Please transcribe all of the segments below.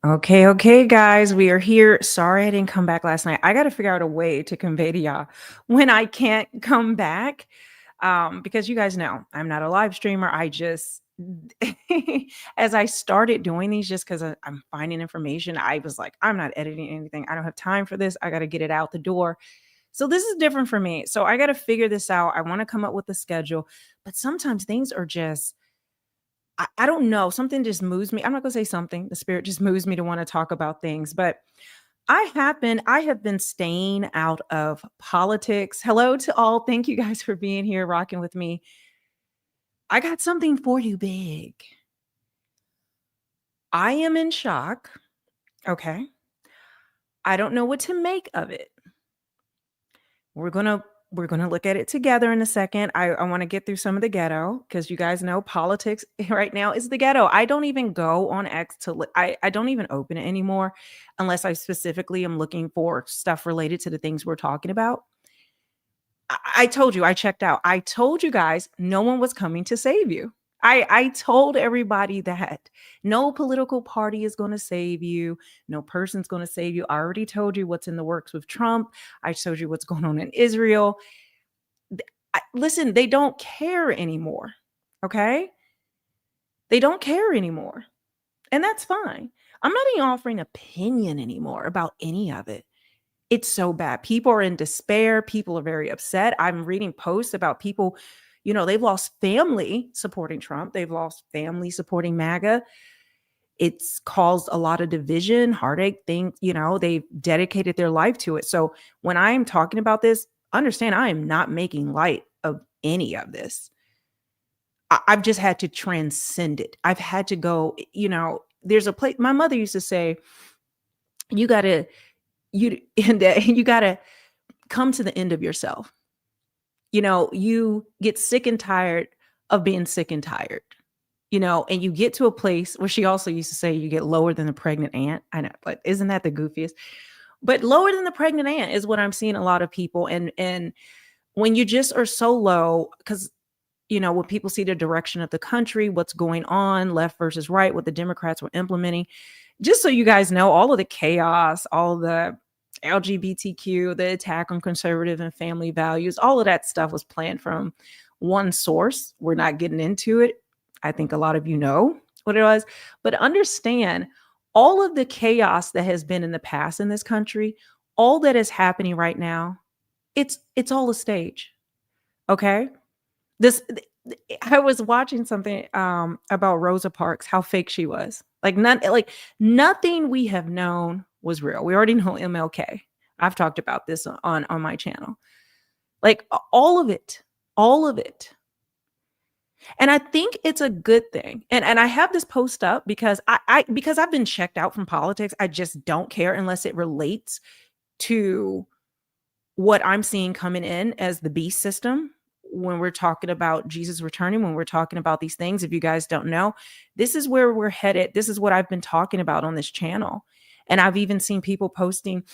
Okay, guys, we are here. Sorry I didn't come back last night. I got to figure out a way to convey to y'all when I can't come back, because you guys know I'm not a live streamer. I just, as I started doing these, just because I'm finding information, I was like, I'm not editing anything. I don't have time for this. I got to get it out the door. So this is different for me. So I got to figure this out. I want to come up with a schedule, but sometimes things are just I don't know. Something just moves me. I'm not gonna say something. The spirit just moves me to want to talk about things. But I have been staying out of politics. Hello to all. Thank you guys for being here, rocking with me. I got something for you big. I am in shock. Okay. I don't know what to make of it. We're gonna we're gonna look at it together in a second. I want to get through some of the ghetto because you guys know politics right now is the ghetto. I don't even go on X I don't even open it anymore unless I specifically am looking for stuff related to the things we're talking about. I told you I checked out. I told you guys no one was coming to save you. I told everybody that no political party is going to save you. No person's going to save you. I already told you what's in the works with Trump. I showed you what's going on in Israel. Listen, they don't care anymore. Okay? They don't care anymore. And that's fine. I'm not even offering opinion anymore about any of it. It's so bad. People are in despair. People are very upset. I'm reading posts about people, they've lost family supporting Trump. They've lost family supporting MAGA. It's caused a lot of division, heartache, they've dedicated their life to it. So when I'm talking about this, understand I am not making light of any of this. I've just had to transcend it. I've had to go, there's a place my mother used to say, you gotta, you gotta come to the end of yourself. You get sick and tired of being sick and tired, and you get to a place where she also used to say you get lower than the pregnant ant. I know, but isn't that the goofiest? But lower than the pregnant ant is what I'm seeing a lot of people. And when you just are so low, because when people see the direction of the country, what's going on, left versus right, what the Democrats were implementing, just so you guys know, all of the chaos, all the LGBTQ, the attack on conservative and family values, all of that stuff was planned from one source. We're not getting into it. I think a lot of you know what it was, but understand all of the chaos that has been in the past in this country, all that is happening right now, it's all a stage. Okay? This I was watching something about Rosa Parks, how fake she was. Nothing we have known was real. We already know MLK. I've talked about this on my channel. Like all of it. All of it. And I think it's a good thing. And I have this post up because because I've been checked out from politics. I just don't care unless it relates to what I'm seeing coming in as the beast system. When we're talking about Jesus returning, when we're talking about these things, if you guys don't know, this is where we're headed. This is what I've been talking about on this channel. And I've even seen people posting,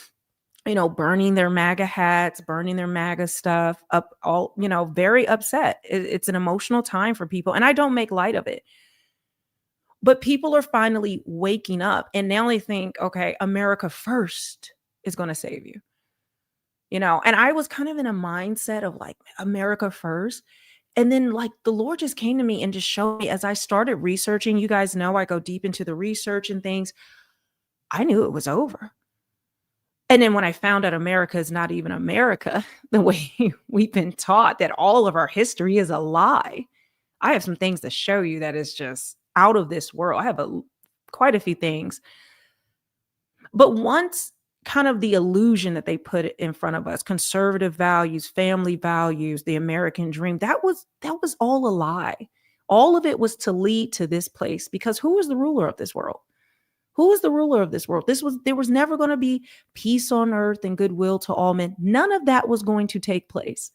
burning their MAGA hats, burning their MAGA stuff up, all, very upset. It's an emotional time for people. And I don't make light of it. But people are finally waking up and now they think, okay, America first is going to save you. And I was kind of in a mindset of like America first. And then like the Lord just came to me and just showed me as I started researching. You guys know I go deep into the research and things. I knew it was over. And then when I found out America is not even America, the way we've been taught that all of our history is a lie. I have some things to show you that is just out of this world. I have quite a few things. But once kind of the illusion that they put in front of us, conservative values, family values, the American dream, that was all a lie. All of it was to lead to this place, because who is the ruler of this world? Who is the ruler of this world? There was never going to be peace on earth and goodwill to all men. None of that was going to take place.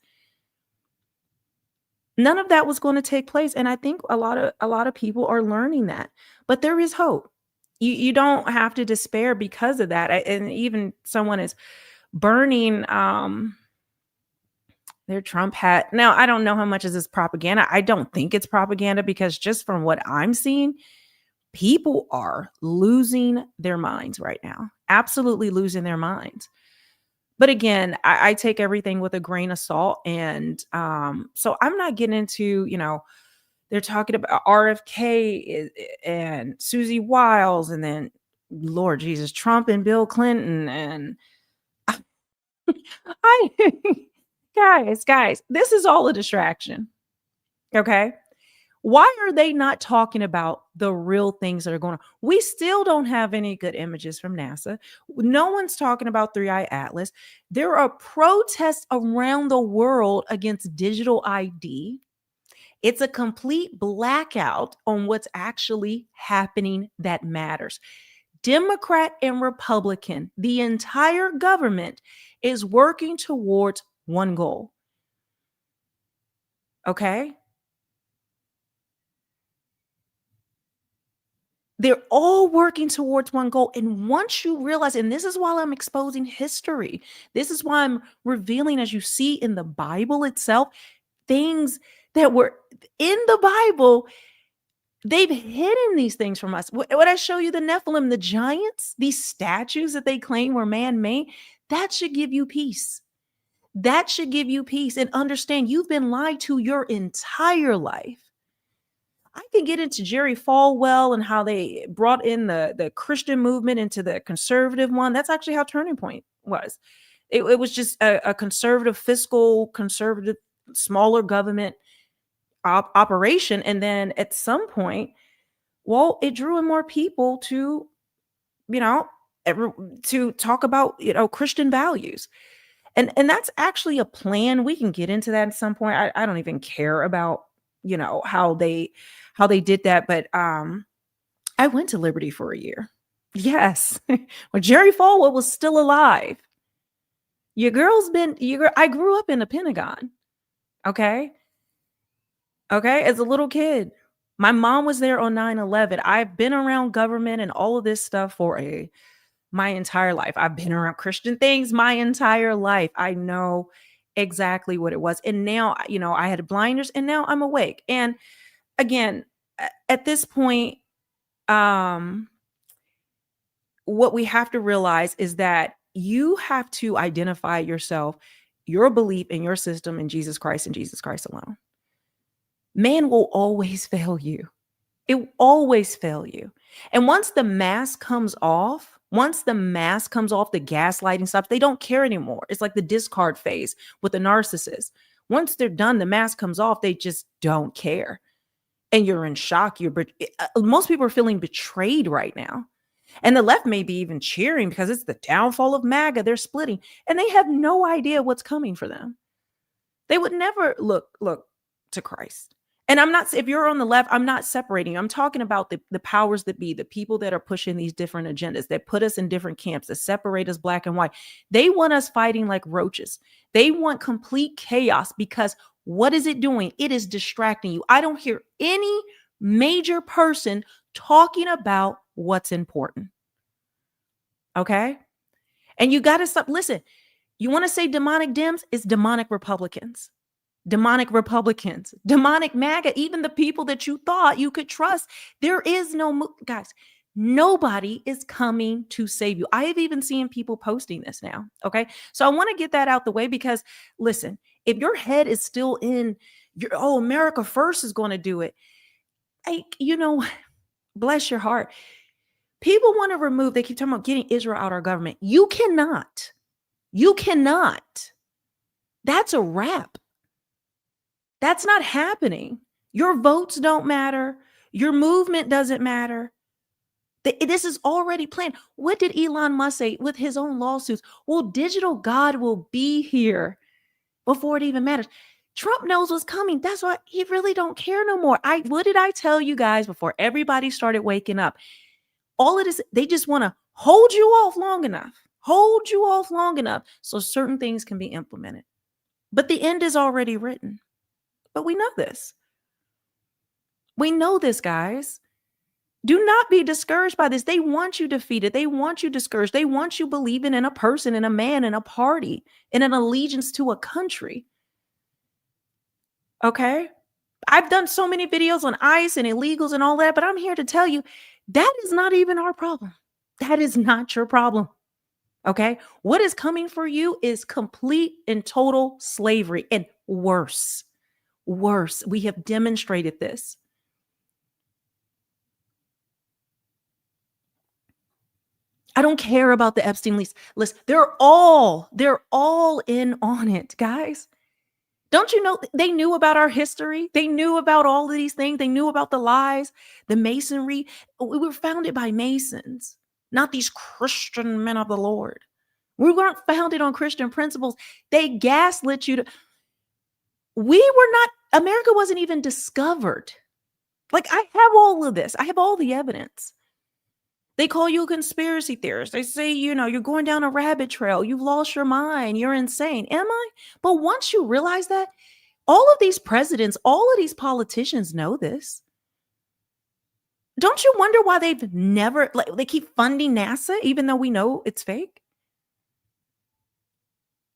None of that was going to take place. And I think a lot of people are learning that. But there is hope. You don't have to despair because of that. And even someone is burning their Trump hat. Now, I don't know how much is this propaganda. I don't think it's propaganda, because just from what I'm seeing, People are losing their minds right now, absolutely losing their minds. But again, I take everything with a grain of salt. And so I'm not getting into, they're talking about RFK and Susie Wiles, and then Lord Jesus, Trump and Bill Clinton. And I, guys, this is all a distraction. Okay. Why are they not talking about the real things that are going on? We still don't have any good images from NASA. No one's talking about Three Eye Atlas. There are protests around the world against digital ID. It's a complete blackout on what's actually happening that matters. Democrat and Republican, the entire government is working towards one goal. Okay? They're all working towards one goal. And once you realize, and this is why I'm exposing history, this is why I'm revealing, as you see in the Bible itself, things that were in the Bible. They've hidden these things from us. What I show you, the Nephilim, the giants, these statues that they claim were man-made, that should give you peace. That should give you peace and understand you've been lied to your entire life. I can get into Jerry Falwell and how they brought in the Christian movement into the conservative one. That's actually how Turning Point was. It was just a conservative, fiscal, conservative, smaller government operation. And then at some point, well, it drew in more people to, you know, to talk about, Christian values. And that's actually a plan. We can get into that at some point. I don't even care about, how they did that. But I went to Liberty for a year. Yes. When Jerry Falwell was still alive. I grew up in the Pentagon. Okay. Okay. As a little kid. My mom was there on 9/11. I've been around government and all of this stuff for my entire life. I've been around Christian things my entire life. I know exactly what it was. And now, I had blinders and now I'm awake. And again, at this point, um, what we have to realize is that you have to identify yourself, your belief in your system in Jesus Christ and Jesus Christ alone. Man will always fail you. It will always fail you. And once the mask comes off, the gaslighting stops, they don't care anymore. It's like the discard phase with the narcissist. Once they're done, the mask comes off, they just don't care. And you're in shock. Most people are feeling betrayed right now. And the left may be even cheering because it's the downfall of MAGA. They're splitting and they have no idea what's coming for them. They would never look to Christ. And if you're on the left, I'm not separating. I'm talking about the powers that be, the people that are pushing these different agendas that put us in different camps, that separate us black and white. They want us fighting like roaches. They want complete chaos because what is it doing? It is distracting you. I don't hear any major person talking about what's important. Okay? And you got to stop. Listen, you want to say demonic Dems? It's demonic Republicans. Demonic MAGA, even the people that you thought you could trust. There is guys, nobody is coming to save you. I have even seen people posting this now. Okay. So I want to get that out the way because listen, if your head is still in America first is going to do it. Bless your heart. People want to they keep talking about getting Israel out of our government. You cannot. That's a wrap. That's not happening. Your votes don't matter. Your movement doesn't matter. This is already planned. What did Elon Musk say with his own lawsuits? Well, digital God will be here before it even matters. Trump knows what's coming. That's why he really don't care no more. What did I tell you guys before everybody started waking up? All it is, they just want to hold you off long enough so certain things can be implemented. But the end is already written. But we know this. We know this, guys. Do not be discouraged by this. They want you defeated. They want you discouraged. They want you believing in a person, in a man, in a party, in an allegiance to a country. Okay? I've done so many videos on ICE and illegals and all that, but I'm here to tell you, That is not even our problem. That is not your problem. Okay. What is coming for you is complete and total slavery and worse. Worse. We have demonstrated this. I don't care about the Epstein list. They're all in on it, guys. Don't you know they knew about our history? They knew about all of these things. They knew about the lies, the masonry. We were founded by Masons, not these Christian men of the Lord. We weren't founded on Christian principles. They gaslit you to, we were not, America wasn't even discovered. Like, I have all of this. I have all the evidence. They call you a conspiracy theorist. They say, you're going down a rabbit trail. You've lost your mind. You're insane. Am I? But once you realize that, all of these presidents, all of these politicians know this. Don't you wonder why they've never, like, they keep funding NASA, even though we know it's fake?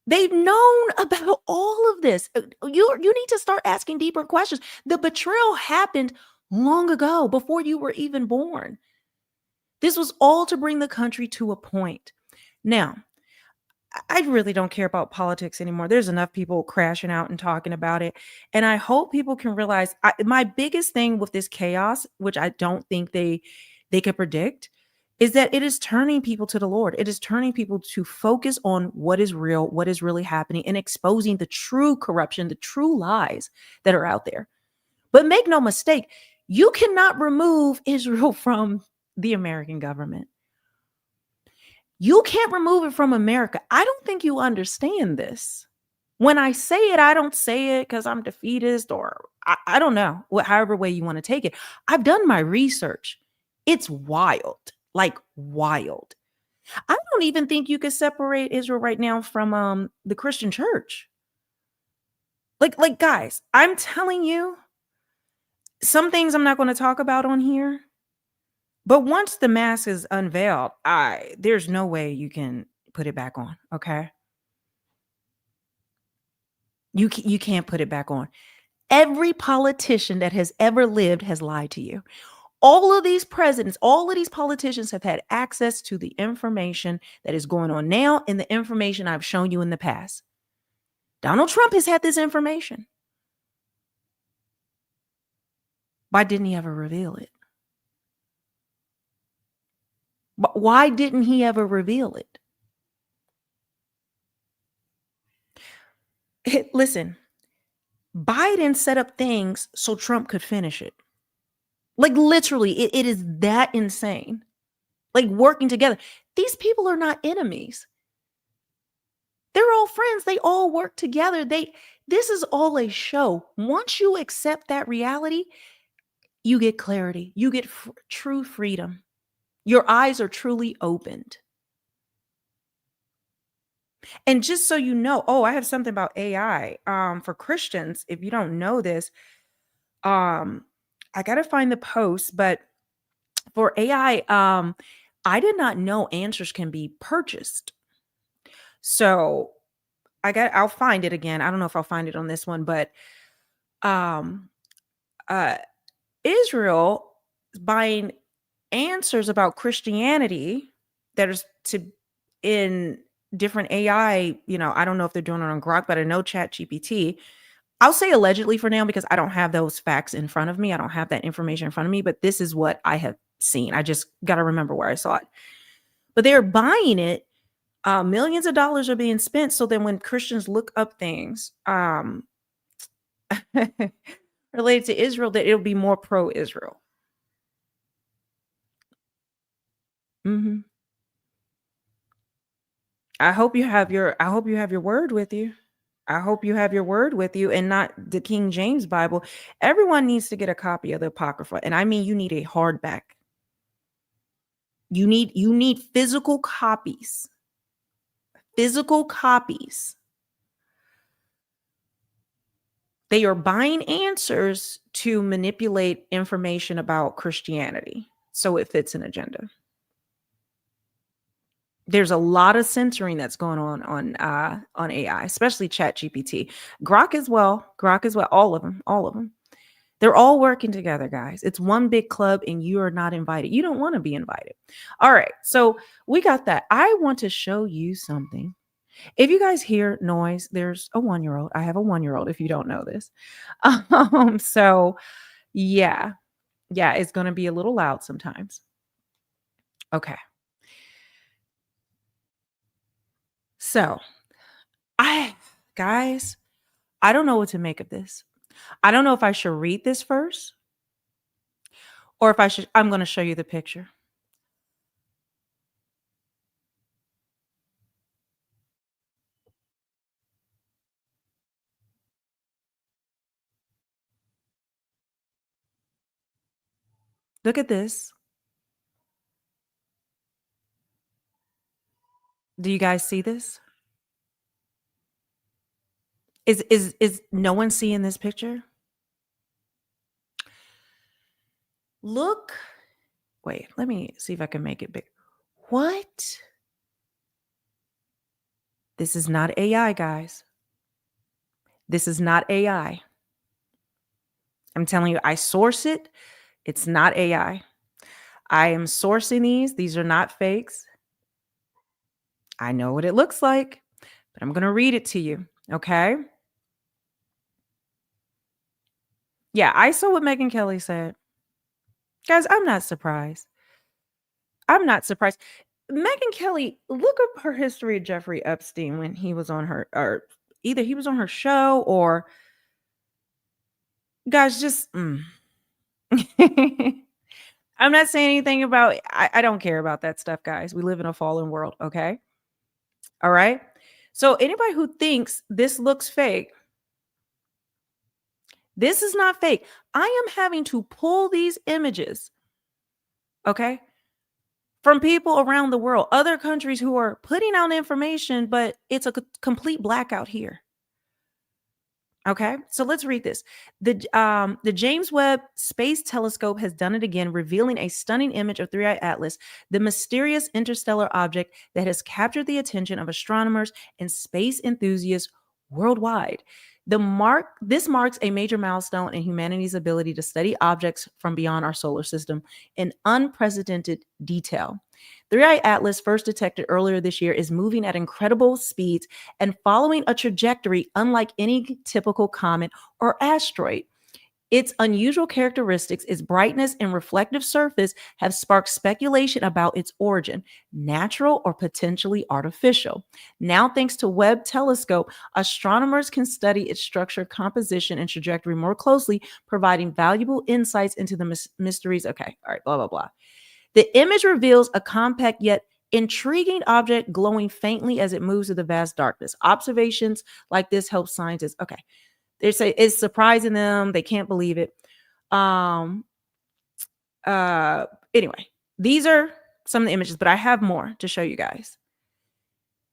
They've known about all of this. You need to start asking deeper questions. The betrayal happened long ago, before you were even born. This was all to bring the country to a point. Now, I really don't care about politics anymore. There's enough people crashing out and talking about it. And I hope people can realize my biggest thing with this chaos, which I don't think they could predict, is that it is turning people to the Lord. It is turning people to focus on what is real, what is really happening, and exposing the true corruption, the true lies that are out there. But make no mistake, you cannot remove Israel from the American government. You can't remove it from America. I don't think you understand this. When I say it, I don't say it because I'm defeatist, or I don't know, however way you want to take it. I've done my research. It's wild, like wild. I don't even think you could separate Israel right now from the Christian church. Like guys, I'm telling you, some things I'm not going to talk about on here. But once the mask is unveiled, there's no way you can put it back on, okay? You can't put it back on. Every politician that has ever lived has lied to you. All of these presidents, all of these politicians have had access to the information that is going on now and the information I've shown you in the past. Donald Trump has had this information. Why didn't he ever reveal it? Why didn't he ever reveal it? Listen, Biden set up things so Trump could finish it. Like, literally, it is that insane. Like, working together. These people are not enemies. They're all friends. They all work together. This is all a show. Once you accept that reality, you get clarity. You get true freedom. Your eyes are truly opened. And just so you know, I have something about AI. For Christians, if you don't know this, I gotta find the post, but for AI, I did not know answers can be purchased. So I'll find it again. I don't know if I'll find it on this one, but um uh Israel is buying answers about Christianity that is to in different AI, I don't know if they're doing it on Grok, but I know Chat GPT. I'll say allegedly for now because I don't have those facts in front of me. I don't have that information in front of me, but this is what I have seen. I just got to remember where I saw it. But they're buying it. Millions of dollars are being spent. So then when Christians look up things related to Israel, that it'll be more pro-Israel. Mhm. I hope you have your word with you. I hope you have your word with you and not the King James Bible. Everyone needs to get a copy of the Apocrypha. And I mean, you need a hardback. You need physical copies. Physical copies. They are buying answers to manipulate information about Christianity so it fits an agenda. There's a lot of censoring that's going on AI, especially Chat GPT. Grok as well. All of them. They're all working together, guys. It's one big club and you are not invited. You don't want to be invited. All right. So we got that. I want to show you something. If you guys hear noise, there's a 1-year old. I have a 1-year old if you don't know this. So yeah. Yeah, it's going to be a little loud sometimes. Okay. So, I guys, I don't know what to make of this. I don't know if I should read this first or if I'm going to show you the picture. Look at this. Do you guys see this? Is no one seeing this picture? Look. Wait, let me see if I can make it big. What? This is not AI, guys. This is not AI. I'm telling you, I source it. It's not AI. I am sourcing these. These are not fakes. I know what it looks like, but I'm going to read it to you. Okay. Yeah, I saw what Megyn Kelly said. Guys, I'm not surprised. I'm not surprised. Megyn Kelly, look up her history of Jeffrey Epstein when he was on her, or either he was on her show or, guys, just, I'm not saying anything about, I don't care about that stuff, guys. We live in a fallen world. Okay. All right. So anybody who thinks this looks fake, this is not fake. I am having to pull these images, okay, from people around the world, other countries who are putting out information, but it's a complete blackout here. Okay, so let's read this. The James Webb Space Telescope has done it again, revealing a stunning image of Three-Eyed Atlas, the mysterious interstellar object that has captured the attention of astronomers and space enthusiasts worldwide. This marks a major milestone in humanity's ability to study objects from beyond our solar system in unprecedented detail. Three-Eyed Atlas, first detected earlier this year, is moving at incredible speeds and following a trajectory unlike any typical comet or asteroid. Its unusual characteristics, its brightness and reflective surface, have sparked speculation about its origin, natural or potentially artificial. Now, thanks to Webb telescope, astronomers can study its structure, composition, and trajectory more closely, providing valuable insights into the mysteries. Okay, all right, blah, blah, blah. The image reveals a compact yet intriguing object glowing faintly as it moves through the vast darkness. Observations like this help scientists. Okay. They say it's surprising them. They can't believe it. Um, anyway, these are some of the images, but I have more to show you guys.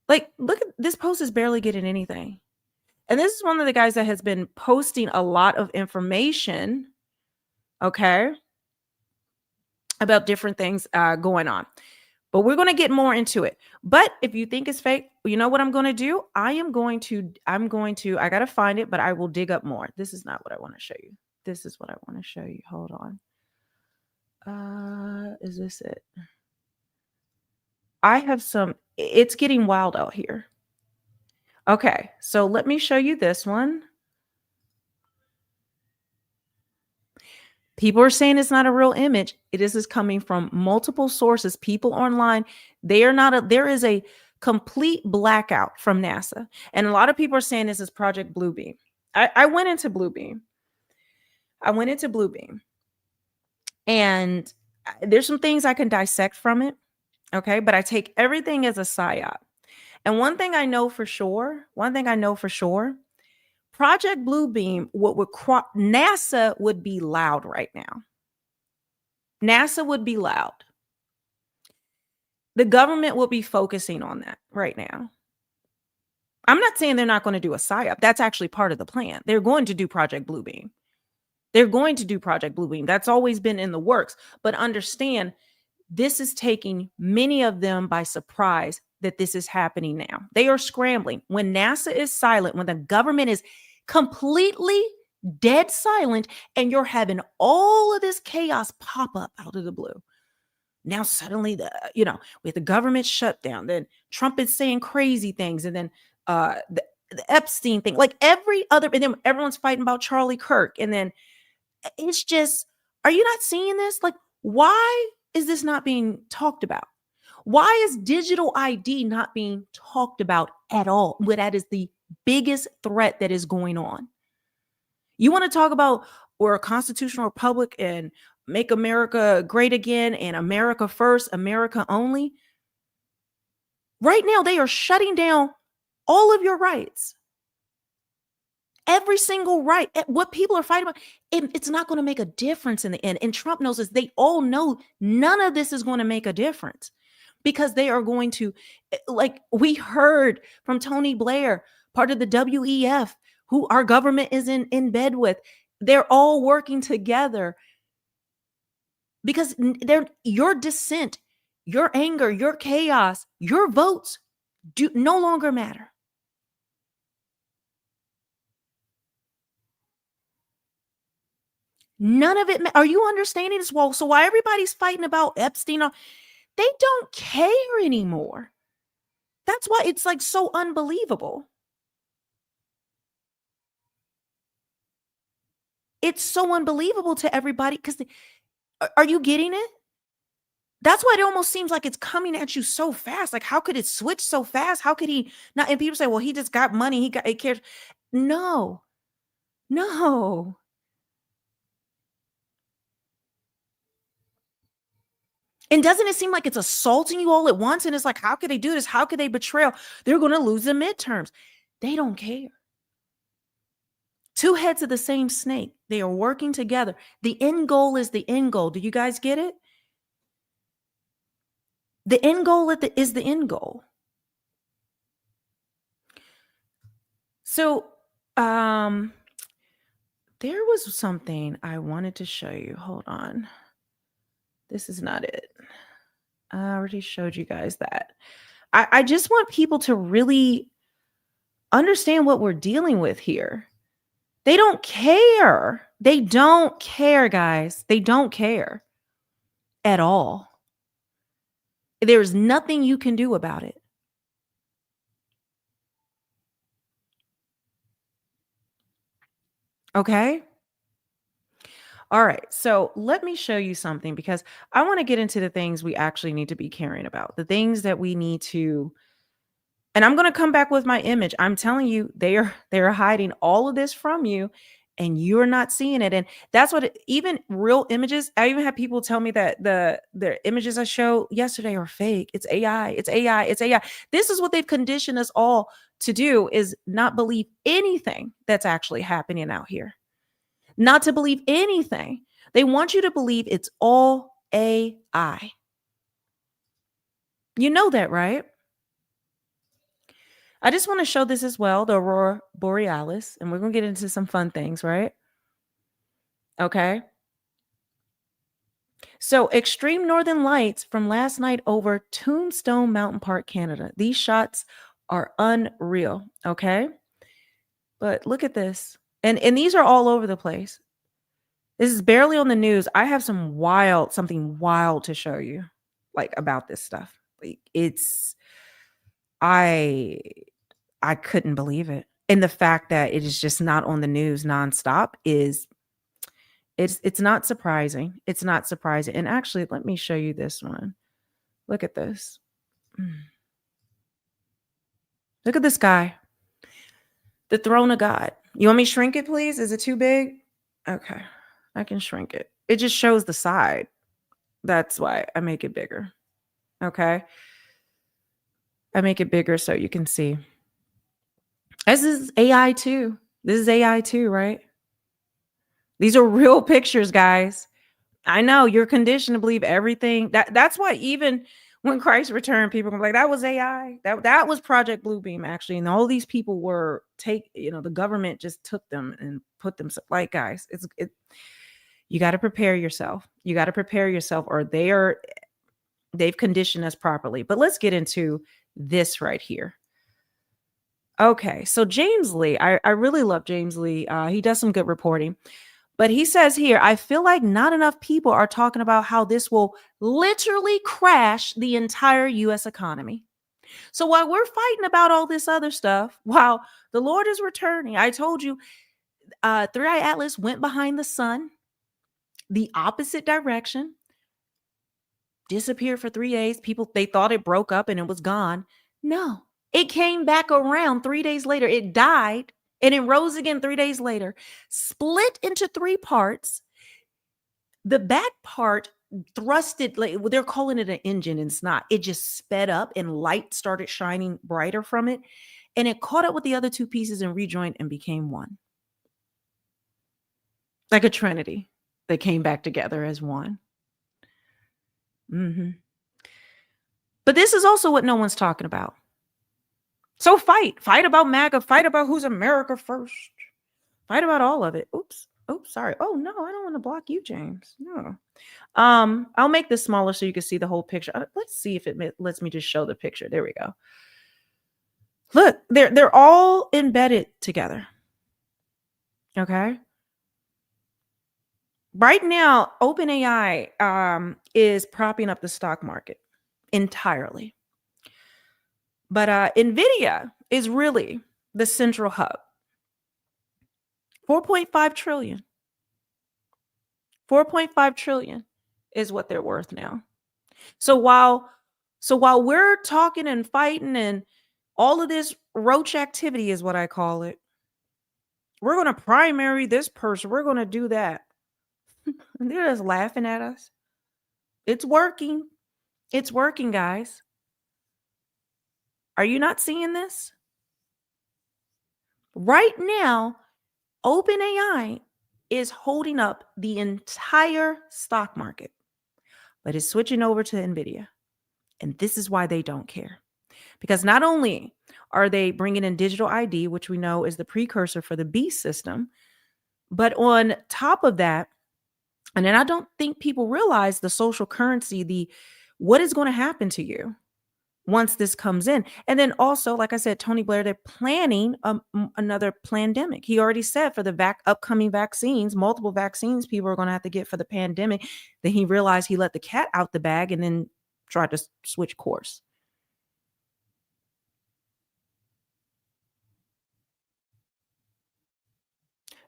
Like, look at this post is barely getting anything. And this is one of the guys that has been posting a lot of information, okay, about different things going on. But we're going to get more into it. But if you think it's fake, you know what I'm going to do? I got to find it, but I will dig up more. This is not what I want to show you. This is what I want to show you. Hold on. Is this it? I have it's getting wild out here. Okay. So let me show you this one. People are saying it's not a real image. It is coming from multiple sources, people online. There is a complete blackout from NASA. And a lot of people are saying this is Project Bluebeam. I went into Bluebeam. And there's some things I can dissect from it. Okay. But I take everything as a psyop. And one thing I know for sure, Project Bluebeam, NASA would be loud right now. NASA would be loud. The government will be focusing on that right now. I'm not saying they're not going to do a PSYOP. That's actually part of the plan. They're going to do Project Bluebeam. That's always been in the works. But understand, this is taking many of them by surprise that this is happening now. They are scrambling. When NASA is silent, when the government is completely dead silent, and you're having all of this chaos pop up out of the blue. Now suddenly with the government shutdown, then Trump is saying crazy things, and then the Epstein thing, like every other, and then everyone's fighting about Charlie Kirk, and then it's just, are you not seeing this? Like, why is this not being talked about? Why is digital ID not being talked about at all? When that is the biggest threat that is going on. You want to talk about we're a constitutional republic and make America great again and America first, America only? Right now, they are shutting down all of your rights. Every single right. What people are fighting about, it's not going to make a difference in the end. And Trump knows this. They all know none of this is going to make a difference, because they are going to, like we heard from Tony Blair, part of the WEF, who our government is in bed with. They're all working together because your dissent, your anger, your chaos, your votes do no longer matter. None of it. Are you understanding this? Well, so why everybody's fighting about Epstein? They don't care anymore. That's why it's like so unbelievable. It's so unbelievable to everybody because are you getting it? That's why it almost seems like it's coming at you so fast. Like, how could it switch so fast? How could he not? And people say, well, he just got money. He cares. No, no. And doesn't it seem like it's assaulting you all at once? And it's like, how could they do this? How could they betray? They're going to lose the midterms. They don't care. Two heads of the same snake. They are working together. The end goal is the end goal. Do you guys get it? The end goal is the end goal. So, there was something I wanted to show you. Hold on. This is not it. I already showed you guys that. I just want people to really understand what we're dealing with here. They don't care. They don't care, guys. They don't care at all. There's nothing you can do about it. Okay? All right. So let me show you something, because I want to get into the things we actually need to be caring about, the things that we need to. And I'm going to come back with my image. I'm telling you, they are hiding all of this from you, and you're not seeing it. And that's what even real images. I even had people tell me that the images I showed yesterday are fake. It's AI. It's AI. It's AI. This is what they've conditioned us all to do, is not believe anything that's actually happening out here. Not to believe anything. They want you to believe it's all AI. You know that, right? I just want to show this as well, the Aurora Borealis, and we're going to get into some fun things, right? Okay. So, extreme northern lights from last night over Tombstone Mountain Park, Canada. These shots are unreal, okay? But look at this. And these are all over the place. This is barely on the news. I have something wild to show you, like, about this stuff. Like, I couldn't believe it. And the fact that it is just not on the news nonstop it's not surprising. It's not surprising. And actually, let me show you this one. Look at this. Look at this guy. The throne of God. You want me to shrink it, please? Is it too big? Okay. I can shrink it. It just shows the side. That's why I make it bigger. Okay. I make it bigger so you can see. This is AI too. This is AI too, right? These are real pictures, guys. I know you're conditioned to believe everything. That's why even when Christ returned, people were like, that was AI. That was Project Bluebeam, actually. And all these people were the government just took them and put them, like, guys, you got to prepare yourself. You got to prepare yourself, or they've conditioned us properly. But let's get into this right here. Okay, so James Lee, I really love James Lee. He does some good reporting. But he says here, I feel like not enough people are talking about how this will literally crash the entire US economy. So while we're fighting about all this other stuff, while the Lord is returning, I told you, Three Eye Atlas went behind the sun, the opposite direction, disappeared for 3 days. People, they thought it broke up and it was gone. No, it came back around 3 days later. It died and it rose again 3 days later, split into three parts. The back part thrusted, like they're calling it an engine, and it's not. It just sped up and light started shining brighter from it. And it caught up with the other two pieces and rejoined and became one. Like a trinity. They came back together as one. Hmm. But this is also what no one's talking about. So fight about MAGA, fight about who's America first, fight about all of it. Oops, sorry. Oh no, I don't want to block you, James. No. I'll make this smaller so you can see the whole picture. Let's see if it lets me just show the picture. There we go. Look, they're all embedded together. Okay. Right now, OpenAI is propping up the stock market entirely. But Nvidia is really the central hub. 4.5 trillion. 4.5 trillion is what they're worth now. So while we're talking and fighting and all of this roach activity is what I call it, we're going to primary this person. We're going to do that. And they're just laughing at us. It's working. It's working, guys. Are you not seeing this? Right now, OpenAI is holding up the entire stock market, but it's switching over to Nvidia. And this is why they don't care. Because not only are they bringing in digital ID, which we know is the precursor for the beast system, but on top of that, and then I don't think people realize the social currency, the what is going to happen to you once this comes in. And then also, like I said, Tony Blair, they're planning another pandemic. He already said for the upcoming vaccines, multiple vaccines people are going to have to get for the pandemic. Then he realized he let the cat out the bag and then tried to switch course.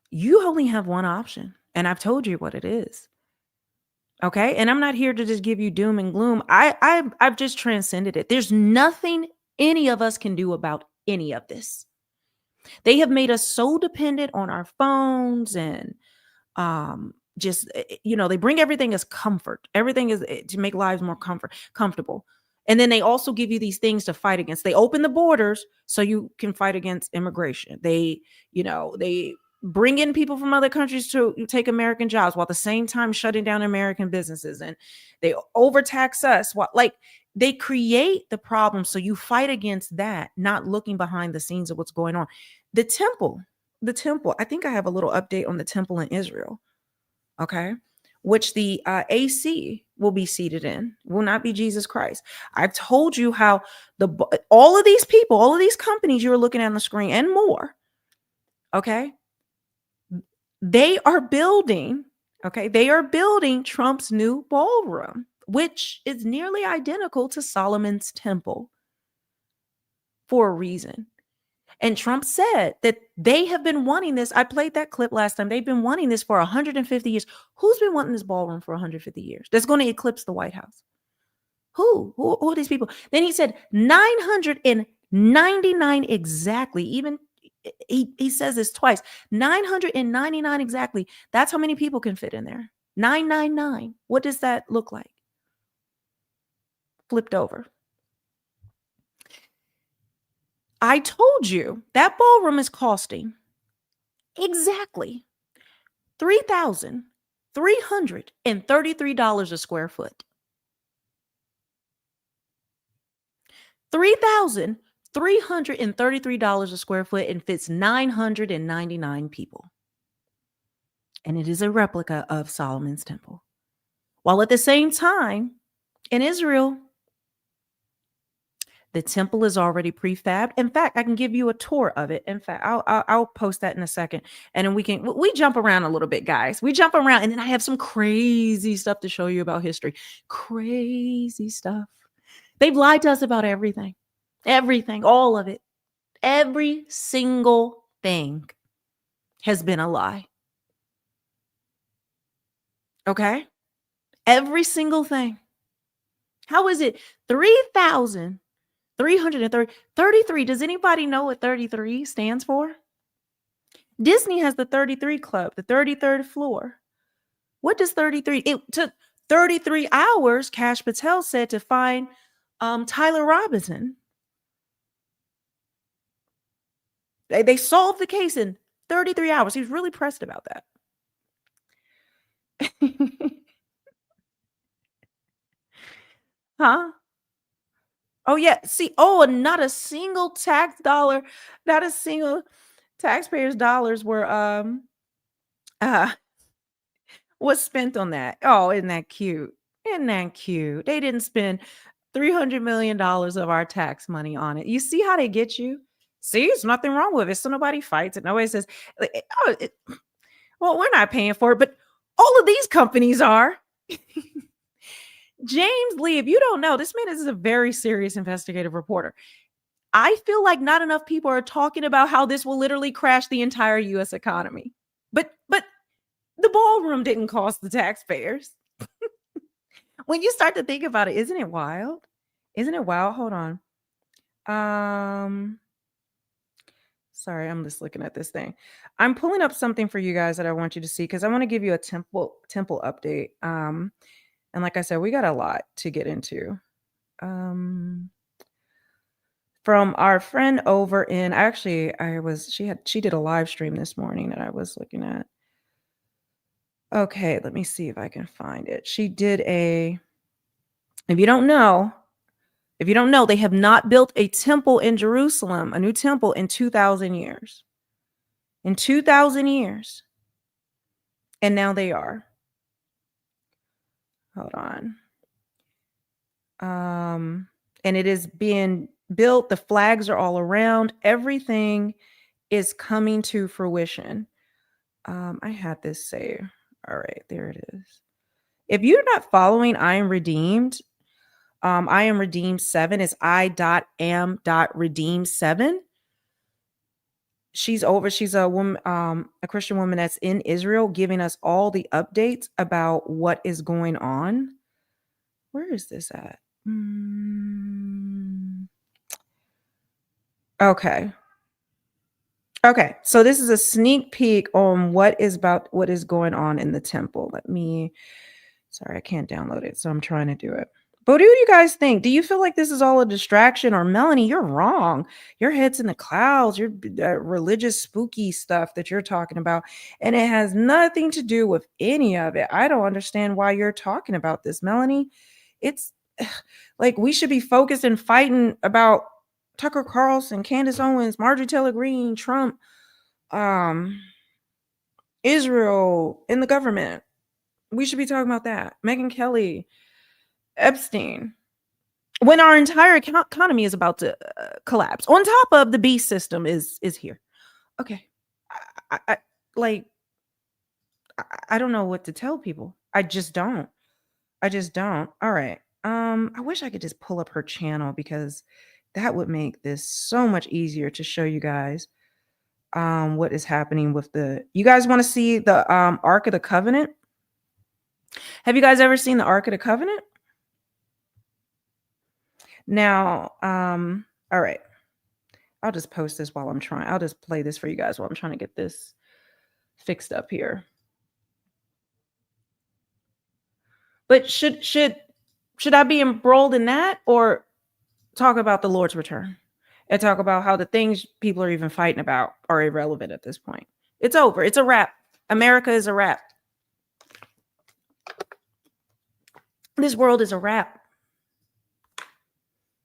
You only have one option, and I've told you what it is. Okay, and I'm not here to just give you doom and gloom. I've just transcended it. There's nothing any of us can do about any of this. They have made us so dependent on our phones and just they bring everything as comfort. Everything is to make lives more comfortable. And then they also give you these things to fight against. They open the borders so you can fight against immigration. They bring in people from other countries to take American jobs while at the same time shutting down American businesses, and they overtax us. Like they create the problem so you fight against that, not looking behind the scenes of what's going on. The temple, I think I have a little update on the temple in Israel. Okay. Which the AC will be seated in, will not be Jesus Christ. I've told you how all of these people, all of these companies you're looking at on the screen and more, okay, they are building Trump's new ballroom, which is nearly identical to Solomon's temple for a reason. And Trump said that they have been wanting this. I played that clip last time. They've been wanting this for 150 years. Who's been wanting this ballroom for 150 years? That's going to eclipse the White House. Who are these people? Then he said 999 exactly. Even he says this twice. 999 exactly. That's how many people can fit in there. 999. What does that look like? Flipped over. I told you that ballroom is costing exactly $3,333 a square foot. $3,333 a square foot and fits 999 people. And it is a replica of Solomon's temple. While at the same time, in Israel, The temple is already prefabbed. In fact, I can give you a tour of it. In fact, I'll post that in a second, and then we jump around a little bit, guys. We jump around, and then I have some crazy stuff to show you about history. Crazy stuff. They've lied to us about everything, all of it. Every single thing has been a lie. Okay, every single thing. How is it 3,333? Does anybody know what 33 stands for? Disney has the 33 Club, the 33rd floor. What does 33? It took 33 hours, Kash Patel said, to find Tyler Robinson. They solved the case in 33 hours. He was really pressed about that. Huh? Oh, yeah. See, and not a single taxpayer's dollars were uh was spent on that. Oh, isn't that cute? Isn't that cute? They didn't spend $300 million of our tax money on it. You see how they get you? See, there's nothing wrong with it. So nobody fights it. Nobody says, well, we're not paying for it, but all of these companies are. James Lee, if you don't know, this man is a very serious investigative reporter. I feel like not enough people are talking about how this will literally crash the entire U.S. economy. But the ballroom didn't cost the taxpayers. When you start to think about it, isn't it wild? Isn't it wild? Hold on. Sorry, I'm just looking at this thing. I'm pulling up something for you guys that I want you to see because I want to give you a temple update. And like I said, we got a lot to get into. From our friend over in, she did a live stream this morning that I was looking at. Okay, let me see if I can find it. She did if you don't know, they have not built a temple in Jerusalem, a new temple in 2,000 years. In 2,000 years. And now they are. Hold on. And it is being built. The flags are all around. Everything is coming to fruition. I had this saved. All right, there it is. If you're not following I Am Redeemed, I Am Redeemed 7 is I.am.redeem7. She's a woman, a Christian woman that's in Israel, giving us all the updates about what is going on. Where is this at? Okay. So this is a sneak peek on what is going on in the temple. Sorry, I can't download it, so I'm trying to do it. But what do you guys think? Do you feel like this is all a distraction? Or Melanie, you're wrong. Your head's in the clouds. Your religious spooky stuff that you're talking about. And it has nothing to do with any of it. I don't understand why you're talking about this, Melanie. It's like we should be focused and fighting about Tucker Carlson, Candace Owens, Marjorie Taylor Greene, Trump, Israel, and the government. We should be talking about that. Megyn Kelly, Epstein. When our entire economy is about to collapse, on top of the beast system is here. Okay, I don't know what to tell people. I just don't. All right. I wish I could just pull up her channel because that would make this so much easier to show you guys what is happening with you guys want to see the Ark of the Covenant? Have you guys ever seen the Ark of the Covenant? Now, all right. I'll just post this while I'll just play this for you guys while I'm trying to get this fixed up here. But should I be embroiled in that or talk about the Lord's return and talk about how the things people are even fighting about are irrelevant at this point? It's over. It's a wrap. America is a wrap. This world is a wrap.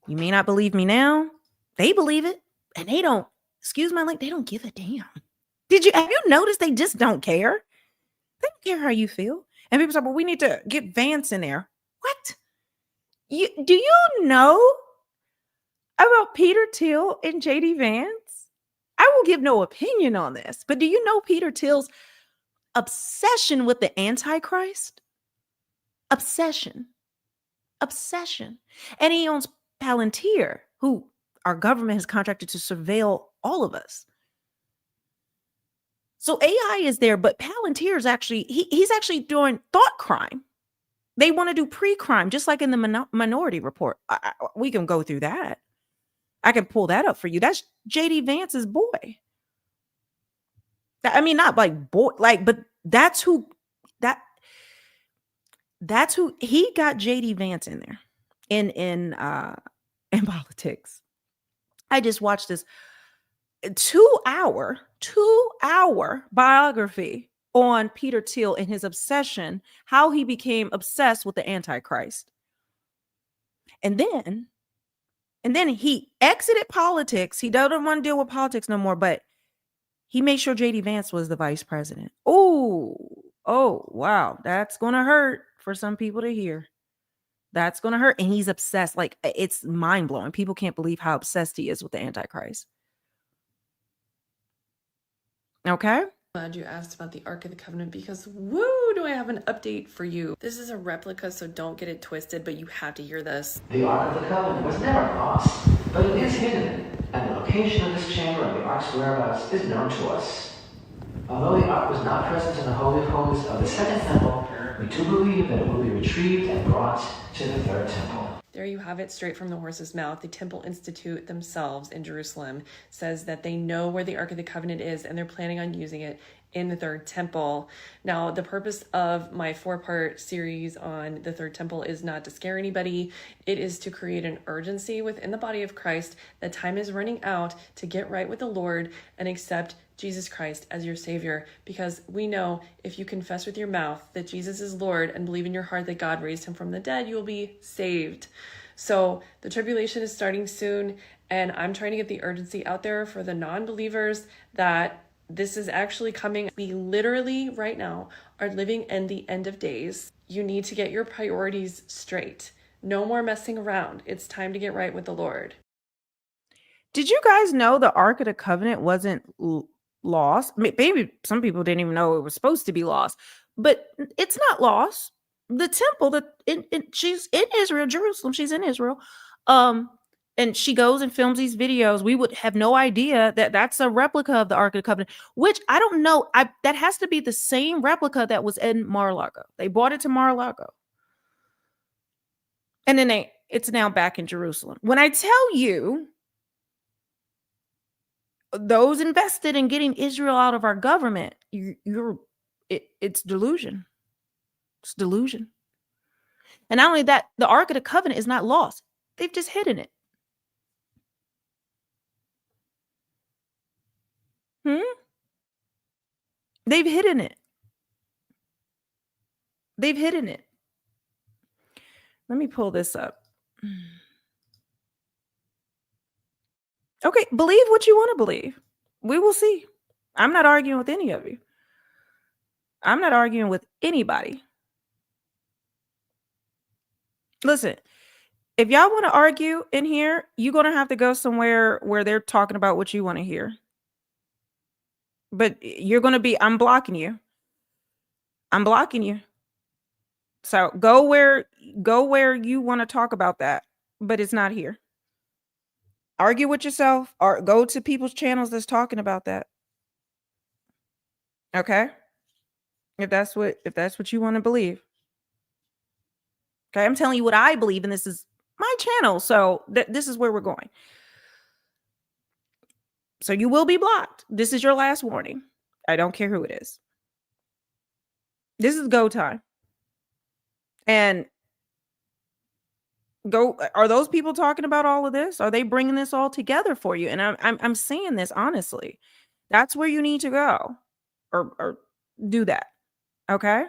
You may not believe me now. They believe it. And they don't, excuse my language, they don't give a damn. Have you noticed they just don't care? They don't care how you feel. And people say, well, we need to get Vance in there. What? Do you know? I about Peter Thiel and JD Vance? I will give no opinion on this, but do you know Peter Thiel's obsession with the Antichrist? Obsession. Obsession. And he owns Palantir, who our government has contracted to surveil all of us. So AI is there, but Palantir is actually, he's actually doing thought crime. They want to do pre-crime, just like in the Minority Report. We can go through that. I can pull that up for you. That's JD Vance's boy. I mean, not like boy, like, but that's who he got JD Vance in there in politics. I just watched this 2-hour biography on Peter Thiel and his obsession, how he became obsessed with the Antichrist. And then he exited politics. He doesn't want to deal with politics no more, but he made sure JD Vance was the vice president. Oh, wow. That's going to hurt for some people to hear. That's going to hurt. And he's obsessed. Like, it's mind blowing. People can't believe how obsessed he is with the Antichrist. Okay. Glad you asked about the Ark of the Covenant because woo, do I have an update for you. This is a replica, so don't get it twisted, but you have to hear this. The Ark of the Covenant was never lost, but it is hidden, and the location of this chamber and the Ark's whereabouts is known to us. Although the Ark was not present in the Holy of Holies of the Second Temple, we do believe that it will be retrieved and brought to the Third Temple. There you have it, straight from the horse's mouth. The Temple Institute themselves in Jerusalem says that they know where the Ark of the Covenant is and they're planning on using it in the Third Temple. Now, the purpose of my 4-part series on the Third Temple is not to scare anybody. It is to create an urgency within the body of Christ that time is running out to get right with the Lord and accept Jesus Christ as your Savior, because we know if you confess with your mouth that Jesus is Lord and believe in your heart that God raised him from the dead, you will be saved. So the tribulation is starting soon, and I'm trying to get the urgency out there for the non-believers that this is actually coming. We literally right now are living in the end of days. You need to get your priorities straight. No more messing around. It's time to get right with the Lord. Did you guys know the Ark of the Covenant wasn't lost? Maybe some people didn't even know it was supposed to be lost, but it's not lost. The temple, she's in Israel, Jerusalem. She's in Israel. And she goes and films these videos. We would have no idea that that's a replica of the Ark of the Covenant, which I don't know. That has to be the same replica that was in Mar-a-Lago. They brought it to Mar-a-Lago. And then it's now back in Jerusalem. When I tell you, those invested in getting Israel out of our government, it's delusion. It's delusion. And not only that, the Ark of the Covenant is not lost. They've just hidden it. They've hidden it. They've hidden it. Let me pull this up. Okay, believe what you want to believe. We will see. I'm not arguing with any of you. I'm not arguing with anybody. Listen, if y'all want to argue in here, you're going to have to go somewhere where they're talking about what you want to hear. But you're going to be, I'm blocking you. I'm blocking you. So go where you want to talk about that, but it's not here. Argue with yourself or go to people's channels that's talking about that. Okay? If that's what you want to believe. Okay, I'm telling you what I believe, and this is my channel, so this is where we're going. So you will be blocked. This is your last warning. I don't care who it is. This is go time. And are those people talking about all of this? Are they bringing this all together for you? And I'm saying this honestly. That's where you need to go or do that. Okay?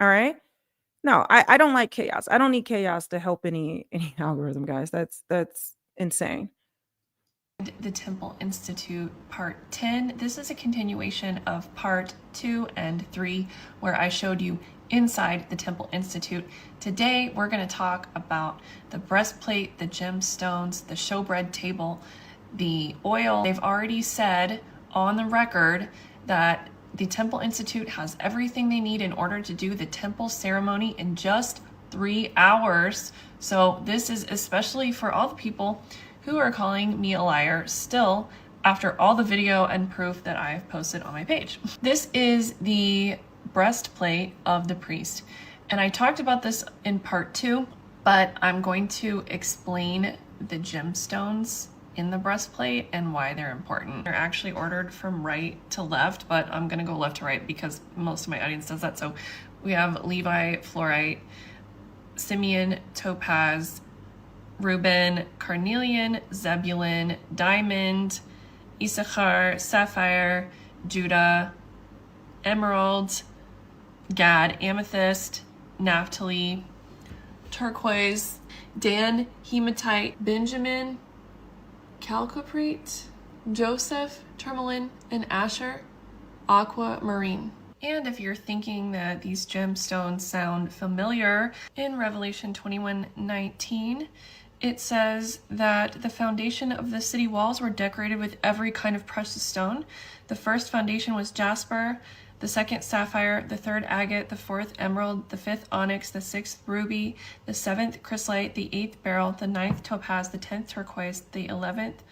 All right? No, I don't like chaos. I don't need chaos to help any algorithm, guys. That's insane. The Temple Institute Part 10. This is a continuation of Part 2 and 3, where I showed you inside the Temple Institute. Today, we're going to talk about the breastplate, the gemstones, the showbread table, the oil. They've already said on the record that the Temple Institute has everything they need in order to do the temple ceremony in just 3 hours. So this is especially for all the people who are calling me a liar still after all the video and proof that I've posted on my page. This is the breastplate of the priest. And I talked about this in part 2, but I'm going to explain the gemstones in the breastplate and why they're important. They're actually ordered from right to left, but I'm gonna go left to right because most of my audience does that. So we have Levi, fluorite, Simeon, topaz, Reuben, carnelian, Zebulun, diamond, Issachar, sapphire, Judah, emerald, Gad, amethyst, Naphtali, turquoise, Dan, hematite, Benjamin, chalcopyrite, Joseph, tourmaline, and Asher, aquamarine. And if you're thinking that these gemstones sound familiar, in Revelation 21:19, it says that the foundation of the city walls were decorated with every kind of precious stone. The first foundation was jasper, the second sapphire, the third agate, the fourth emerald, the fifth onyx, the sixth ruby, the seventh chrysolite, the eighth beryl, the ninth topaz, the 10th turquoise, the 11th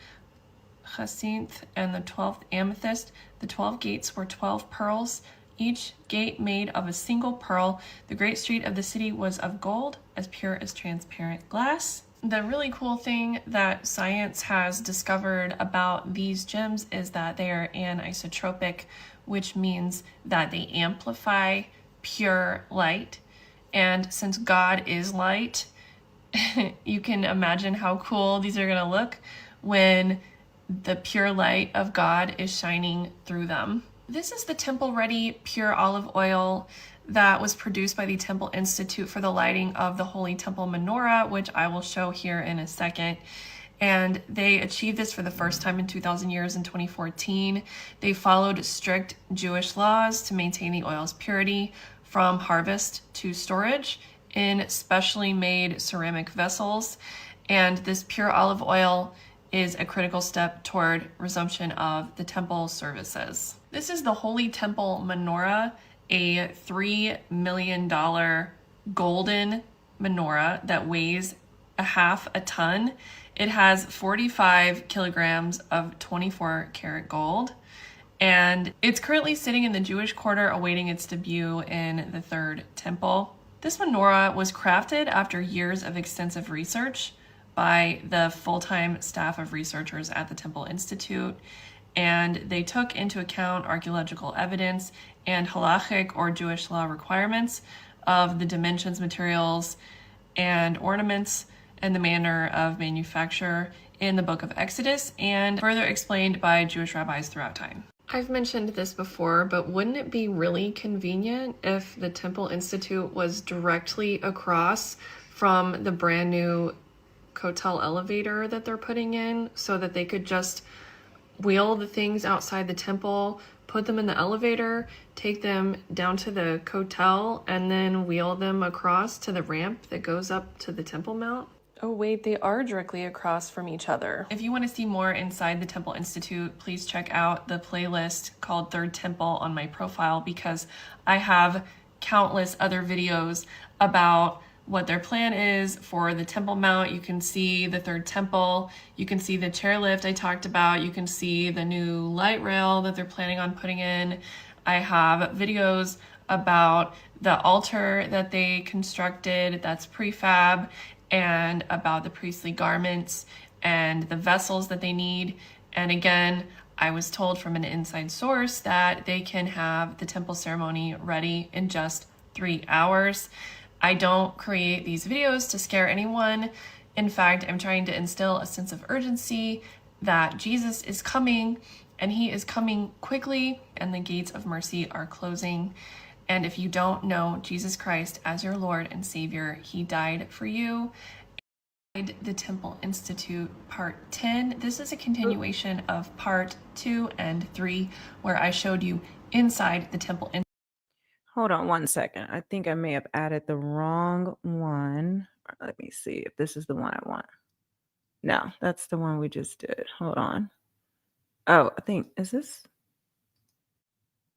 jacinth, and the 12th amethyst. The 12 gates were 12 pearls, each gate made of a single pearl. The great street of the city was of gold, as pure as transparent glass. The really cool thing that science has discovered about these gems is that they are anisotropic, which means that they amplify pure light. And since God is light, you can imagine how cool these are going to look when the pure light of God is shining through them. This is the temple-ready pure olive oil that was produced by the Temple Institute for the lighting of the Holy Temple menorah, which I will show here in a second. And they achieved this for the first time in 2,000 years in 2014. They followed strict Jewish laws to maintain the oil's purity from harvest to storage in specially made ceramic vessels. And this pure olive oil is a critical step toward resumption of the temple services. This is the Holy Temple menorah, a $3 million golden menorah that weighs a half a ton. It has 45 kilograms of 24 karat gold, and it's currently sitting in the Jewish quarter awaiting its debut in the third temple. This menorah was crafted after years of extensive research by the full-time staff of researchers at the Temple Institute, and they took into account archaeological evidence and halachic or Jewish law requirements of the dimensions, materials, and ornaments and the manner of manufacture in the book of Exodus, and further explained by Jewish rabbis throughout time. I've mentioned this before, but wouldn't it be really convenient if the Temple Institute was directly across from the brand new Kotel elevator that they're putting in, so that they could just wheel the things outside the temple, put them in the elevator, take them down to the Kotel, and then wheel them across to the ramp that goes up to the Temple Mount? Oh wait, they are directly across from each other. If you want to see more inside the Temple Institute, please check out the playlist called Third Temple on my profile, because I have countless other videos about what their plan is for the Temple Mount. You can see the third temple, you can see the chairlift I talked about, you can see the new light rail that they're planning on putting in. I have videos about the altar that they constructed that's prefab, and about the priestly garments and the vessels that they need. And again, I was told from an inside source that they can have the temple ceremony ready in just 3 hours. I don't create these videos to scare anyone. In fact, I'm trying to instill a sense of urgency that Jesus is coming, and he is coming quickly, and the gates of mercy are closing. And if you don't know Jesus Christ as your Lord and Savior, he died for you. The Temple Institute Part 10. This is a continuation of Part 2 and 3, where I showed you inside the Temple Institute. Hold on one second. I think I may have added the wrong one. Let me see if this is the one I want. No, that's the one we just did. Hold on. Oh, I think, is this?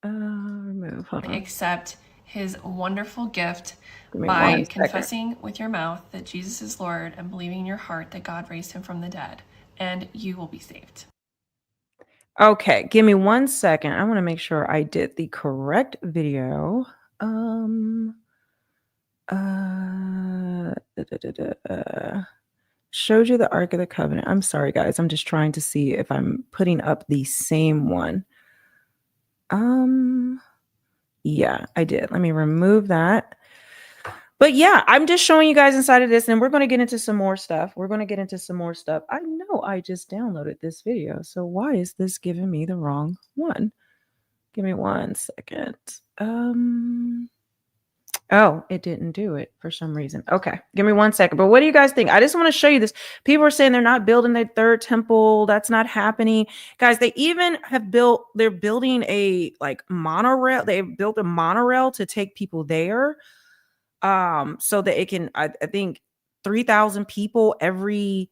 Remove. Hold on. Accept his wonderful gift Give me by 1 second. confessing with your mouth that Jesus is Lord and believing in your heart that God raised him from the dead, and you will be saved. Okay, give me 1 second. I want to make sure I did the correct video. Showed you the Ark of the Covenant. I'm sorry, guys. I'm just trying to see if I'm putting up the same one. Yeah, I did. Let me remove that. But yeah, I'm just showing you guys inside of this, and we're going to get into some more stuff. I know I just downloaded this video, so why is this giving me the wrong one? Give me 1 second. Oh, it didn't do it for some reason. Okay, give me 1 second. But what do you guys think? I just want to show you this. People are saying they're not building the third temple. That's not happening. Guys, they're building a monorail. They've built a monorail to take people there. So that it can, I think 3,000 people every,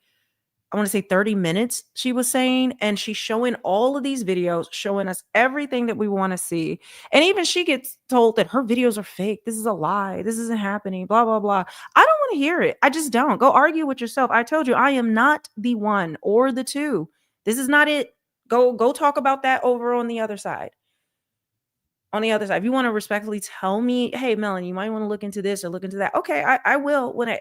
I want to say 30 minutes, she was saying. And she's showing all of these videos, showing us everything that we want to see. And even she gets told that her videos are fake. This is a lie. This isn't happening, blah, blah, blah. I don't want to hear it. I just don't. Go argue with yourself. I told you, I am not the one or the two. This is not it. Go talk about that over on the other side. If you want to respectfully tell me, hey, Melanie, you might want to look into this or look into that. Okay, I will when I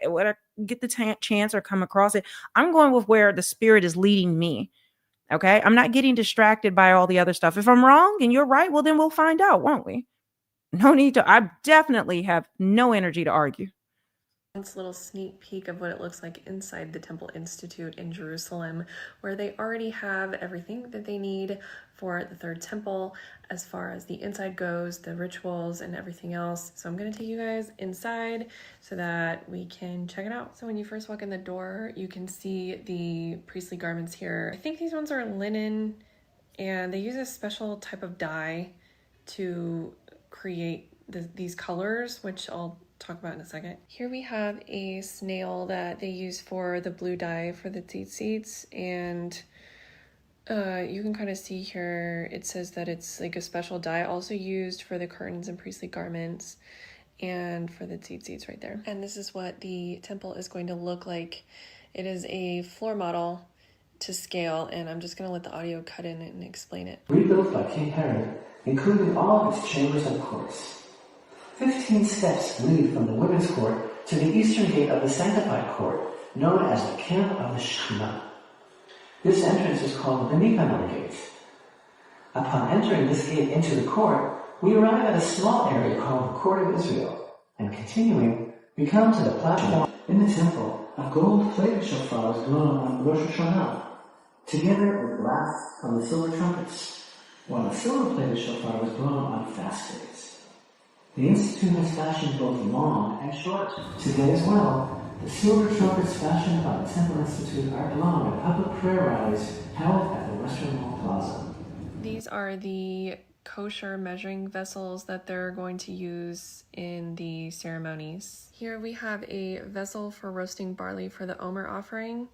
get the chance or come across it. I'm going with where the spirit is leading me. Okay, I'm not getting distracted by all the other stuff. If I'm wrong and you're right, well, then we'll find out, won't we? No need to. I definitely have no energy to argue. This little sneak peek of what it looks like inside the Temple Institute in Jerusalem, where they already have everything that they need for the third temple as far as the inside goes, the rituals and everything else. So I'm going to take you guys inside so that we can check it out. So when you first walk in the door, you can see the priestly garments here. I think these ones are linen, and they use a special type of dye to create these colors, which I'll talk about in a second. Here we have a snail that they use for the blue dye for the tzitzits, and you can kind of see here it says that it's like a special dye also used for the curtains and priestly garments and for the tzitzits right there. And this is what the temple is going to look like. It is a floor model to scale, and I'm just going to let the audio cut in and explain it. Rebuilt by King Herod, including all of its chambers and courts. 15 steps lead from the women's court to the eastern gate of the sanctified court, known as the camp of the Shekhinah. This entrance is called the Nicanor Gate. Upon entering this gate into the court, we arrive at a small area called the Court of Israel, and continuing, we come to the platform in the temple of gold-plated shofars blown on Rosh Hashanah, together with glass from the silver trumpets, while a silver-plated shofar was blown on fast days. The Institute has fashioned both long and short. Today as well, the silver trumpets fashioned by the Temple Institute are blown at public prayer rallies held at the Western Wall Plaza. These are the kosher measuring vessels that they're going to use in the ceremonies. Here we have a vessel for roasting barley for the Omer offering.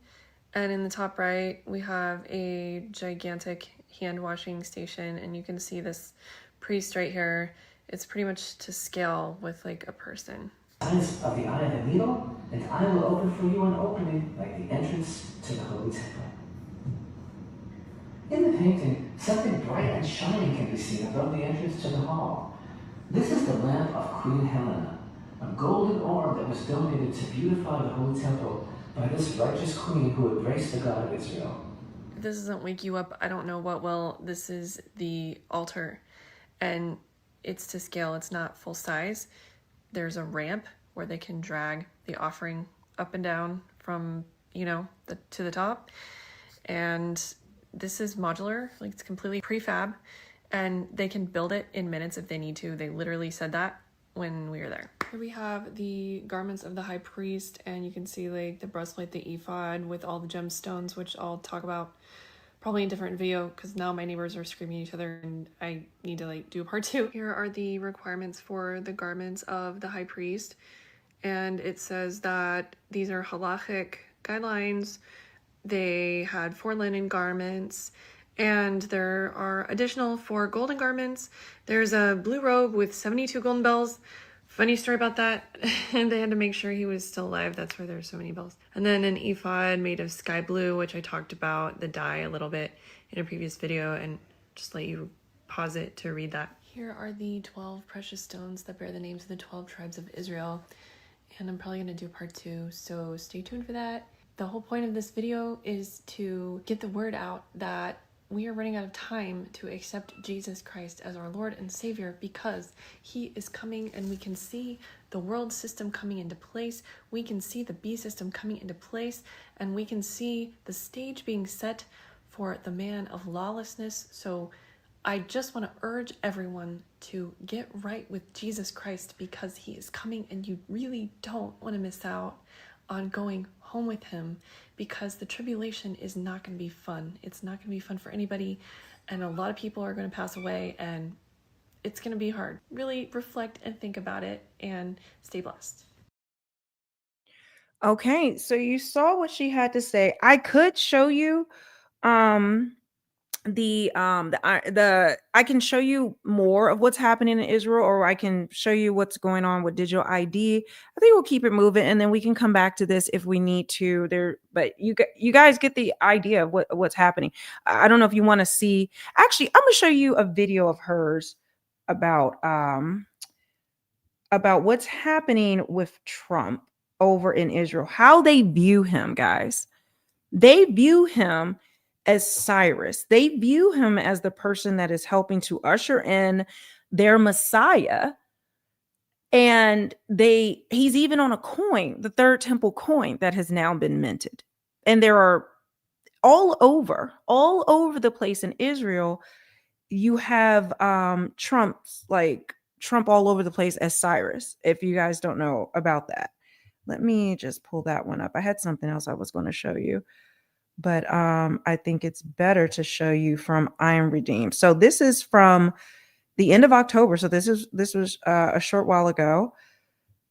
And in the top right, we have a gigantic hand washing station, and you can see this priest right here. It's pretty much to scale with like a person. Signs of the eye of the needle, and I will open for you an opening like the entrance to the Holy Temple. In the painting, something bright and shining can be seen above the entrance to the hall. This is the lamp of Queen Helena, a golden orb that was donated to beautify the Holy Temple by this righteous queen who embraced the God of Israel. If this doesn't wake you up, I don't know what will. This is the altar, and it's to scale. It's not full size. There's a ramp where they can drag the offering up and down from, to the top. And this is modular, like it's completely prefab, and they can build it in minutes if they need to. They literally said that when we were there. Here we have the garments of the high priest, and you can see like the breastplate, the ephod with all the gemstones, which I'll talk about probably a different video because now my neighbors are screaming at each other and I need to do a part 2. Here are the requirements for the garments of the high priest, and it says that these are halachic guidelines. They had 4 linen garments, and there are additional 4 golden garments. There's a blue robe with 72 golden bells. Funny story about that. And they had to make sure he was still alive. That's why there's so many bells. And then an ephod made of sky blue, which I talked about the dye a little bit in a previous video, and just let you pause it to read that. Here are the 12 precious stones that bear the names of the 12 tribes of Israel. And I'm probably going to do part 2, so stay tuned for that. The whole point of this video is to get the word out that we are running out of time to accept Jesus Christ as our Lord and Savior, because he is coming, and we can see the world system coming into place. We can see the beast system coming into place, and we can see the stage being set for the man of lawlessness. So I just want to urge everyone to get right with Jesus Christ, because he is coming, and you really don't want to miss out on going home with him, because the tribulation is not going to be fun. It's not going to be fun for anybody, and a lot of people are going to pass away, and it's going to be hard. Really reflect and think about it, and stay blessed. Okay, so you saw what she had to say. I could show you I can show you more of what's happening in Israel, or I can show you what's going on with digital ID. I think we'll keep it moving, and then we can come back to this if we need to. But you guys get the idea of what's happening. I don't know if you want to see. Actually, I'm gonna show you a video of hers about what's happening with Trump over in Israel, how they view him, guys. They view him as Cyrus. They view him as the person that is helping to usher in their Messiah. And he's even on a coin, the third temple coin that has now been minted. And there are all over the place in Israel, you have Trump all over the place as Cyrus, if you guys don't know about that. Let me just pull that one up. I had something else I was going to show you, but I think it's better to show you from I Am Redeemed. So this is from the end of October. So this was a short while ago.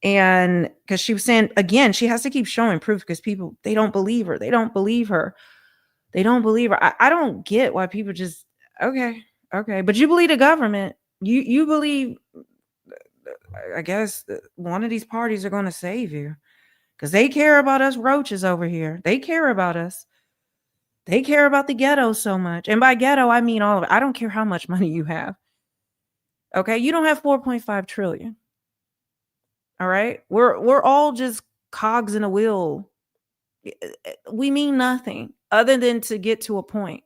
And because she was saying, again, she has to keep showing proof, because people, they don't believe her. They don't believe her. I don't get why people just, okay. But you believe the government. You believe, I guess, one of these parties are going to save you, because they care about us roaches over here. They care about us. They care about the ghetto so much. And by ghetto, I mean all of it. I don't care how much money you have. Okay? You don't have 4.5 trillion. All right? We're all just cogs in a wheel. We mean nothing other than to get to a point.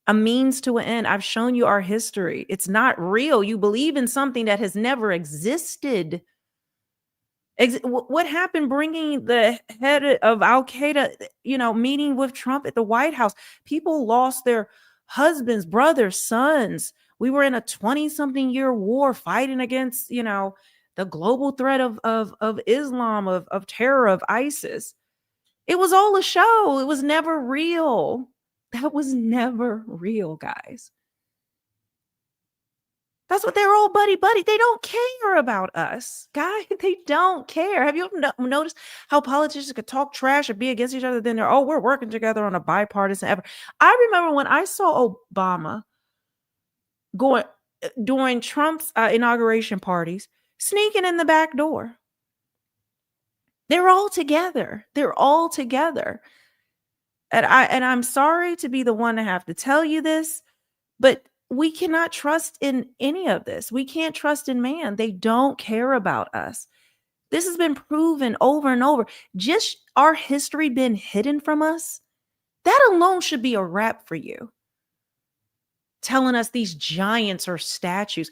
A means to an end. I've shown you our history. It's not real. You believe in something that has never existed. What happened bringing the head of Al Qaeda, meeting with Trump at the White House? People lost their husbands, brothers, sons. We were in a 20-something year war fighting against, the global threat of Islam, of terror, of ISIS. It was all a show. It was never real. That was never real, guys. That's what they're all buddy. They don't care about us, guys. They don't care. Have you noticed how politicians could talk trash or be against each other? Then we're working together on a bipartisan effort. I remember when I saw Obama going during Trump's inauguration parties, sneaking in the back door. They're all together. And I'm sorry to be the one to have to tell you this, but we cannot trust in any of this. We can't trust in man. They don't care about us. This has been proven over and over. Just our history been hidden from us. That alone should be a wrap for you. Telling us these giants are statues.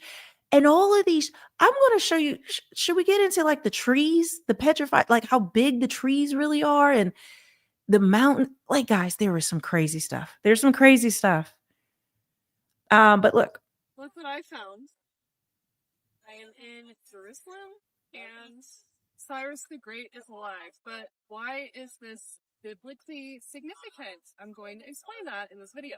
And all of these, I'm going to show you. Should we get into the trees, the petrified, how big the trees really are, and the mountain? Guys, there is some crazy stuff. There's some crazy stuff. But look what I found. I am in Jerusalem, and Cyrus the Great is alive. But why is this biblically significant. I'm going to explain that in this video.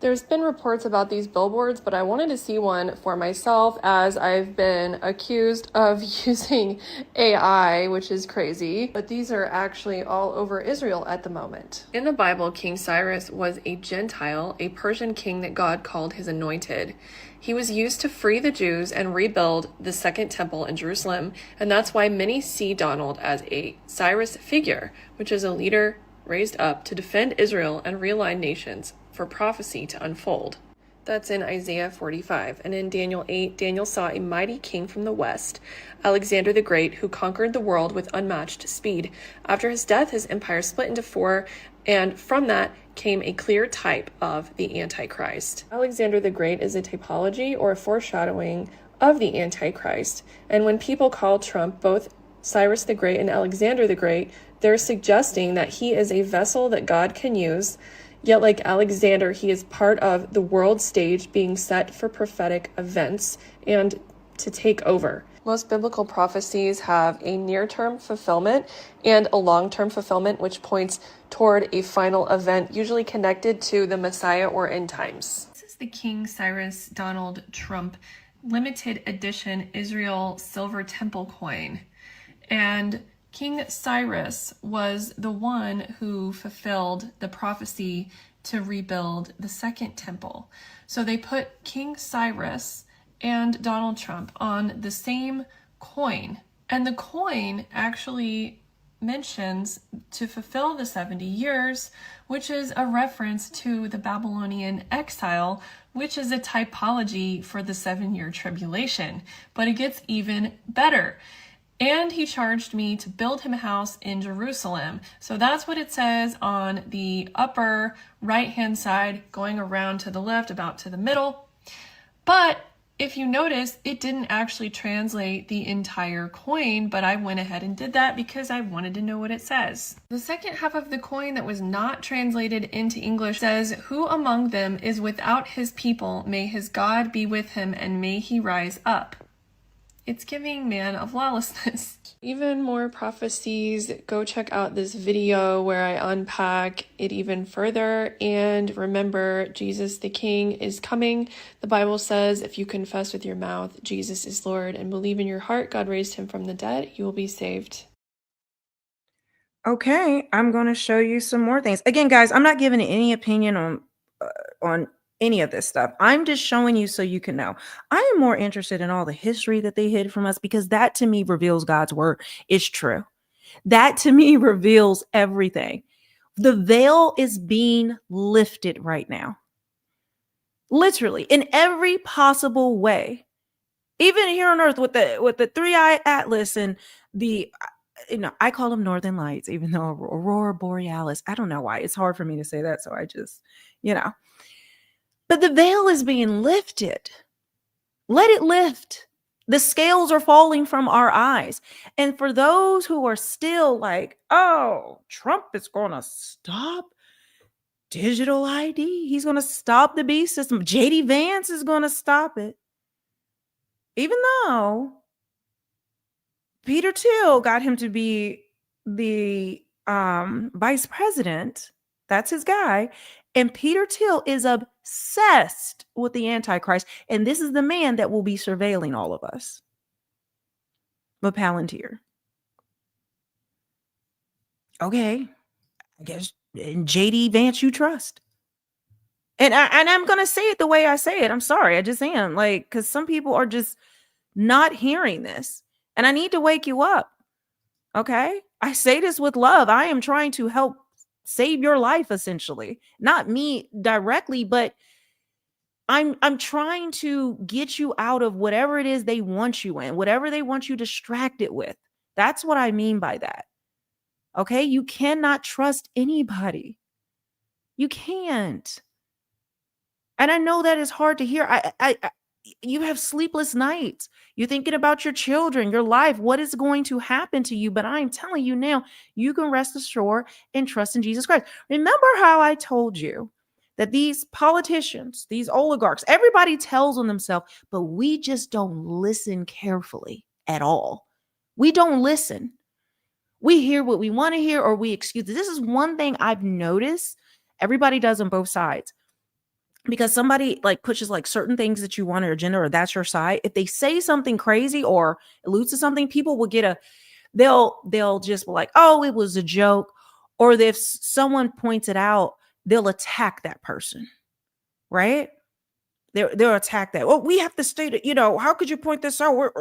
There's been reports about these billboards, but I wanted to see one for myself as I've been accused of using AI, which is crazy. But these are actually all over Israel at the moment. In the Bible, King Cyrus was a Gentile, a Persian king that God called his anointed. He was used to free the Jews and rebuild the Second Temple in Jerusalem, and that's why many see Donald as a Cyrus figure, which is a leader raised up to defend Israel and realign nations for prophecy to unfold. That's in Isaiah 45. And in Daniel 8, Daniel saw a mighty king from the west, Alexander the Great, who conquered the world with unmatched speed. After his death, his empire split into four, and from that came a clear type of the Antichrist. Alexander the Great is a typology or a foreshadowing of the Antichrist. And when people call Trump both Cyrus the Great and Alexander the Great, they're suggesting that he is a vessel that God can use. Yet, like Alexander, he is part of the world stage being set for prophetic events and to take over. Most biblical prophecies have a near-term fulfillment and a long-term fulfillment, which points toward a final event, usually connected to the Messiah or end times. This is the King Cyrus Donald Trump limited edition Israel silver temple coin. And King Cyrus was the one who fulfilled the prophecy to rebuild the Second Temple. So they put King Cyrus and Donald Trump on the same coin. And the coin actually mentions to fulfill the 70 years, which is a reference to the Babylonian exile, which is a typology for the 7-year tribulation. But it gets even better. And he charged me to build him a house in Jerusalem. So that's what it says on the upper right-hand side, going around to the left, about to the middle. But if you notice, it didn't actually translate the entire coin, but I went ahead and did that because I wanted to know what it says. The second half of the coin that was not translated into English says, "Who among them is without his people? May his God be with him, and may he rise up." It's giving man of lawlessness. Even more prophecies. Go check out this video where I unpack it even further. And remember, Jesus the King is coming. The Bible says if you confess with your mouth Jesus is Lord and believe in your heart God raised him from the dead, you will be saved. Okay, I'm going to show you some more things. Again, guys, I'm not giving any opinion on any of this stuff. I'm just showing you so you can know. I am more interested in all the history that they hid from us because that to me reveals God's word is true. That to me reveals everything. The veil is being lifted right now. Literally, in every possible way. Even here on earth with the three-eye atlas and the I call them northern lights, even though aurora borealis. I don't know why. It's hard for me to say that, so I just, But the veil is being lifted. Let it lift. The scales are falling from our eyes. And for those who are still like, oh, Trump is going to stop digital ID. He's going to stop the B system. JD Vance is going to stop it. Even though Peter Thiel got him to be the vice president. That's his guy. And Peter Thiel is obsessed with the Antichrist. And this is the man that will be surveilling all of us. But Palantir. Okay. I guess JD Vance you trust. And I'm going to say it the way I say it. I'm sorry. I just am. Because some people are just not hearing this. And I need to wake you up. Okay? I say this with love. I am trying to help save your life, essentially. Not me directly, but I'm trying to get you out of whatever it is they want you in, whatever they want you distracted with. That's what I mean by that. Okay? You cannot trust anybody. You can't. And I know that is hard to hear. You have sleepless nights. You're thinking about your children, your life, what is going to happen to you. But I'm telling you now, you can rest assured and trust in Jesus Christ. Remember how I told you that these politicians, these oligarchs, everybody tells on themselves, but we just don't listen carefully at all. We don't listen. We hear what we want to hear or we excuse it. This is one thing I've noticed everybody does on both sides. Because somebody like pushes like certain things that you want or agenda or that's your side. If they say something crazy or alludes to something, people will get a they'll just be like, oh, it was a joke. Or if someone points it out, they'll attack that person, right? They'll attack that. Well, we have to state it. How could you point this out?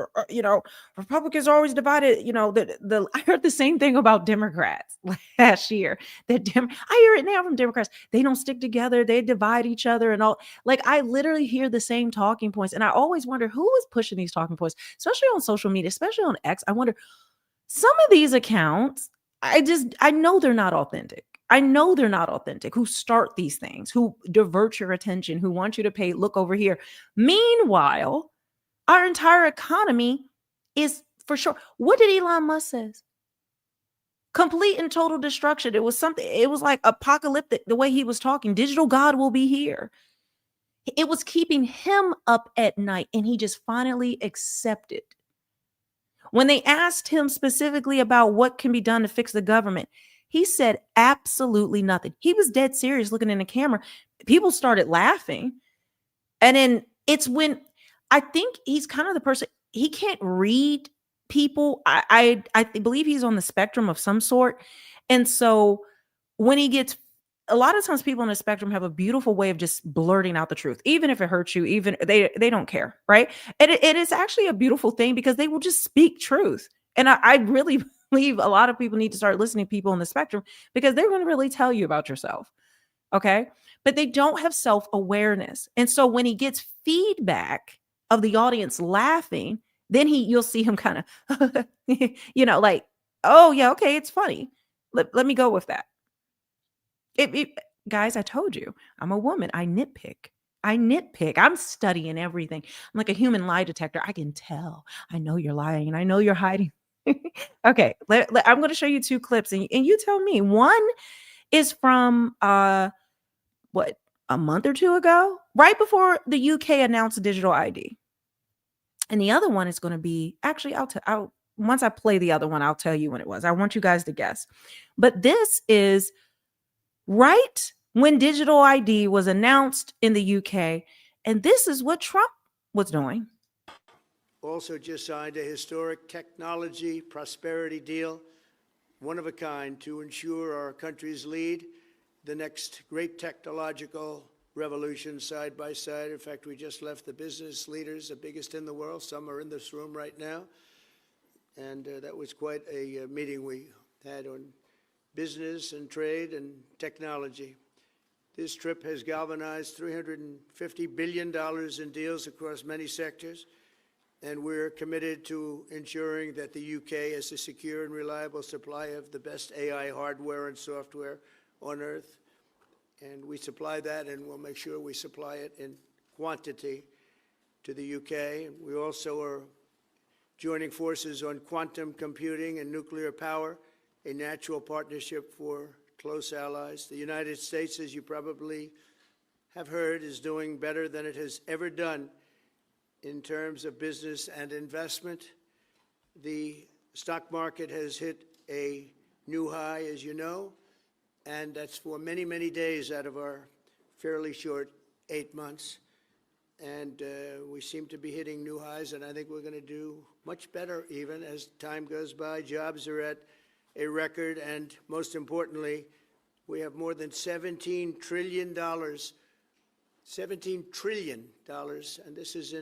Republicans are always divided. The I heard the same thing about Democrats last year. I hear it now from Democrats. They don't stick together. They divide each other and all. Like I literally hear the same talking points, and I always wonder who is pushing these talking points, especially on social media, especially on X. I wonder some of these accounts. I know they're not authentic. I know they're not authentic, who start these things, who divert your attention, who want you to pay, look over here. Meanwhile, our entire economy is for sure. What did Elon Musk says? Complete and total destruction. It was like apocalyptic the way he was talking. Digital God will be here. It was keeping him up at night, and he just finally accepted. When they asked him specifically about what can be done to fix the government, he said absolutely nothing. He was dead serious looking in the camera. People started laughing. And then it's when I think he's kind of the person, he can't read people. I believe he's on the spectrum of some sort. And so when he gets a lot of times people on the spectrum have a beautiful way of just blurting out the truth, even if it hurts you, even they don't care, right? And it is actually a beautiful thing because they will just speak truth. And I really believe a lot of people need to start listening to people on the spectrum because they're going to really tell you about yourself. Okay. But they don't have self-awareness. And so when he gets feedback of the audience laughing, then you'll see him kind of, like, oh yeah, okay, it's funny. Let me go with that. Guys, I told you, I'm a woman. I nitpick. I'm studying everything. I'm like a human lie detector. I can tell. I know you're lying and I know you're hiding. Okay, I'm going to show you two clips and you tell me. One is from what, a month or two ago, right before the UK announced digital ID. And the other one is going to be actually I'll once I play the other one, I'll tell you when it was. I want you guys to guess. But this is right when digital ID was announced in the UK. And this is what Trump was doing. Also just signed a historic technology prosperity deal, one of a kind, to ensure our country's lead the next great technological revolution side by side. In fact, we just left the business leaders, the biggest in the world. Some are in this room right now. And that was quite a meeting we had on business and trade and technology. This trip has galvanized $350 billion in deals across many sectors, and we're committed to ensuring that the UK has a secure and reliable supply of the best AI hardware and software on Earth. And we supply that, and we'll make sure we supply it in quantity to the UK. We also are joining forces on quantum computing and nuclear power, a natural partnership for close allies. The United States, as you probably have heard, is doing better than it has ever done in terms of business and investment. The stock market has hit a new high, as you know, and that's for many, many days out of our fairly short 8 months. And we seem to be hitting new highs, and I think we're going to do much better even as time goes by. Jobs are at a record, and most importantly, we have more than $17 trillion, $17 trillion, and this is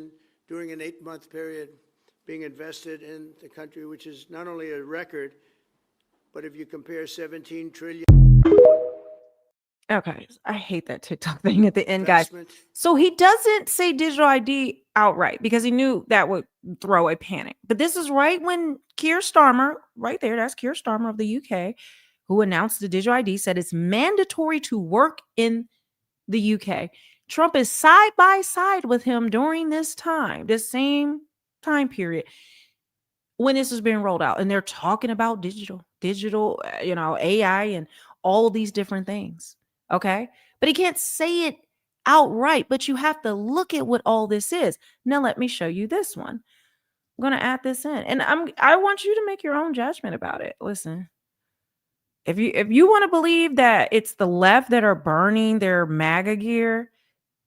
during an 8-month period being invested in the country, which is not only a record, but if you compare 17 trillion. Okay, I hate that TikTok thing at the end, guys. So he doesn't say digital ID outright because he knew that would throw a panic. But this is right when Keir Starmer, right there, that's Keir Starmer of the UK, who announced the digital ID, said it's mandatory to work in the UK. Trump is side by side with him during this time, this same time period when this is being rolled out. And they're talking about digital, AI and all these different things. Okay. But he can't say it outright, but you have to look at what all this is. Now, let me show you this one. I'm going to add this in. And I want you to make your own judgment about it. Listen. If you want to believe that it's the left that are burning their MAGA gear,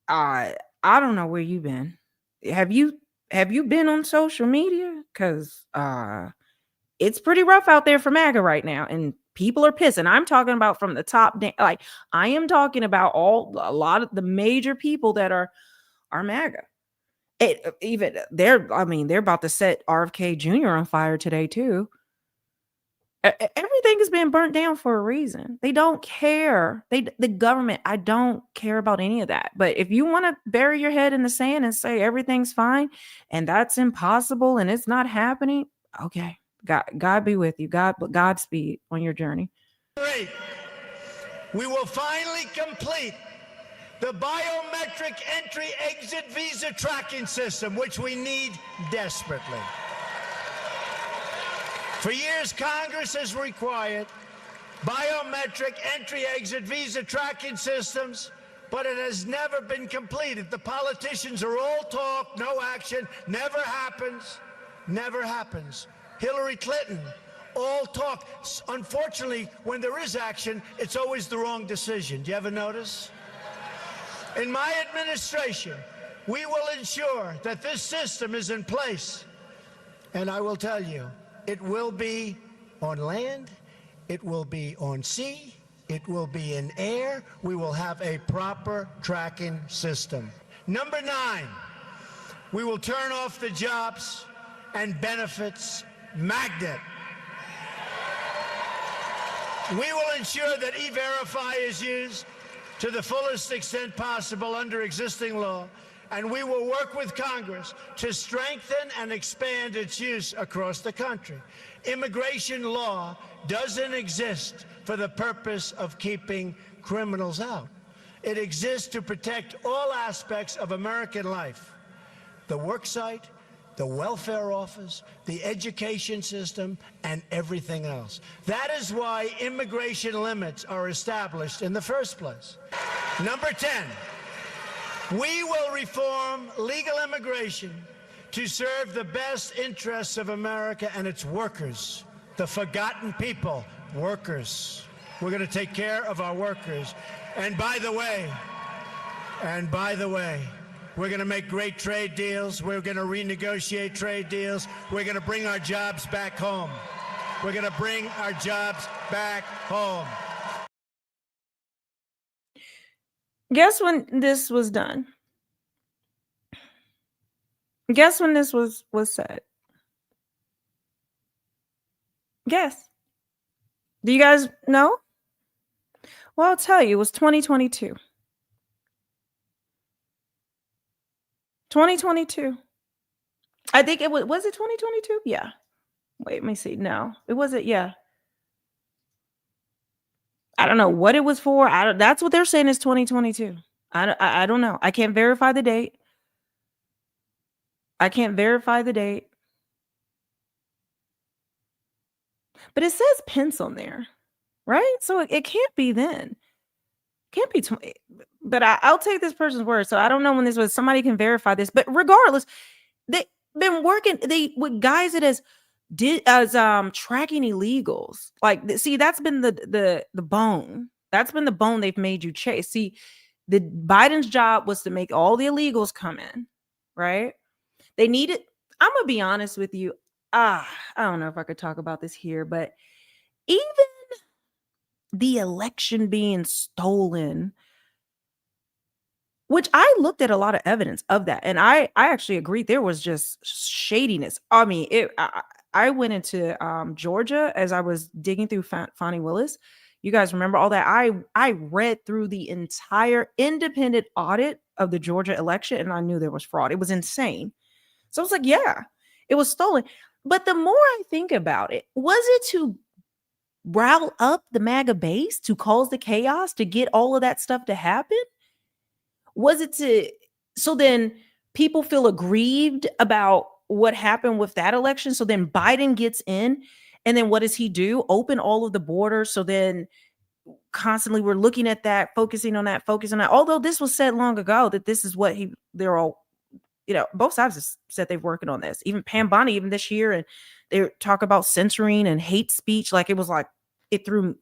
I don't know where you've been. Have you been on social media? Because it's pretty rough out there for MAGA right now, and people are pissed. And I'm talking about from the top down. Like, I am talking about a lot of the major people that are MAGA. They're about to set RFK Jr. on fire today too. Everything is being burnt down for a reason. They don't care. The government, I don't care about any of that. But if you want to bury your head in the sand and say everything's fine and that's impossible and it's not happening, okay. God be with you. Godspeed on your journey. We will finally complete the biometric entry-exit visa tracking system, which we need desperately. For years, Congress has required biometric entry-exit visa tracking systems, but it has never been completed. The politicians are all talk, no action, never happens, never happens. Hillary Clinton, all talk. Unfortunately, when there is action, it's always the wrong decision. Do you ever notice? In my administration, we will ensure that this system is in place. And I will tell you, it will be on land, it will be on sea, it will be in air. We will have a proper tracking system. Number 9, we will turn off the jobs and benefits magnet. We will ensure that E-Verify is used to the fullest extent possible under existing law, and we will work with Congress to strengthen and expand its use across the country. Immigration law doesn't exist for the purpose of keeping criminals out. It exists to protect all aspects of American life: the work site, the welfare office, the education system, and everything else. That is why immigration limits are established in the first place. Number 10, we will reform legal immigration to serve the best interests of America and its workers, the forgotten people, workers. We're going to take care of our workers. And by the way, we're going to make great trade deals. We're going to renegotiate trade deals. We're going to bring our jobs back home. We're going to bring our jobs back home. Guess when this was done? Guess when this was said? Guess. Do you guys know? Well, I'll tell you, it was 2022. 2022. I think it was it 2022? Yeah. Wait, let me see. No, it wasn't. Yeah. I don't know what it was for. That's what they're saying is 2022. I don't know. I can't verify the date. But it says Pence on there, right? So it can't be then. Can't be 20. But I'll take this person's word. So I don't know when this was. Somebody can verify this. But regardless, they've been working. They would guise it as tracking illegals. Like, see, that's been the bone. That's been the bone they've made you chase. See, the Biden's job was to make all the illegals come in, right? They needed. I'm gonna be honest with you. I don't know if I could talk about this here, but even the election being stolen, which I looked at a lot of evidence of that, and I actually agreed there was just shadiness. I mean, I went into Georgia as I was digging through Fani Willis. You guys remember all that? I read through the entire independent audit of the Georgia election, and I knew there was fraud. It was insane. So I was like, yeah, it was stolen. But the more I think about it, was it to rile up the MAGA base, to cause the chaos, to get all of that stuff to happen? Was it so then people feel aggrieved about what happened with that election? So then Biden gets in, and then what does he do? Open all of the borders. So then constantly we're looking at that, focusing on that. Although this was said long ago that this is what they're all both sides have said they're working on this. Even Pam Bondi, even this year, and they talk about censoring and hate speech. Like, it was like it threw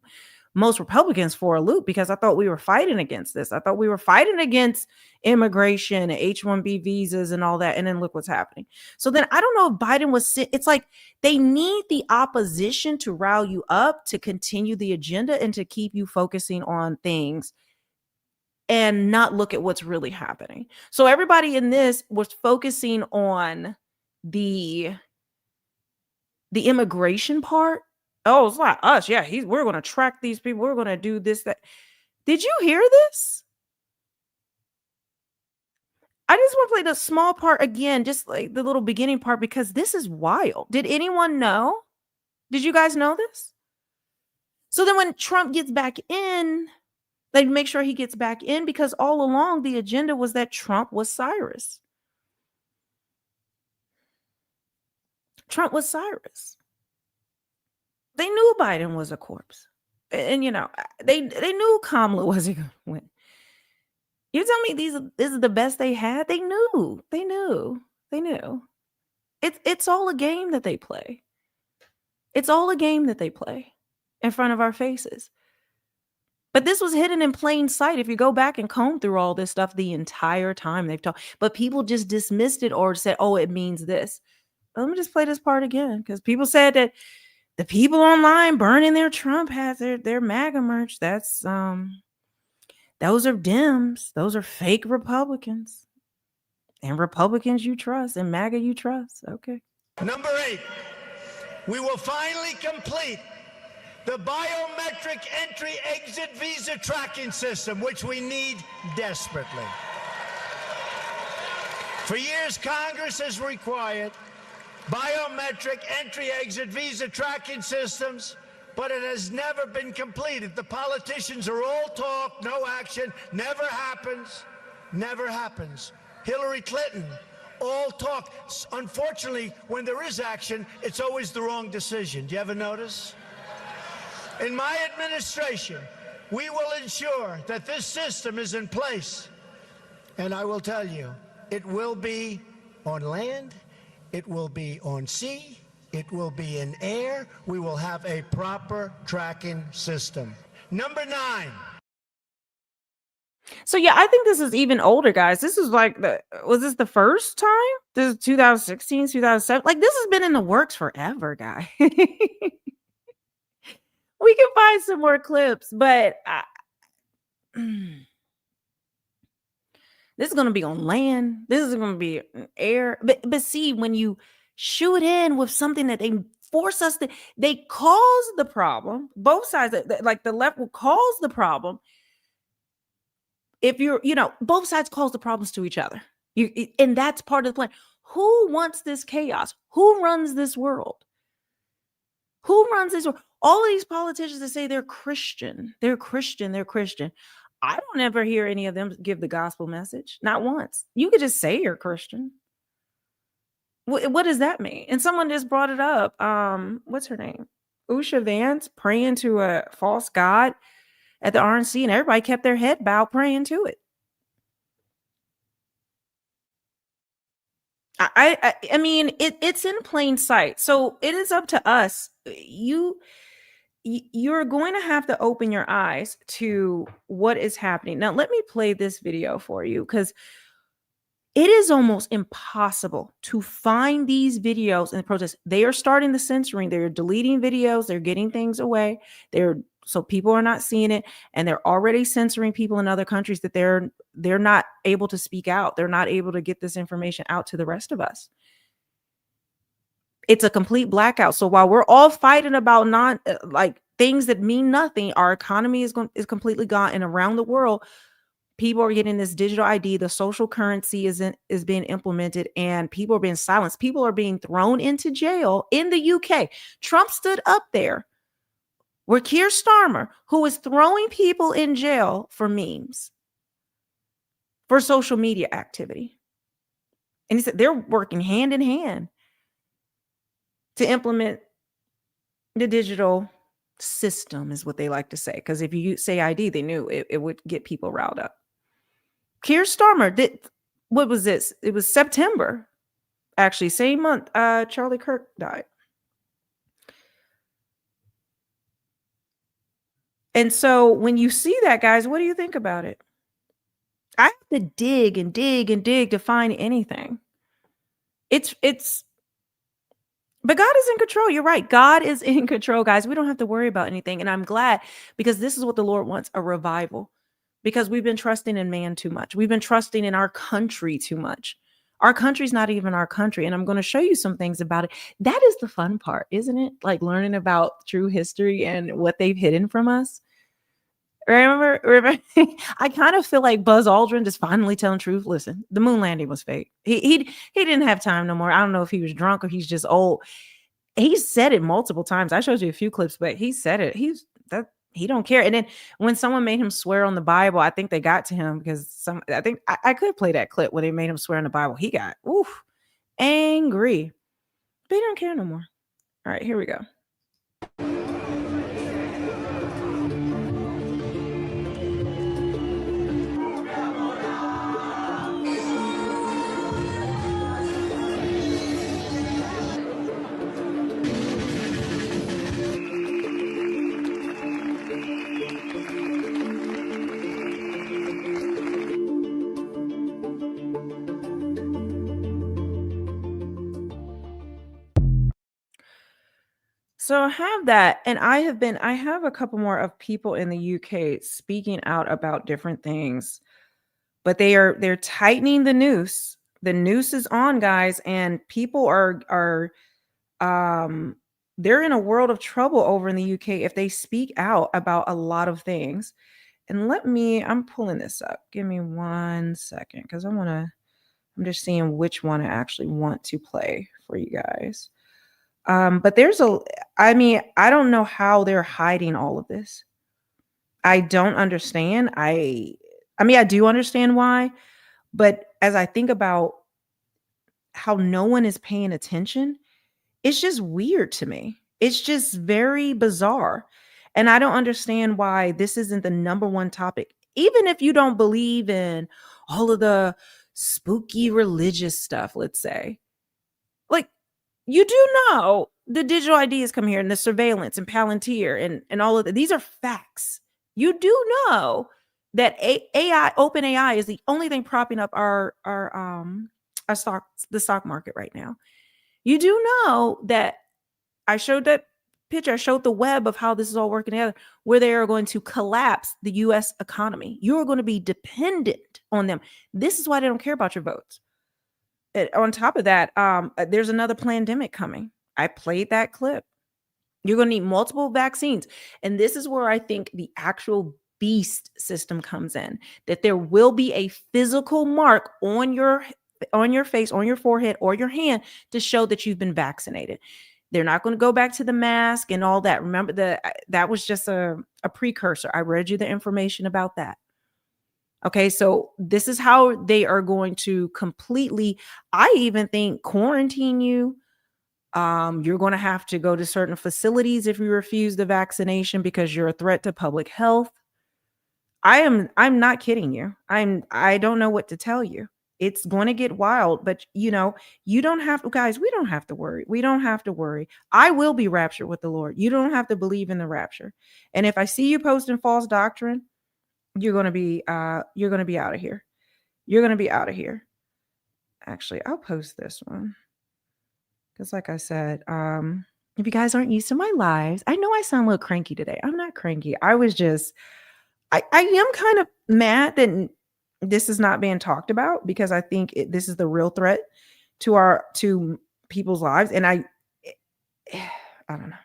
most Republicans for a loop, because I thought we were fighting against this. I thought we were fighting against immigration and H-1B visas and all that. And then look what's happening. So then I don't know if Biden was, it's like they need the opposition to rile you up, to continue the agenda, and to keep you focusing on things and not look at what's really happening. So everybody in this was focusing on the immigration part. Oh, it's like us. Yeah, we're going to track these people. We're going to do this, that. Did you hear this? I just want to play the small part again, just like the little beginning part, because this is wild. Did anyone know? Did you guys know this? So then when Trump gets back in, they make sure he gets back in, because all along the agenda was that Trump was Cyrus. Trump was Cyrus. They knew Biden was a corpse. And, they knew Kamala wasn't going to win. You tell me this is the best they had? They knew. It's all a game that they play. It's all a game that they play in front of our faces. But this was hidden in plain sight. If you go back and comb through all this stuff the entire time they've talked, but people just dismissed it or said, oh, it means this. But let me just play this part again, because people said that the people online burning their Trump hats, their MAGA merch, those are Dems. Those are fake Republicans. And Republicans you trust, and MAGA you trust. Okay. Number 8, we will finally complete the biometric entry-exit visa tracking system, which we need desperately. For years, Congress has required biometric entry-exit visa tracking systems, but it has never been completed. The politicians are all talk, no action, never happens. Hillary Clinton, all talk. Unfortunately, when there is action, it's always the wrong decision. Do you ever notice? In my administration, we will ensure that this system is in place. And I will tell you, it will be on land, it will be on sea, it will be in air. We will have a proper tracking system. Number 9. So yeah, I think this is even older, guys. This is like was this the first time? This is 2016, 2007. Like, this has been in the works forever, guy. We can find some more clips, but this is going to be on land. This is going to be in air. But see, when you shoot in with something that they force us to, they cause the problem. Both sides, like the left will cause the problem. If you're, both sides cause the problems to each other. And that's part of the plan. Who wants this chaos? Who runs this world? Who runs this world? All of these politicians that say they're Christian. I don't ever hear any of them give the gospel message. Not once. You could just say you're Christian. What does that mean? And someone just brought it up. What's her name? Usha Vance praying to a false god at the RNC, and everybody kept their head bowed praying to it. I mean, it's in plain sight. So it is up to us. You're going to have to open your eyes to what is happening. Now, let me play this video for you, because it is almost impossible to find these videos in the protest. They are starting the censoring. They're deleting videos. They're getting things away. So people are not seeing it, and they're already censoring people in other countries that they're not able to speak out. They're not able to get this information out to the rest of us. It's a complete blackout. So while we're all fighting about things that mean nothing, our economy is completely gone, and around the world, people are getting this digital ID. The social currency is being implemented, and people are being silenced. People are being thrown into jail in the UK. Trump stood up there where Keir Starmer, who is throwing people in jail for memes, for social media activity. And he said they're working hand in hand to implement the digital system, is what they like to say. Because if you say ID, they knew it would get people riled up. Keir Starmer what was this? It was September, actually, same month Charlie Kirk died. And so when you see that, guys, what do you think about it? I have to dig and dig and dig to find anything. It's but God is in control. You're right. God is in control, guys. We don't have to worry about anything. And I'm glad, because this is what the Lord wants, a revival. Because we've been trusting in man too much. We've been trusting in our country too much. Our country's not even our country. And I'm going to show you some things about it. That is the fun part, isn't it? Like learning about true history and what they've hidden from us. Remember I kind of feel like Buzz Aldrin just finally telling truth. Listen, the moon landing was fake. He didn't have time no more. I don't know if he was drunk or he's just old. He said it multiple times. I showed you a few clips, but he said it. He don't care. And then when someone made him swear on the Bible, I think they got to him because I think I could play that clip when they made him swear on the Bible. He got angry. But he don't care no more. All right, here we go. So I have that, and I have a couple more of people in the UK speaking out about different things, but they're tightening the noose. The noose is on, guys, and people are they're in a world of trouble over in the UK if they speak out about a lot of things. And I'm pulling this up. Give me 1 second because I'm just seeing which one I actually want to play for you guys. But I don't know how they're hiding all of this. I don't understand. I do understand why, but as I think about how no one is paying attention, it's just weird to me. It's just very bizarre. And I don't understand why this isn't the number one topic. Even if you don't believe in all of the spooky religious stuff, let's say. Like, you do know the digital ID is coming here and the surveillance and Palantir and all of that. These are facts. You do know that open AI is the only thing propping up our the stock market right now. You do know that I showed that picture. I showed the web of how this is all working together, where they are going to collapse the US economy. You are going to be dependent on them. This is why they don't care about your votes. On top of that, there's another pandemic coming. I played that clip. You're going to need multiple vaccines. And this is where I think the actual beast system comes in, that there will be a physical mark on your face, on your forehead or your hand to show that you've been vaccinated. They're not going to go back to the mask and all that. Remember that was just a precursor. I read you the information about that. Okay, so this is how they are going to completely, I even think, quarantine you. You're going to have to go to certain facilities if you refuse the vaccination because you're a threat to public health. I'm not kidding you. I don't know what to tell you. It's going to get wild, but you don't have to, guys, we don't have to worry. We don't have to worry. I will be raptured with the Lord. You don't have to believe in the rapture. And if I see you posting false doctrine, you're going to be out of here. You're going to be out of here. Actually, I'll post this one. Because like I said, if you guys aren't used to my lives, I know I sound a little cranky today. I'm not cranky. I was just, I am kind of mad that this is not being talked about because I think this is the real threat to people's lives. And I don't know.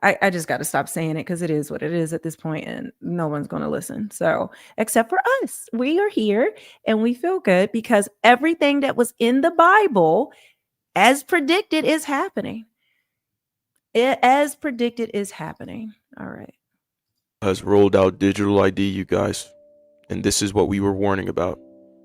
I just got to stop saying it because it is what it is at this point and no one's going to listen. So except for us, we are here and we feel good because everything that was in the Bible as predicted is happening. As predicted is happening. All right. Has rolled out digital ID, you guys. And this is what we were warning about.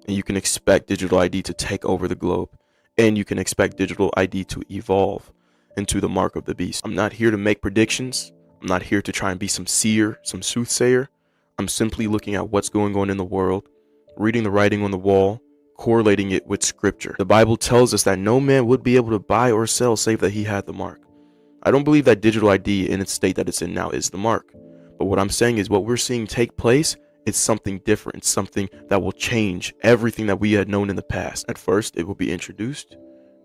And you can expect digital ID to take over the globe. And you can expect digital ID to evolve into the mark of the beast. I'm not here to make predictions. I'm not here to try and be some seer, some soothsayer. I'm simply looking at what's going on in the world, reading the writing on the wall, correlating it with scripture. The Bible tells us that no man would be able to buy or sell save that he had the mark. I don't believe that digital ID in its state that it's in now is the mark. But what I'm saying is what we're seeing take place is something different. It's something that will change everything that we had known in the past. At first, it will be introduced,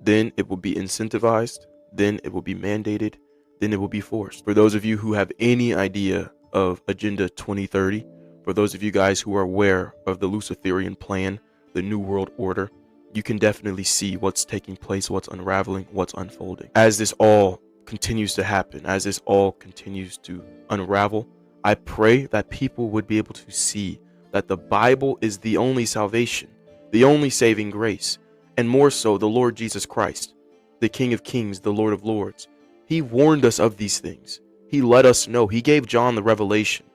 then it will be incentivized, then it will be mandated, then it will be forced. For those of you who have any idea of Agenda 2030, for those of you guys who are aware of the Luciferian plan, the New World Order, you can definitely see what's taking place, what's unraveling, what's unfolding. As this all continues to happen, as this all continues to unravel, I pray that people would be able to see that the Bible is the only salvation, the only saving grace, and more so the Lord Jesus Christ, the King of Kings, the Lord of Lords. He warned us of these things. He let us know. He gave John the revelation,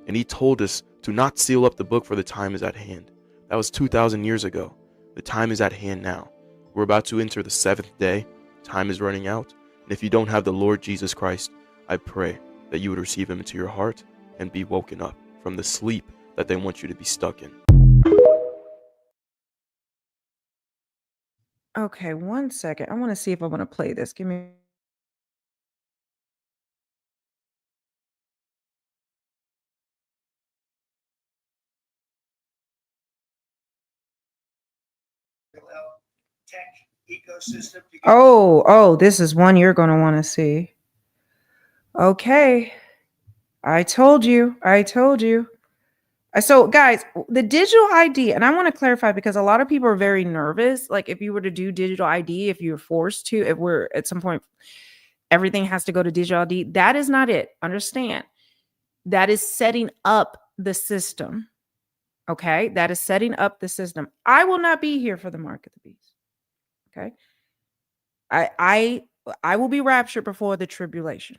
and he told us to not seal up the book, for the time is at hand. That was 2,000 years ago. The time is at hand now. We're about to enter the 7th day. Time is running out. And if you don't have the Lord Jesus Christ, I pray that you would receive him into your heart and be woken up from the sleep that they want you to be stuck in. Okay, one second. I want to see if I want to play this. Give me. Tech ecosystem. Oh, this is one you're going to want to see. Okay. I told you. So, guys, the digital ID, and I want to clarify because a lot of people are very nervous. Like, if you were to do digital ID, if you're forced to, if we're at some point, everything has to go to digital ID. That is not it. Understand. That is setting up the system. Okay. That is setting up the system. I will not be here for the mark of the beast. Okay. I will be raptured before the tribulation.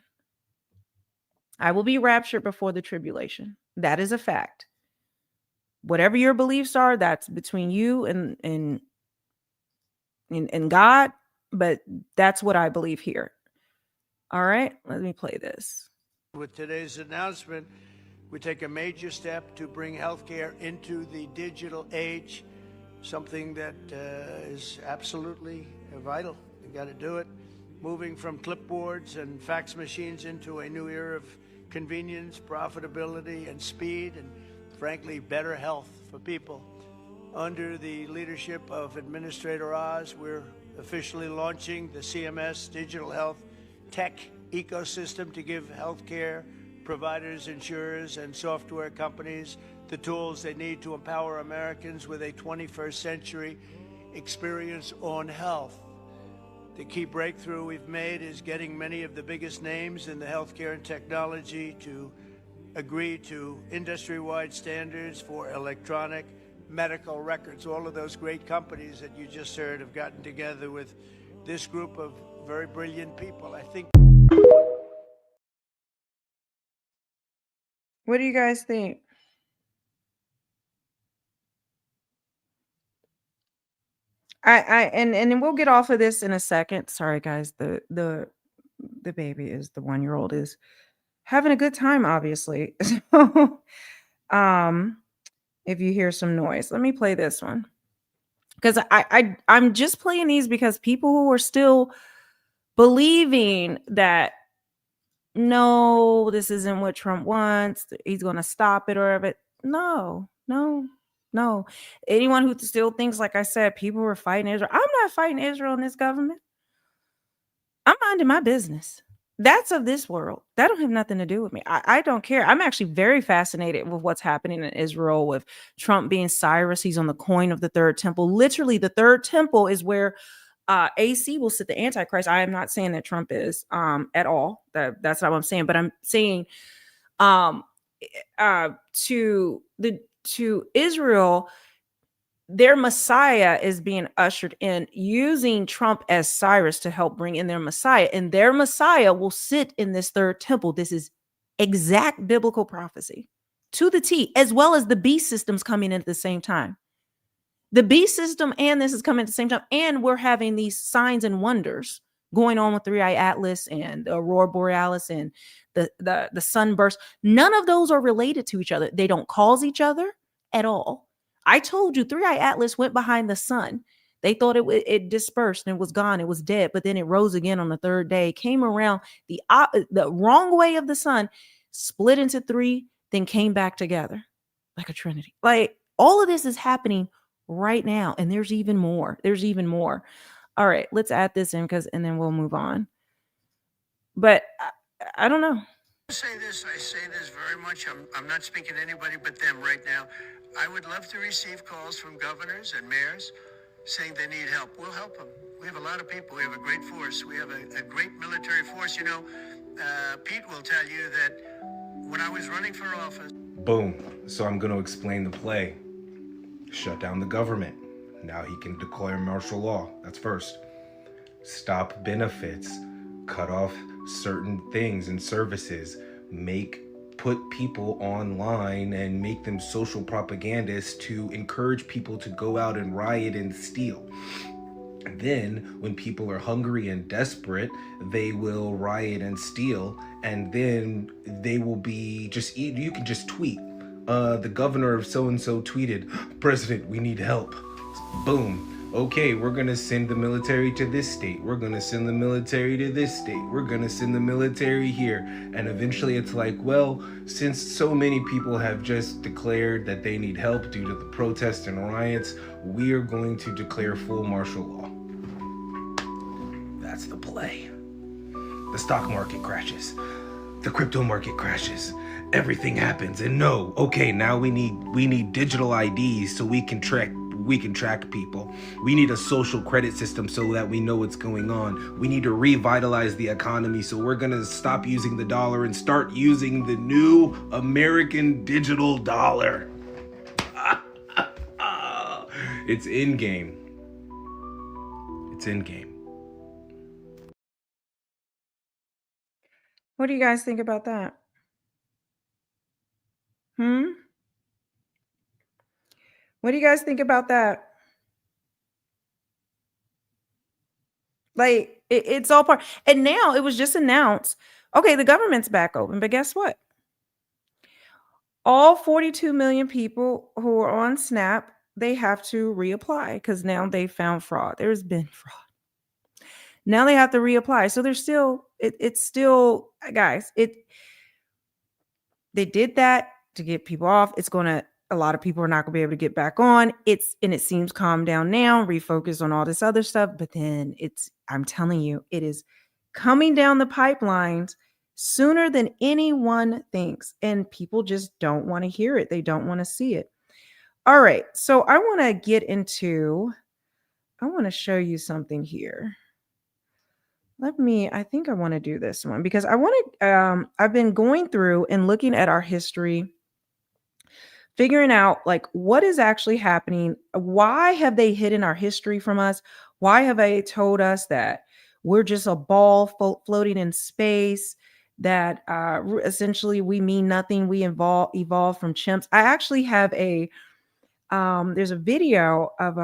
I will be raptured before the tribulation. That is a fact. Whatever your beliefs are, that's between you and God, but that's what I believe here. All right, let me play this. With today's announcement, we take a major step to bring healthcare into the digital age, something that is absolutely vital. We got to do it. Moving from clipboards and fax machines into a new era of convenience, profitability, and speed, and frankly, better health for people. Under the leadership of Administrator Oz, we're officially launching the CMS Digital Health Tech Ecosystem to give healthcare providers, insurers, and software companies the tools they need to empower Americans with a 21st century experience on health. The key breakthrough we've made is getting many of the biggest names in the healthcare and technology to agree to industry-wide standards for electronic medical records. All of those great companies that you just heard have gotten together with this group of very brilliant people. I think. What do you guys think? And then we'll get off of this in a second. Sorry, guys. The baby is the 1-year-old is having a good time, obviously. So, if you hear some noise, let me play this one because I'm just playing these because people who are still believing that no, this isn't what Trump wants. He's going to stop it or whatever. No. Anyone who still thinks, like I said, people who are fighting Israel. I'm not fighting Israel in this government. I'm minding my business. That's of this world. That don't have nothing to do with me. I don't care. I'm actually very fascinated with what's happening in Israel with Trump being Cyrus. He's on the coin of the third temple. Literally, the third temple is where AC will sit the Antichrist. I am not saying that Trump is at all. That's not what I'm saying. But I'm saying to Israel, their Messiah is being ushered in using Trump as Cyrus to help bring in their Messiah. And their Messiah will sit in this third temple. This is exact biblical prophecy to the T, as well as the beast systems coming in at the same time. The beast system and this is coming at the same time. And we're having these signs and wonders going on with 3-Eye Atlas and the Aurora Borealis and the sunburst. None of those are related to each other. They don't cause each other at all. I told you, Three-Eye Atlas went behind the sun. They thought it dispersed and it was gone. It was dead, but then it rose again on the third day, came around the wrong way of the sun, split into three, then came back together like a trinity. Like all of this is happening right now, and there's even more. There's even more. All right, let's add this in and then we'll move on. But I don't know. I say this very much. I'm not speaking to anybody but them right now. I would love to receive calls from governors and mayors saying they need help. We'll help them. We have a lot of people. We have a great force. We have a great military force. You know, Pete will tell you that when I was running for office. Boom. So I'm going to explain the play. Shut down the government. Now he can declare martial law. That's first. Stop benefits. Cut off certain things and services. Put people online and make them social propagandists to encourage people to go out and riot and steal. Then when people are hungry and desperate, they will riot and steal, and then they will be you can just tweet. The governor of so-and-so tweeted, "President, we need help." Boom. Okay, we're going to send the military to this state. We're going to send the military to this state. We're going to send the military here. And eventually it's like, well, since so many people have just declared that they need help due to the protests and riots, we are going to declare full martial law. That's the play. The stock market crashes. The crypto market crashes. Everything happens. And no, okay, now we need digital IDs so we can track people. We need a social credit system so that we know what's going on. We need to revitalize the economy, so we're gonna stop using the dollar and start using the new American digital dollar. It's in game. It's in game. What do you guys think about that? What do you guys think about that? Like, it's all part. And now it was just announced, okay, the government's back open, but guess what? All 42 million people who are on SNAP, they have to reapply because now they found fraud. There's been fraud. Now they have to reapply. So there's still, it's still, guys, they did that to get people off. A lot of people are not going to be able to get back on. It seems calmed down now, refocus on all this other stuff. But then I'm telling you, it is coming down the pipelines sooner than anyone thinks. And people just don't want to hear it. They don't want to see it. All right. So I want to show you something here. I think I want to do this one because I've been going through and looking at our history, figuring out like what is actually happening. Why have they hidden our history from us? Why have they told us that we're just a ball floating in space, that essentially we mean nothing? We evolved from chimps. I actually have there's a video of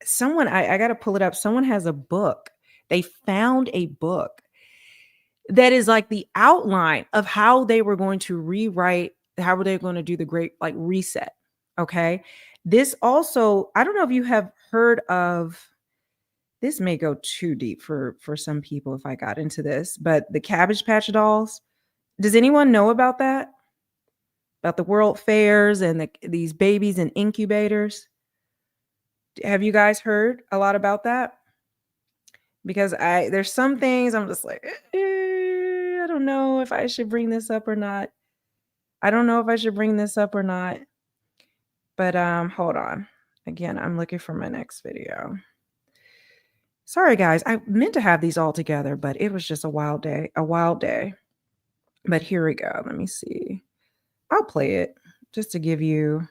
someone, I got to pull it up. Someone has a book. They found a book that is like the outline of how they were going to rewrite, how were they going to do the great like reset. Okay. This also, I don't know if you have heard of, this may go too deep for some people if I got into this, but the Cabbage Patch Dolls. Does anyone know about that? About the World Fairs and these babies in incubators? Have you guys heard a lot about that? Because there's some things I'm just like, I don't know if I should bring this up or not. But hold on. Again, I'm looking for my next video. Sorry, guys. I meant to have these all together, but it was just a wild day. But here we go. Let me see. I'll play it just to give you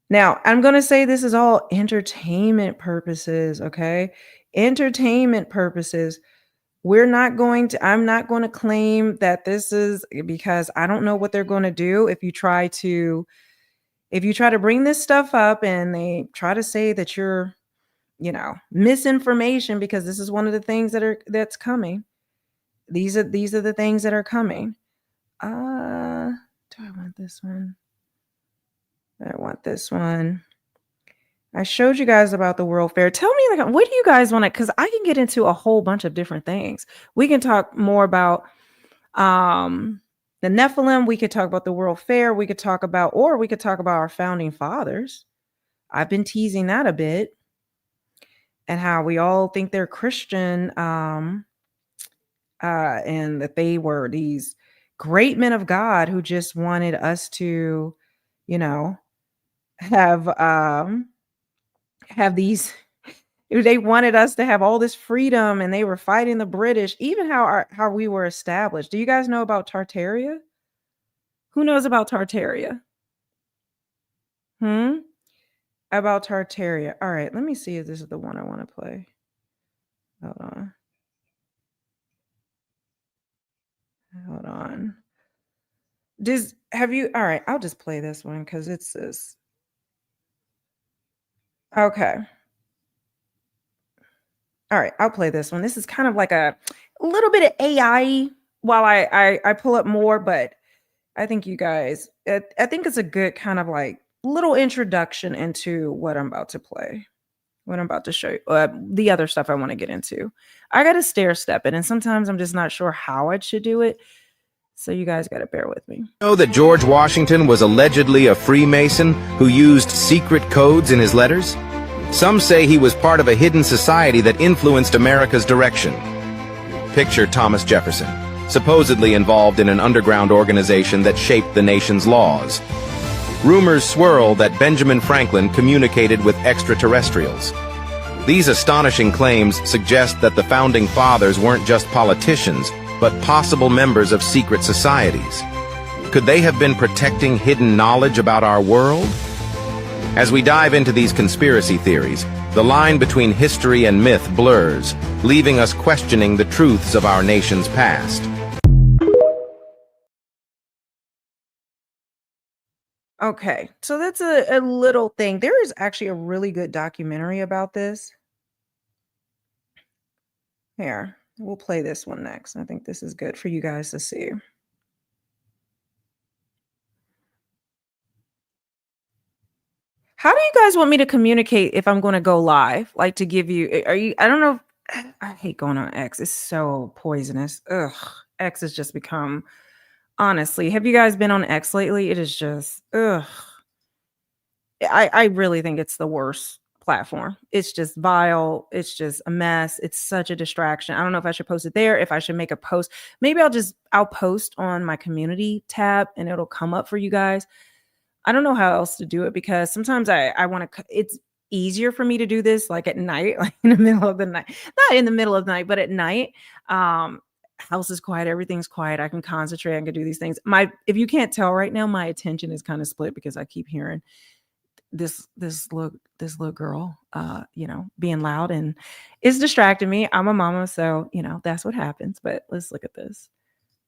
Now, I'm going to say this is all entertainment purposes, okay? Entertainment purposes. I'm not going to claim that this is, because I don't know what they're going to do if you try to bring this stuff up and they try to say that you're, misinformation, because this is one of the things that's coming. These are the things that are coming. Do I want this one? I want this one. I showed you guys about the World Fair. Tell me, like, what do you guys want to? Because I can get into a whole bunch of different things. We can talk more about the Nephilim. We could talk about the World Fair. We could talk about our founding fathers. I've been teasing that a bit, and how we all think they're Christian, and that they were these great men of God who just wanted us to, you know, have these. They wanted us to have all this freedom, and they were fighting the British. Even how we were established. Do you guys know about Tartaria? Who knows about Tartaria? About Tartaria. All right, let me see if this is the one I want to play. Hold on. Hold on. All right, I'll just play this one because it's this. Okay. All right, I'll play this one. This is kind of like a little bit of AI while I pull up more, but I think you guys, I think it's a good kind of like little introduction into what I'm about to play, what I'm about to show you, the other stuff I want to get into. I got to stair step it, and sometimes I'm just not sure how I should do it. So you guys got to bear with me. Know that George Washington was allegedly a Freemason who used secret codes in his letters? Some say he was part of a hidden society that influenced America's direction. Picture Thomas Jefferson, supposedly involved in an underground organization that shaped the nation's laws. Rumors swirl that Benjamin Franklin communicated with extraterrestrials. These astonishing claims suggest that the Founding Fathers weren't just politicians, but possible members of secret societies. Could they have been protecting hidden knowledge about our world? As we dive into these conspiracy theories, the line between history and myth blurs, leaving us questioning the truths of our nation's past. Okay, so that's a little thing. There is actually a really good documentary about this. Here, we'll play this one next. I think this is good for you guys to see. How do you guys want me to communicate if I'm going to go live? Like, to give you, I don't know. I hate going on X. It's so poisonous. Ugh. X has just become, honestly, have you guys been on X lately? It is just, ugh. I really think it's the worst platform. It's just vile. It's just a mess. It's such a distraction. I don't know if I should post it there, if I should make a post. Maybe I'll post on my community tab and it'll come up for you guys. I don't know how else to do it because sometimes I want to, it's easier for me to do this like at night, like in the middle of the night, not in the middle of the night, but at night. House is quiet, everything's quiet. I can concentrate, I can do these things. If you can't tell right now, my attention is kind of split because I keep hearing this little girl, being loud, and it's distracting me. I'm a mama, so that's what happens. But let's look at this.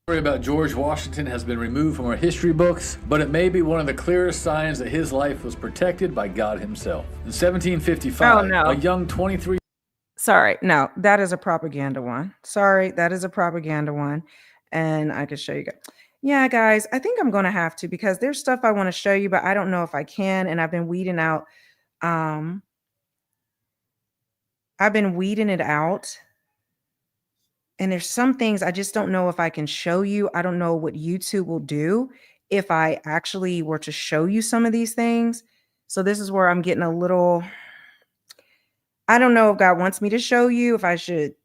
Story about George Washington has been removed from our history books, but it may be one of the clearest signs that his life was protected by God himself. In 1755, a young 23... Sorry, no, that is a propaganda one. Sorry, that is a propaganda one. And I could show you guys. Yeah, guys, I think I'm going to have to because there's stuff I want to show you, but I don't know if I can. And I've been weeding out. And there's some things I just don't know if I can show you. I don't know what YouTube will do if I actually were to show you some of these things. So this is where I'm getting a little, I don't know if God wants me to show you, if I should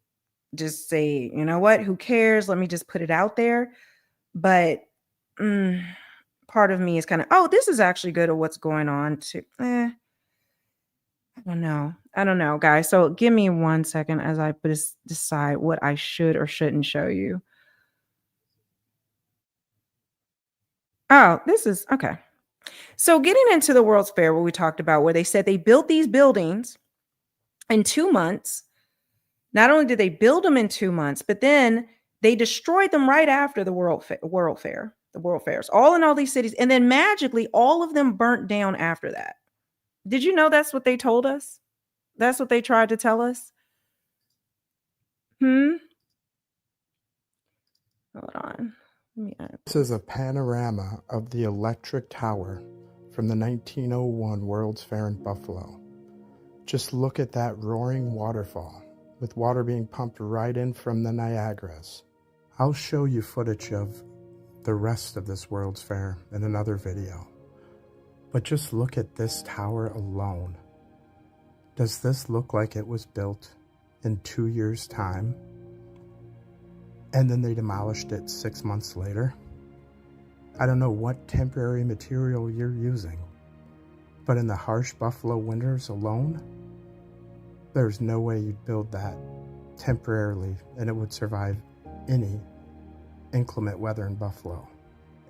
just say, you know what, who cares? Let me just put it out there. But part of me is kind of, oh, this is actually good at what's going on too. I don't know, guys. So give me 1 second as I decide what I should or shouldn't show you. Oh, this is okay. So getting into the World's Fair, what we talked about, where they said they built these buildings in 2 months. Not only did they build them in 2 months, but then they destroyed them right after the World Fairs, all in all these cities. And then magically, all of them burnt down after that. Did you know that's what they told us? That's what they tried to tell us? Hold on. This is a panorama of the electric tower from the 1901 World's Fair in Buffalo. Just look at that roaring waterfall, with water being pumped right in from the Niagaras. I'll show you footage of the rest of this World's Fair in another video. But just look at this tower alone. Does this look like it was built in 2 years' time? And then they demolished it 6 months later? I don't know what temporary material you're using, but in the harsh Buffalo winters alone, there's no way you'd build that temporarily and it would survive any inclement weather in Buffalo.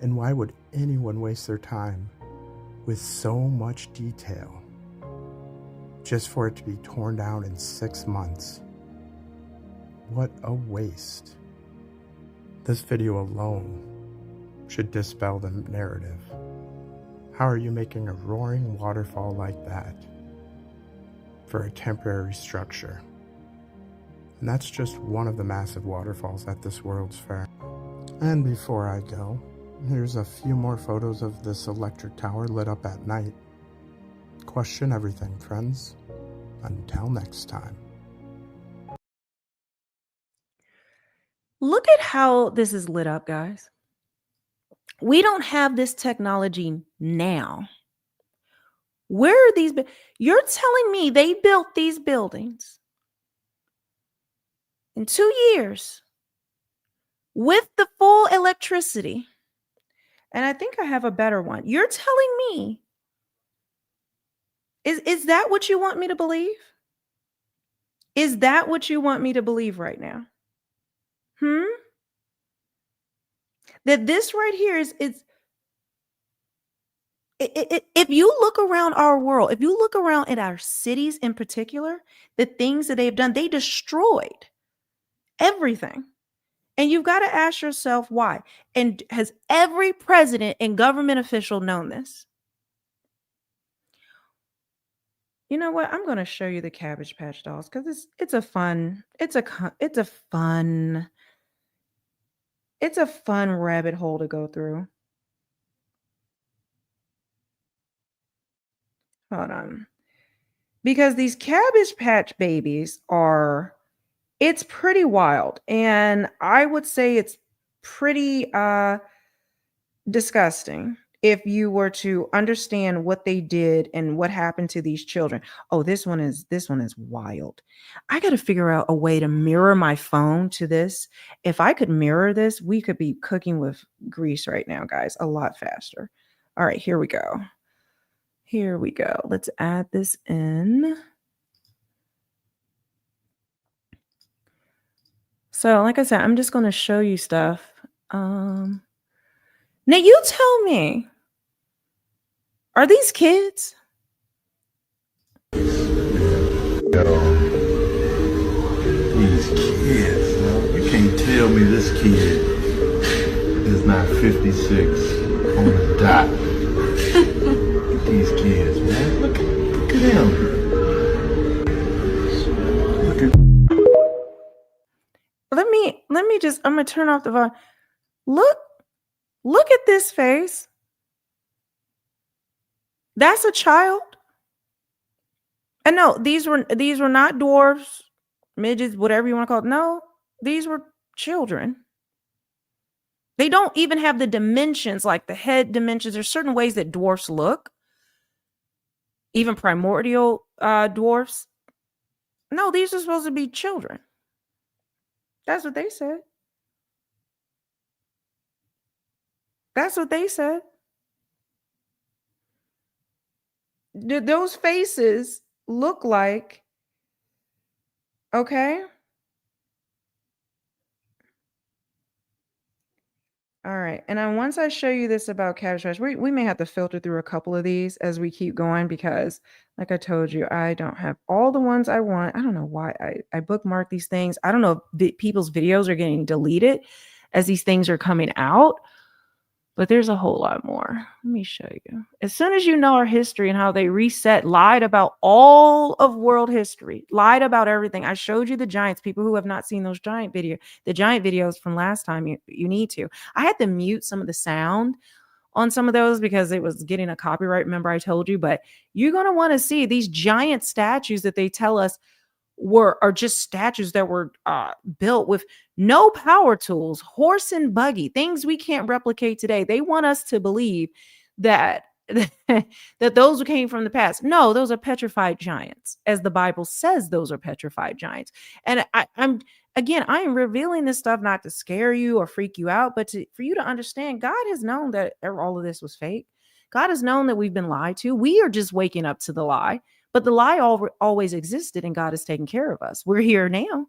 And why would anyone waste their time with so much detail just for it to be torn down in 6 months? What a waste. This video alone should dispel the narrative. How are you making a roaring waterfall like that for a temporary structure? And that's just one of the massive waterfalls at this World's Fair. And before I go, here's a few more photos of this electric tower lit up at night. Question everything, friends. Until next time. Look at how this is lit up, guys. We don't have this technology now. Where are these? You're telling me they built these buildings in 2 years with the full electricity. And I think I have a better one. You're telling me, is that what you want me to believe? Is that what you want me to believe right now? That this right here is if you look around our world, if you look around at our cities in particular, the things that they've done, they destroyed everything. And you've got to ask yourself why. And has every president and government official known this? You know what? I'm going to show you the Cabbage Patch Dolls because it's a fun rabbit hole to go through. Hold on. Because these Cabbage Patch babies it's pretty wild. And I would say it's pretty disgusting if you were to understand what they did and what happened to these children. Oh, this one is wild. I got to figure out a way to mirror my phone to this. If I could mirror this, we could be cooking with grease right now, guys, a lot faster. All right, here we go. Here we go. Let's add this in. So, like I said, I'm just going to show you stuff. Now, you tell me, are these kids? These kids, man. You can't tell me this kid is not 56 on the dot. Look at these kids, man. Look at them. Let me just, I'm going to turn off the volume. Look at this face. That's a child. And no, these were not dwarfs, midgets, whatever you want to call it. No, these were children. They don't even have the dimensions, like the head dimensions. There's certain ways that dwarfs look. Even primordial dwarfs. No, these are supposed to be children. That's what they said. That's what they said. Those faces look like, okay? All right. And then once I show you this about Cabbage Patch, we may have to filter through a couple of these as we keep going because, like I told you, I don't have all the ones I want. I don't know why I bookmark these things. I don't know if people's videos are getting deleted as these things are coming out. But there's a whole lot more. Let me show you. As soon as you know our history and how they reset, lied about all of world history, lied about everything. I showed you the giants. People who have not seen those giant videos from last time, you need to. I had to mute some of the sound on some of those because it was getting a copyright. Remember, I told you, but you're going to want to see these giant statues that they tell us are just statues that were built with no power tools, horse and buggy, things we can't replicate today. They want us to believe that that those came from the past. No, those are petrified giants, as the Bible says those are petrified giants. And I am revealing this stuff not to scare you or freak you out, but for you to understand God has known that all of this was fake. God has known that we've been lied to. We are just waking up to the lie. But the lie always existed, and God is taking care of us. We're here now.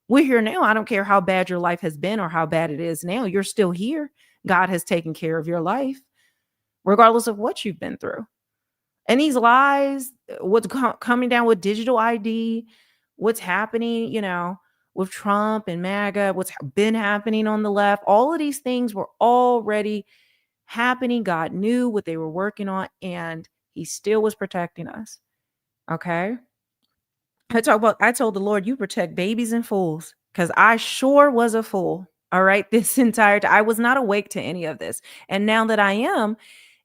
We're here now. I don't care how bad your life has been or how bad it is now. You're still here. God has taken care of your life, regardless of what you've been through. And these lies, what's coming down with digital ID, what's happening, with Trump and MAGA, what's been happening on the left, all of these things were already happening. God knew what they were working on, and he still was protecting us. Okay. I told the Lord, you protect babies and fools, because I sure was a fool. All right. This entire time, I was not awake to any of this. And now that I am,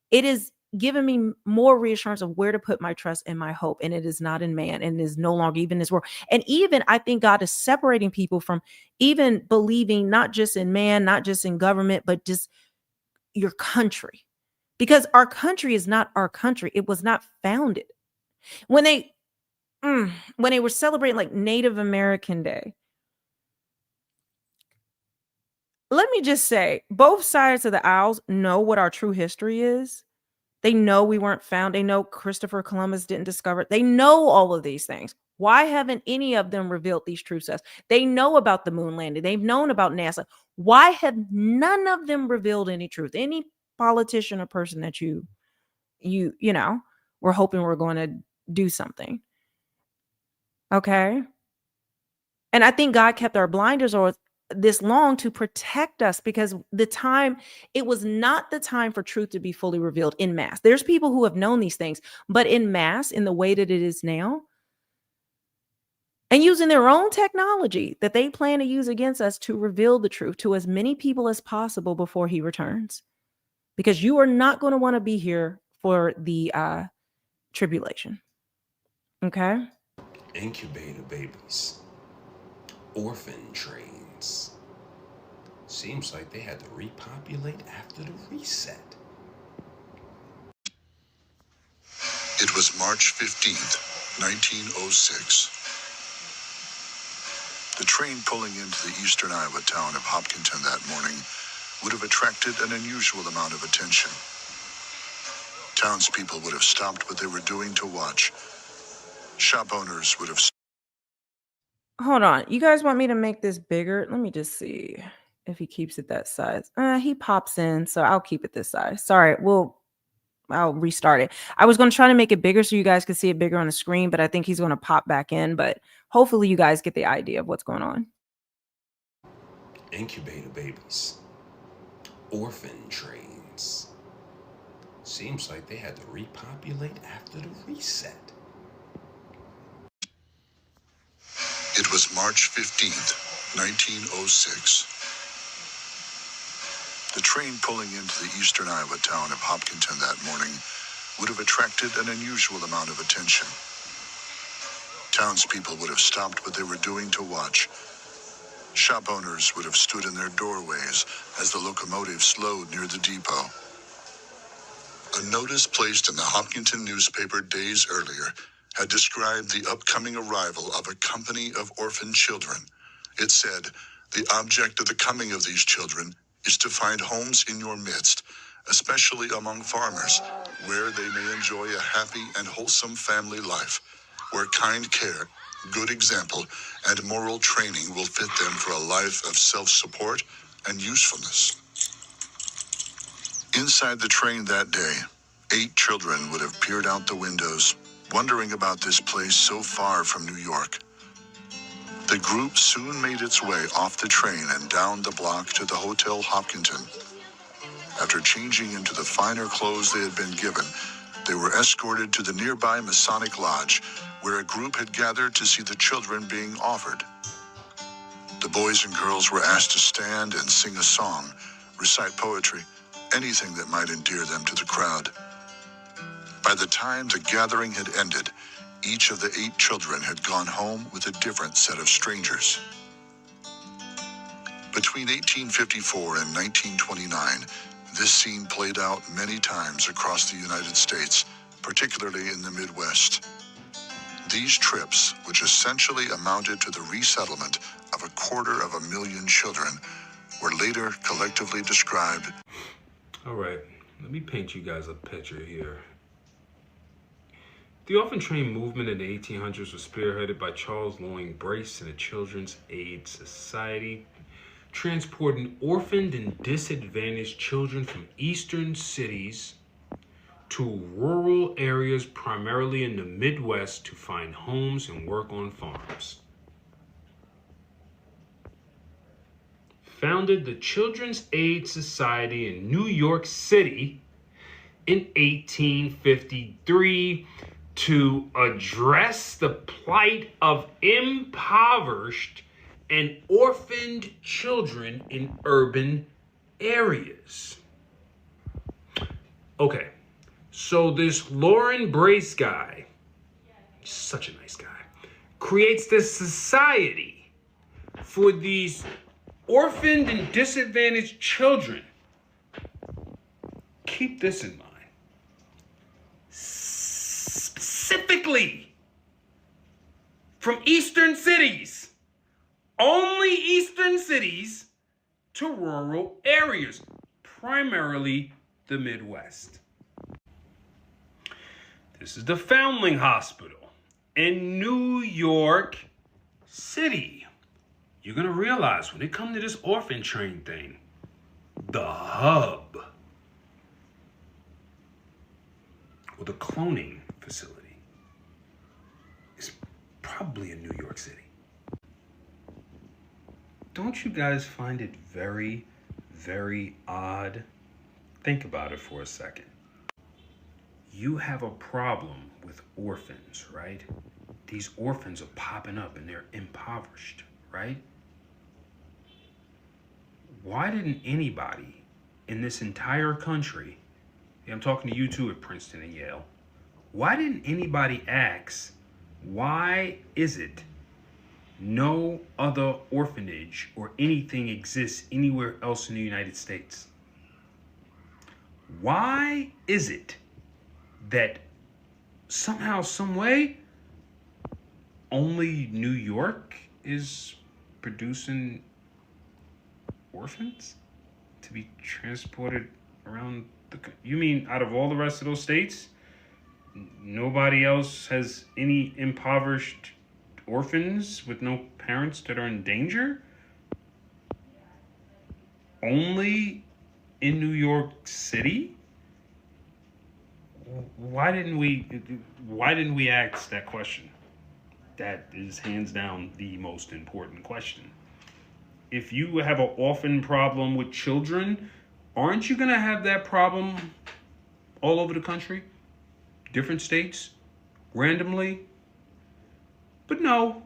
it is giving me more reassurance of where to put my trust and my hope. And it is not in man, and it is no longer even this world. And even I think God is separating people from even believing not just in man, not just in government, but just your country, because our country is not our country. It was not founded when they were celebrating like Native American Day. Let me just say, both sides of the aisles know what our true history is. They know we weren't found. They know Christopher Columbus didn't discover it. They know all of these things. Why haven't any of them revealed these truths to us? They know about the moon landing. They've known about NASA. Why have none of them revealed any truth? Any politician or person that you we're hoping we're going to do something. Okay. And I think God kept our blinders on this long to protect us, because it was not the time for truth to be fully revealed in mass. There's people who have known these things, but in mass, in the way that it is now, and using their own technology that they plan to use against us to reveal the truth to as many people as possible before he returns, because you are not going to want to be here for the tribulation. Okay. Incubator babies. Orphan trains. Seems like they had to repopulate after the reset. It was March 15th, 1906. The train pulling into the eastern Iowa town of Hopkinton that morning would have attracted an unusual amount of attention. Townspeople would have stopped what they were doing to watch. Shop owners would have... Hold on. You guys want me to make this bigger? Let me just see if he keeps it that size. He pops in, so I'll keep it this size. Sorry, I'll restart it. I was going to try to make it bigger so you guys could see it bigger on the screen, but I think he's going to pop back in. But hopefully you guys get the idea of what's going on. Incubator babies. Orphan trains. Seems like they had to repopulate after the reset. It was March 15th, 1906. The train pulling into the eastern Iowa town of Hopkinton that morning would have attracted an unusual amount of attention. Townspeople would have stopped what they were doing to watch. Shop owners would have stood in their doorways as the locomotive slowed near the depot. A notice placed in the Hopkinton newspaper days earlier had described the upcoming arrival of a company of orphan children. It said, "The object of the coming of these children is to find homes in your midst, especially among farmers, where they may enjoy a happy and wholesome family life, where kind care, good example, and moral training will fit them for a life of self-support and usefulness." Inside the train that day, 8 children would have peered out the windows, wondering about this place so far from New York. The group soon made its way off the train and down the block to the Hotel Hopkinton. After changing into the finer clothes they had been given, they were escorted to the nearby Masonic Lodge, where a group had gathered to see the children being offered. The boys and girls were asked to stand and sing a song, recite poetry, anything that might endear them to the crowd. By the time the gathering had ended, each of the 8 children had gone home with a different set of strangers. Between 1854 and 1929, this scene played out many times across the United States, particularly in the Midwest. These trips, which essentially amounted to the resettlement of 250,000 children, were later collectively described. All right, let me paint you guys a picture here. The orphan train movement in the 1800s was spearheaded by Charles Loring Brace and the Children's Aid Society, transporting orphaned and disadvantaged children from eastern cities to rural areas, primarily in the Midwest, to find homes and work on farms. Founded the Children's Aid Society in New York City in 1853 to address the plight of impoverished and orphaned children in urban areas. Okay, so this Loring Brace guy, such a nice guy, creates this society for these orphaned and disadvantaged children. Keep this in mind. Specifically from eastern cities, only eastern cities, to rural areas, primarily the Midwest. This is the Foundling Hospital in New York City. You're going to realize when it comes to this orphan train thing, the hub or the cloning facility is probably in New York City. Don't you guys find it very, very odd? Think about it for a second. You have a problem with orphans, right? These orphans are popping up and they're impoverished, right? Why didn't anybody in this entire country, I'm talking to you too at Princeton and Yale, why didn't anybody ask, why is it no other orphanage or anything exists anywhere else in the United States? Why is it that somehow, some way, only New York is producing orphans to be transported around the country? You mean out of all the rest of those states, nobody else has any impoverished orphans with no parents that are in danger? Only in New York City? Why didn't we ask that question? That is hands down the most important question. If you have an orphan problem with children, aren't you gonna have that problem all over the country? Different states, randomly? But no,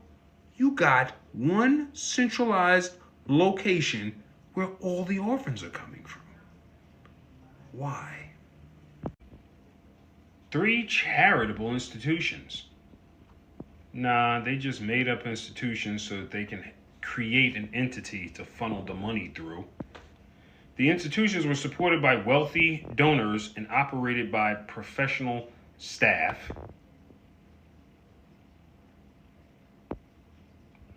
you got one centralized location where all the orphans are coming from. Why? 3 charitable institutions. Nah, they just made up institutions so that they can create an entity to funnel the money through. The institutions were supported by wealthy donors and operated by professional staff.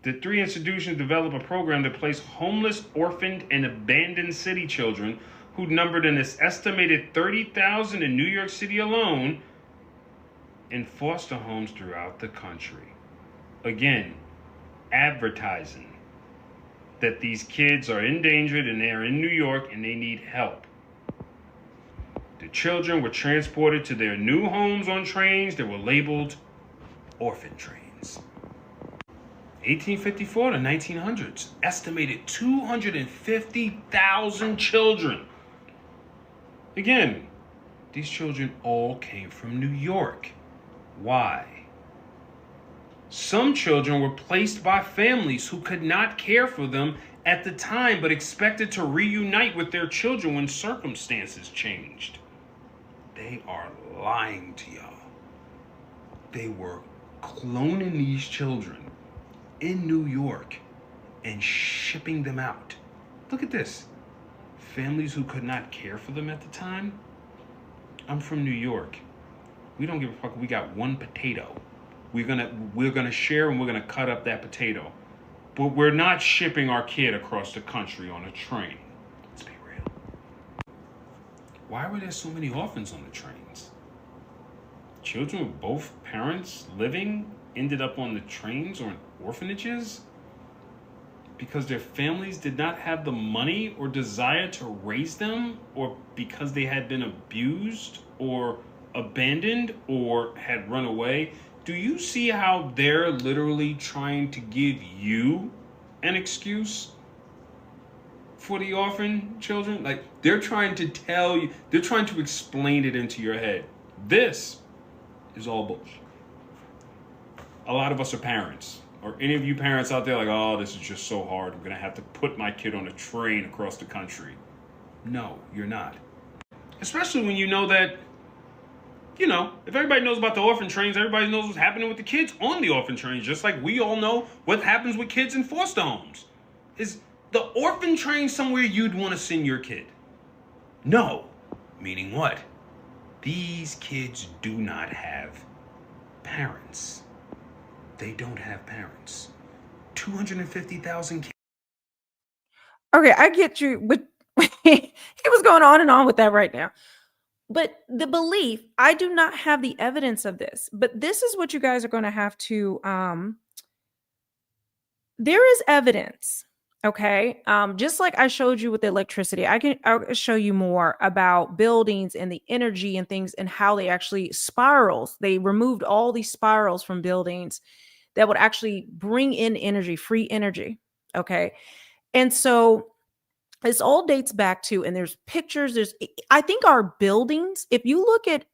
The 3 institutions developed a program to place homeless, orphaned, and abandoned city children, who numbered an estimated 30,000 in New York City alone, in foster homes throughout the country. Again, advertising that these kids are endangered and they're in New York and they need help. The children were transported to their new homes on trains that were labeled orphan trains. 1854 to 1900s, estimated 250,000 children Again, these children all came from New York. Why? Some children were placed by families who could not care for them at the time but expected to reunite with their children when circumstances changed. They are lying to y'all. They were cloning these children in New York and shipping them out. Look at this. Families who could not care for them at the time. I'm from New York. We don't give a fuck. We got one potato. We're gonna share and we're gonna cut up that potato. But we're not shipping our kid across the country on a train. Let's be real. Why were there so many orphans on the trains? Children with both parents living ended up on the trains or in orphanages because their families did not have the money or desire to raise them, or because they had been abused or abandoned or had run away. Do you see how they're literally trying to give you an excuse for the orphan children? Like, they're trying to tell you, they're trying to explain it into your head. This is all bullshit. A lot of us are parents, or any of you parents out there like, oh, this is just so hard. I'm going to have to put my kid on a train across the country. No, you're not. Especially when you know that, if everybody knows about the orphan trains, everybody knows what's happening with the kids on the orphan trains, just like we all know what happens with kids in foster homes. Is the orphan train somewhere you'd want to send your kid? No. Meaning what? These kids do not have parents. They don't have parents. 250,000 kids. Okay, I get you, but he was going on and on with that right now. But the belief, I do not have the evidence of this, but this is what you guys are going to have to, there is evidence, okay? Just like I showed you with the electricity, I'll show you more about buildings and the energy and things and how they actually spirals. They removed all these spirals from buildings that would actually bring in energy, free energy, okay? And so this all dates back to, and there's pictures, I think our buildings, if you look at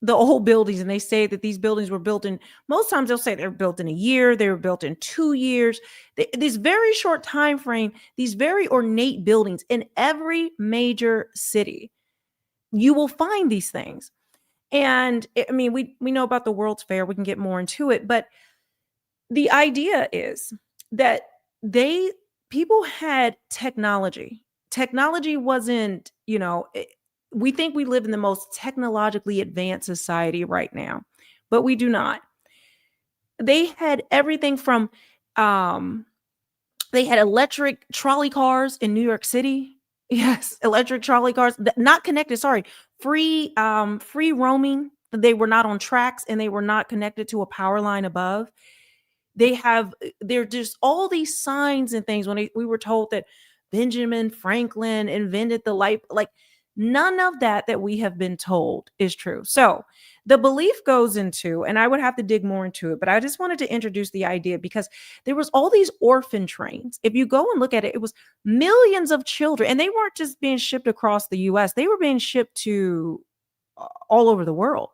the old buildings and they say that these buildings were built in, most times they'll say they're built in a year, they were built in 2 years, this very short time frame, these very ornate buildings in every major city, you will find these things. And I mean, we know about the World's Fair, we can get more into it, but the idea is that people had technology. Technology wasn't, we think we live in the most technologically advanced society right now, but we do not. They had everything from, they had electric trolley cars in New York City. Yes, electric trolley cars, not connected, sorry, free roaming. They were not on tracks and they were not connected to a power line above. They're just all these signs and things when we were told that Benjamin Franklin invented the light, like none of that we have been told is true. So the belief goes into, and I would have to dig more into it, but I just wanted to introduce the idea because there was all these orphan trains. If you go and look at it, it was millions of children, and they weren't just being shipped across the US, they were being shipped to all over the world,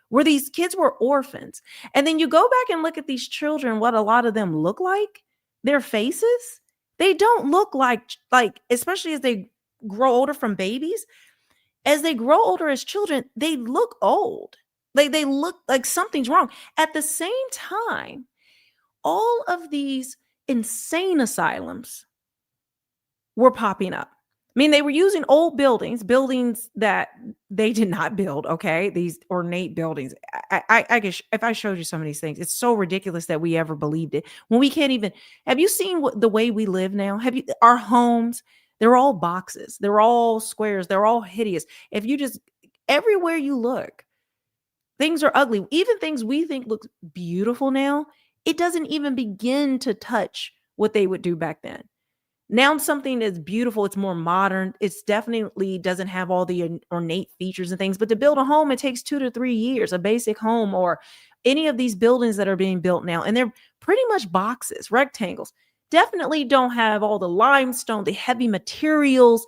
where these kids were orphans. And then you go back and look at these children, what a lot of them look like, their faces, they don't look like, especially as they grow older from babies, as they grow older as children, they look old. They look like something's wrong. At the same time, all of these insane asylums were popping up. I mean, they were using old buildings that they did not build, okay? These ornate buildings. I guess if I showed you some of these things, it's so ridiculous that we ever believed it. When we can't even, have you seen the way we live now? Our homes, they're all boxes. They're all squares. They're all hideous. If you just, everywhere you look, things are ugly. Even things we think look beautiful now, it doesn't even begin to touch what they would do back then. Now something is beautiful, it's more modern. It's definitely doesn't have all the ornate features and things, but to build a home, it takes 2 to 3 years, a basic home or any of these buildings that are being built now. And they're pretty much boxes, rectangles, definitely don't have all the limestone, the heavy materials.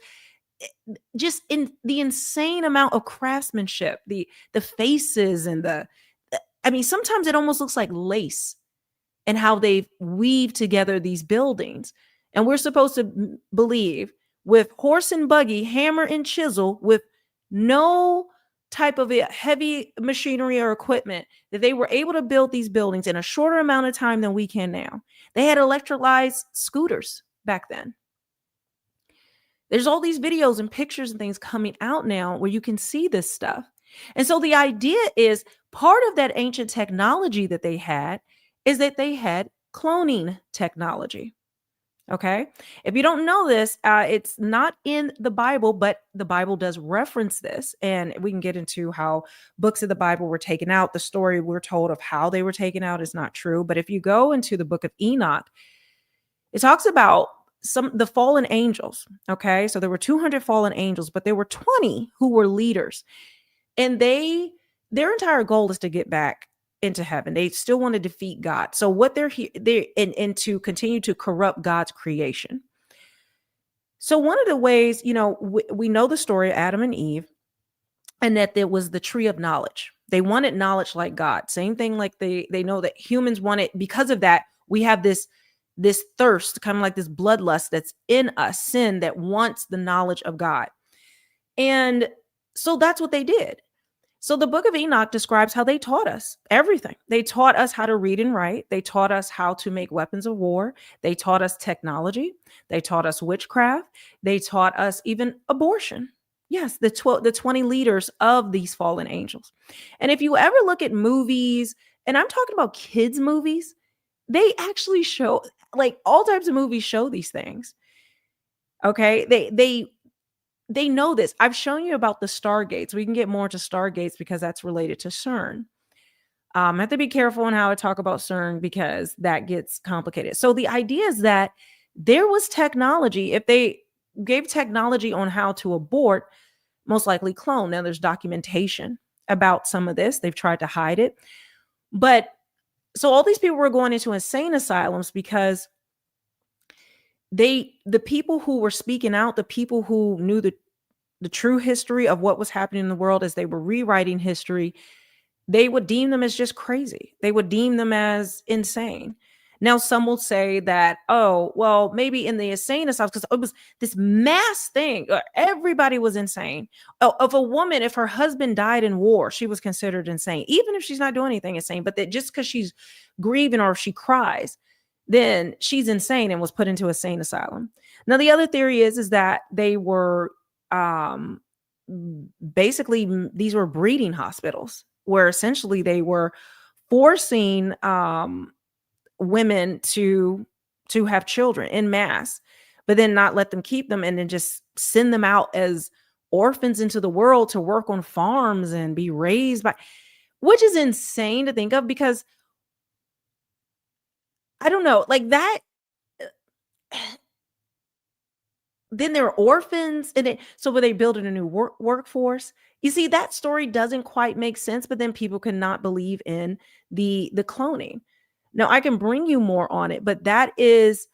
just in the insane amount of craftsmanship, the faces and I mean, sometimes it almost looks like lace and how they've weaved together these buildings. And we're supposed to believe with horse and buggy, hammer and chisel, with no type of heavy machinery or equipment, that they were able to build these buildings in a shorter amount of time than we can now. They had electrolyzed scooters back then. There's all these videos and pictures and things coming out now where you can see this stuff. And so the idea is part of that ancient technology that they had is that they had cloning technology. Okay. If you don't know this, it's not in the Bible, but the Bible does reference this. And we can get into how books of the Bible were taken out. The story we're told of how they were taken out is not true. But if you go into the book of Enoch, it talks about the fallen angels. Okay. So there were 200 fallen angels, but there were 20 who were leaders. And their entire goal is to get back into heaven. They still want to defeat God. So what they're here, and to continue to corrupt God's creation. So one of the ways, we know the story of Adam and Eve, and that there was the tree of knowledge. They wanted knowledge like God. Same thing, like they know that humans want it. Because of that, we have this thirst, kind of like this bloodlust that's in us, sin that wants the knowledge of God. And so that's what they did. So the book of Enoch describes how they taught us everything. They taught us how to read and write. They taught us how to make weapons of war. They taught us technology. They taught us witchcraft. They taught us even abortion. Yes, the 20 leaders of these fallen angels. And if you ever look at movies, and I'm talking about kids' movies, they actually show, like, all types of movies show these things. Okay, they know this. I've shown you about the stargates. We can get more to stargates because that's related to CERN. I have to be careful on how I talk about CERN because that gets complicated. So the idea is that there was technology. If they gave technology on how to abort, most likely clone. Now there's documentation about some of this. They've tried to hide it. But so all these people were going into insane asylums because the people who were speaking out, the people who knew the true history of what was happening in the world as they were rewriting history, they would deem them as just crazy. They would deem them as insane. Now, some will say that, oh, well, maybe in the insane asylum, because it was this mass thing. Everybody was insane. Oh, if a woman, if her husband died in war, she was considered insane, even if she's not doing anything insane, but that just because she's grieving or if she cries, then she's insane and was put into a insane asylum. Now, the other theory is that they were basically these were breeding hospitals where essentially they were forcing women to have children in mass, but then not let them keep them and then just send them out as orphans into the world to work on farms and be raised by, which is insane to think of because I don't know, like that. Then they're orphans, and so were they building a new workforce? You see, that story doesn't quite make sense, but then people cannot believe in the cloning. Now, I can bring you more on it, but that is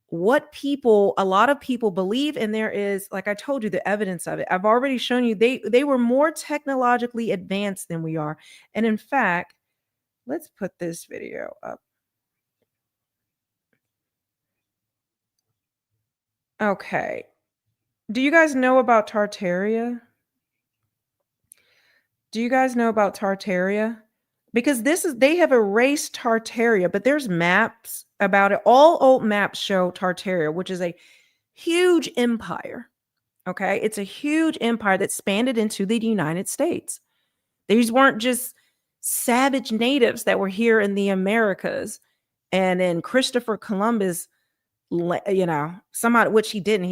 what a lot of people believe, and there is, like I told you, the evidence of it. I've already shown you they were more technologically advanced than we are. And in fact, let's put this video up. Okay. Do you guys know about Tartaria? Do you guys know about Tartaria? Because they have erased Tartaria, but there's maps about it. All old maps show Tartaria, which is a huge empire. Okay. It's a huge empire that expanded into the United States. These weren't just savage natives that were here in the Americas. And then Christopher Columbus, somehow, which he didn't,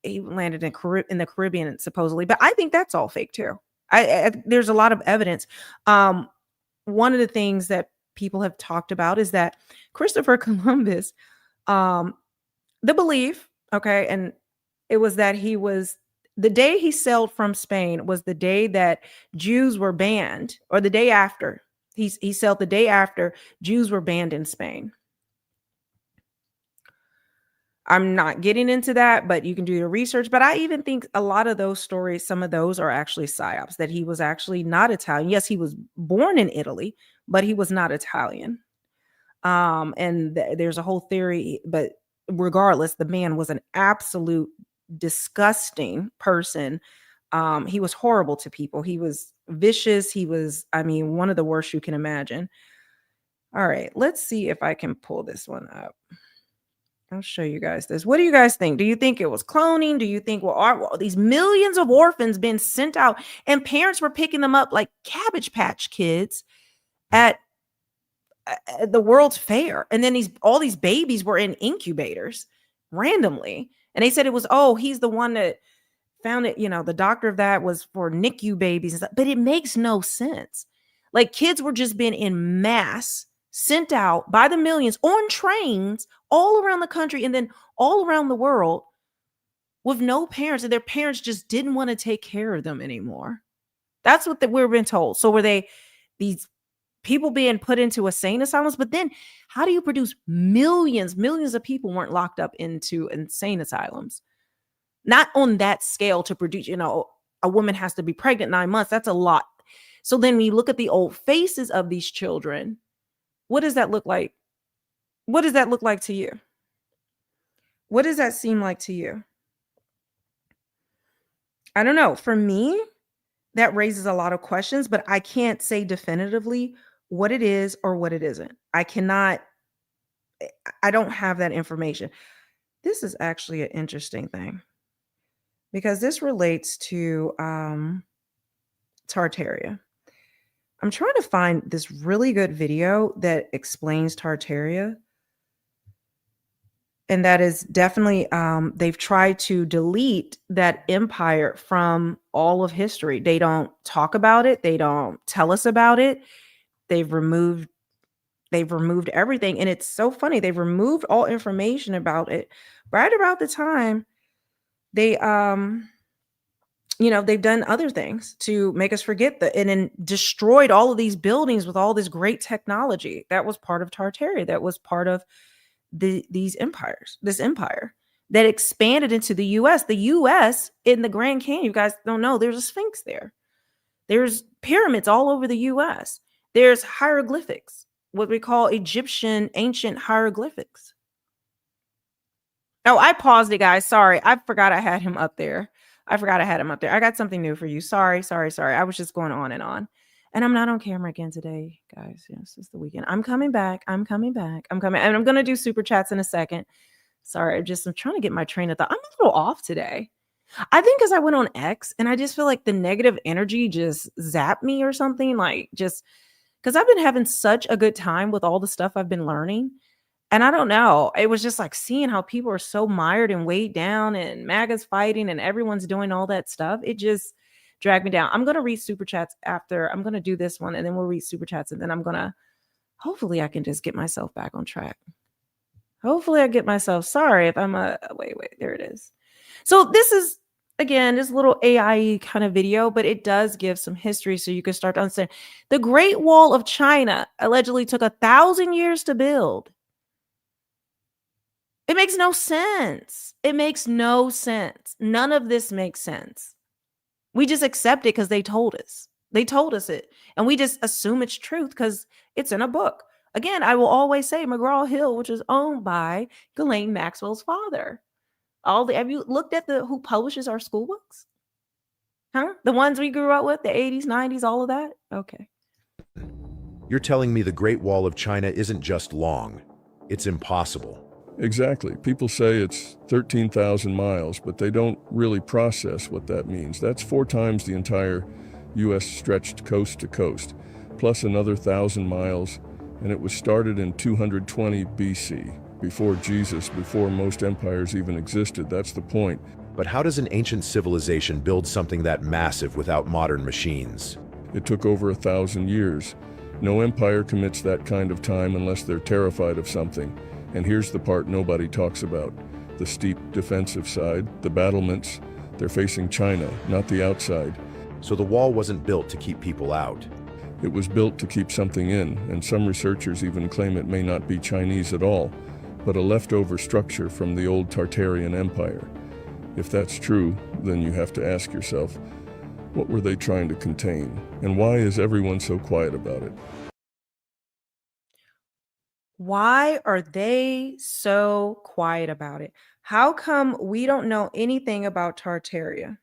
he landed in the Caribbean supposedly, but I think that's all fake too. There's a lot of evidence. One of the things that people have talked about is that Christopher Columbus, the belief, okay, and it was that the day he sailed from Spain was the day that Jews were banned, or the day after. He sailed the day after Jews were banned in Spain. I'm not getting into that, but you can do your research. But I even think a lot of those stories, some of those are actually psyops, that he was actually not Italian. Yes, he was born in Italy, but he was not Italian. And there's a whole theory, but regardless, the man was an absolute disgusting person. He was horrible to people. He was vicious. He was, I mean, one of the worst you can imagine. All right, let's see if I can pull this one up. I'll show you guys this. What do you guys think? Do you think it was cloning? Do you think, well, are these millions of orphans being sent out and parents were picking them up like Cabbage Patch Kids at the World's Fair? And then all these babies were in incubators randomly. And they said it was, oh, he's the one that found it. You know, the doctor of that was for NICU babies and stuff. But it makes no sense. Like, kids were just being in mass sent out by the millions on trains all around the country and then all around the world with no parents, and their parents just didn't want to take care of them anymore. That's what we're being told. So were they these people being put into insane asylums? But then how do you produce millions of people weren't locked up into insane asylums? Not on that scale to produce, you know, a woman has to be pregnant 9 months. That's a lot. So then we look at the old faces of these children. What does that look like? What does that look like to you? What does that seem like to you? I don't know. For me, that raises a lot of questions, but I can't say definitively what it is or what it isn't. I don't have that information. This is actually an interesting thing because this relates to Tartaria. I'm trying to find this really good video that explains Tartaria. And that is definitely, they've tried to delete that empire from all of history. They don't talk about it. They don't tell us about it. They've removed everything. And it's so funny. They've removed all information about it right about the time they, they've done other things to make us forget and then destroyed all of these buildings with all this great technology. That was part of Tartaria. That was part of this empire that expanded into the U.S. The U.S. in the Grand Canyon, you guys don't know, there's a Sphinx there. There's pyramids all over the U.S. There's hieroglyphics, what we call Egyptian ancient hieroglyphics. Oh, I paused it, guys. Sorry. I forgot I had him up there. I got something new for you. Sorry. I was just going on. And I'm not on camera again today, guys. Yes, it's the weekend. I'm coming back. And I'm going to do super chats in a second. Sorry, I'm trying to get my train of thought. I'm a little off today. I think because I went on X and I just feel like the negative energy just zapped me or something. Like, just because I've been having such a good time with all the stuff I've been learning. And I don't know, it was just like seeing how people are so mired and weighed down and MAGA's fighting and everyone's doing all that stuff. It just dragged me down. I'm going to read super chats after. I'm going to do this one and then we'll read super chats. And then hopefully I can just get myself back on track. Sorry if I'm wait, there it is. So this is, again, this little AI kind of video, but it does give some history so you can start to understand. The Great Wall of China allegedly took 1,000 years to build. It makes no sense. None of this makes sense. We just accept it because they told us. It. And we just assume it's truth because it's in a book. Again, I will always say McGraw-Hill, which is owned by Ghislaine Maxwell's father. Have you looked at who publishes our school books? Huh? The ones we grew up with, the 80s, 90s, all of that? Okay. You're telling me the Great Wall of China isn't just long. It's impossible. Exactly. People say it's 13,000 miles, but they don't really process what that means. That's 4 times the entire U.S. stretched coast to coast, plus another 1,000 miles, and it was started in 220 BC, before Jesus, before most empires even existed. That's the point. But how does an ancient civilization build something that massive without modern machines? It took over 1,000 years. No empire commits that kind of time unless they're terrified of something. And here's the part nobody talks about. The steep defensive side, the battlements, they're facing China, not the outside. So the wall wasn't built to keep people out. It was built to keep something in, and some researchers even claim it may not be Chinese at all. but a leftover structure from the old Tartarian Empire. If that's true, then you have to ask yourself, what were they trying to contain? And why is everyone so quiet about it? Why are they so quiet about it? How come we don't know anything about Tartaria?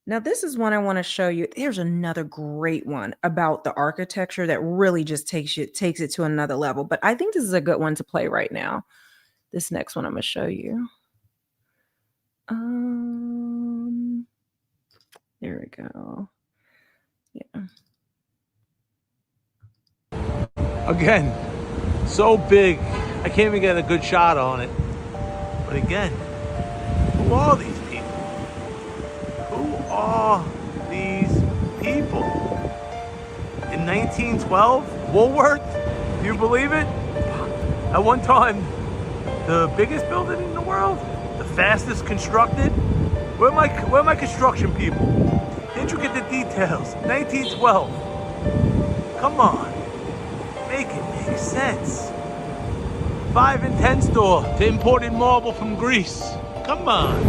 Now, this is one I want to show you. There's another great one about the architecture that really just takes it to another level. But I think this is a good one to play right now. This next one I'm going to show you. There we go. Yeah. Again, so big, I can't even get a good shot on it. But again, who are these people? Who are these people? In 1912, Woolworth? Do you believe it? At one time, the biggest building in the world, the fastest constructed. Where are my construction people? Intricate the details. 1912. Come on. Make it make sense. 5 and 10 store to imported marble from Greece. Come on.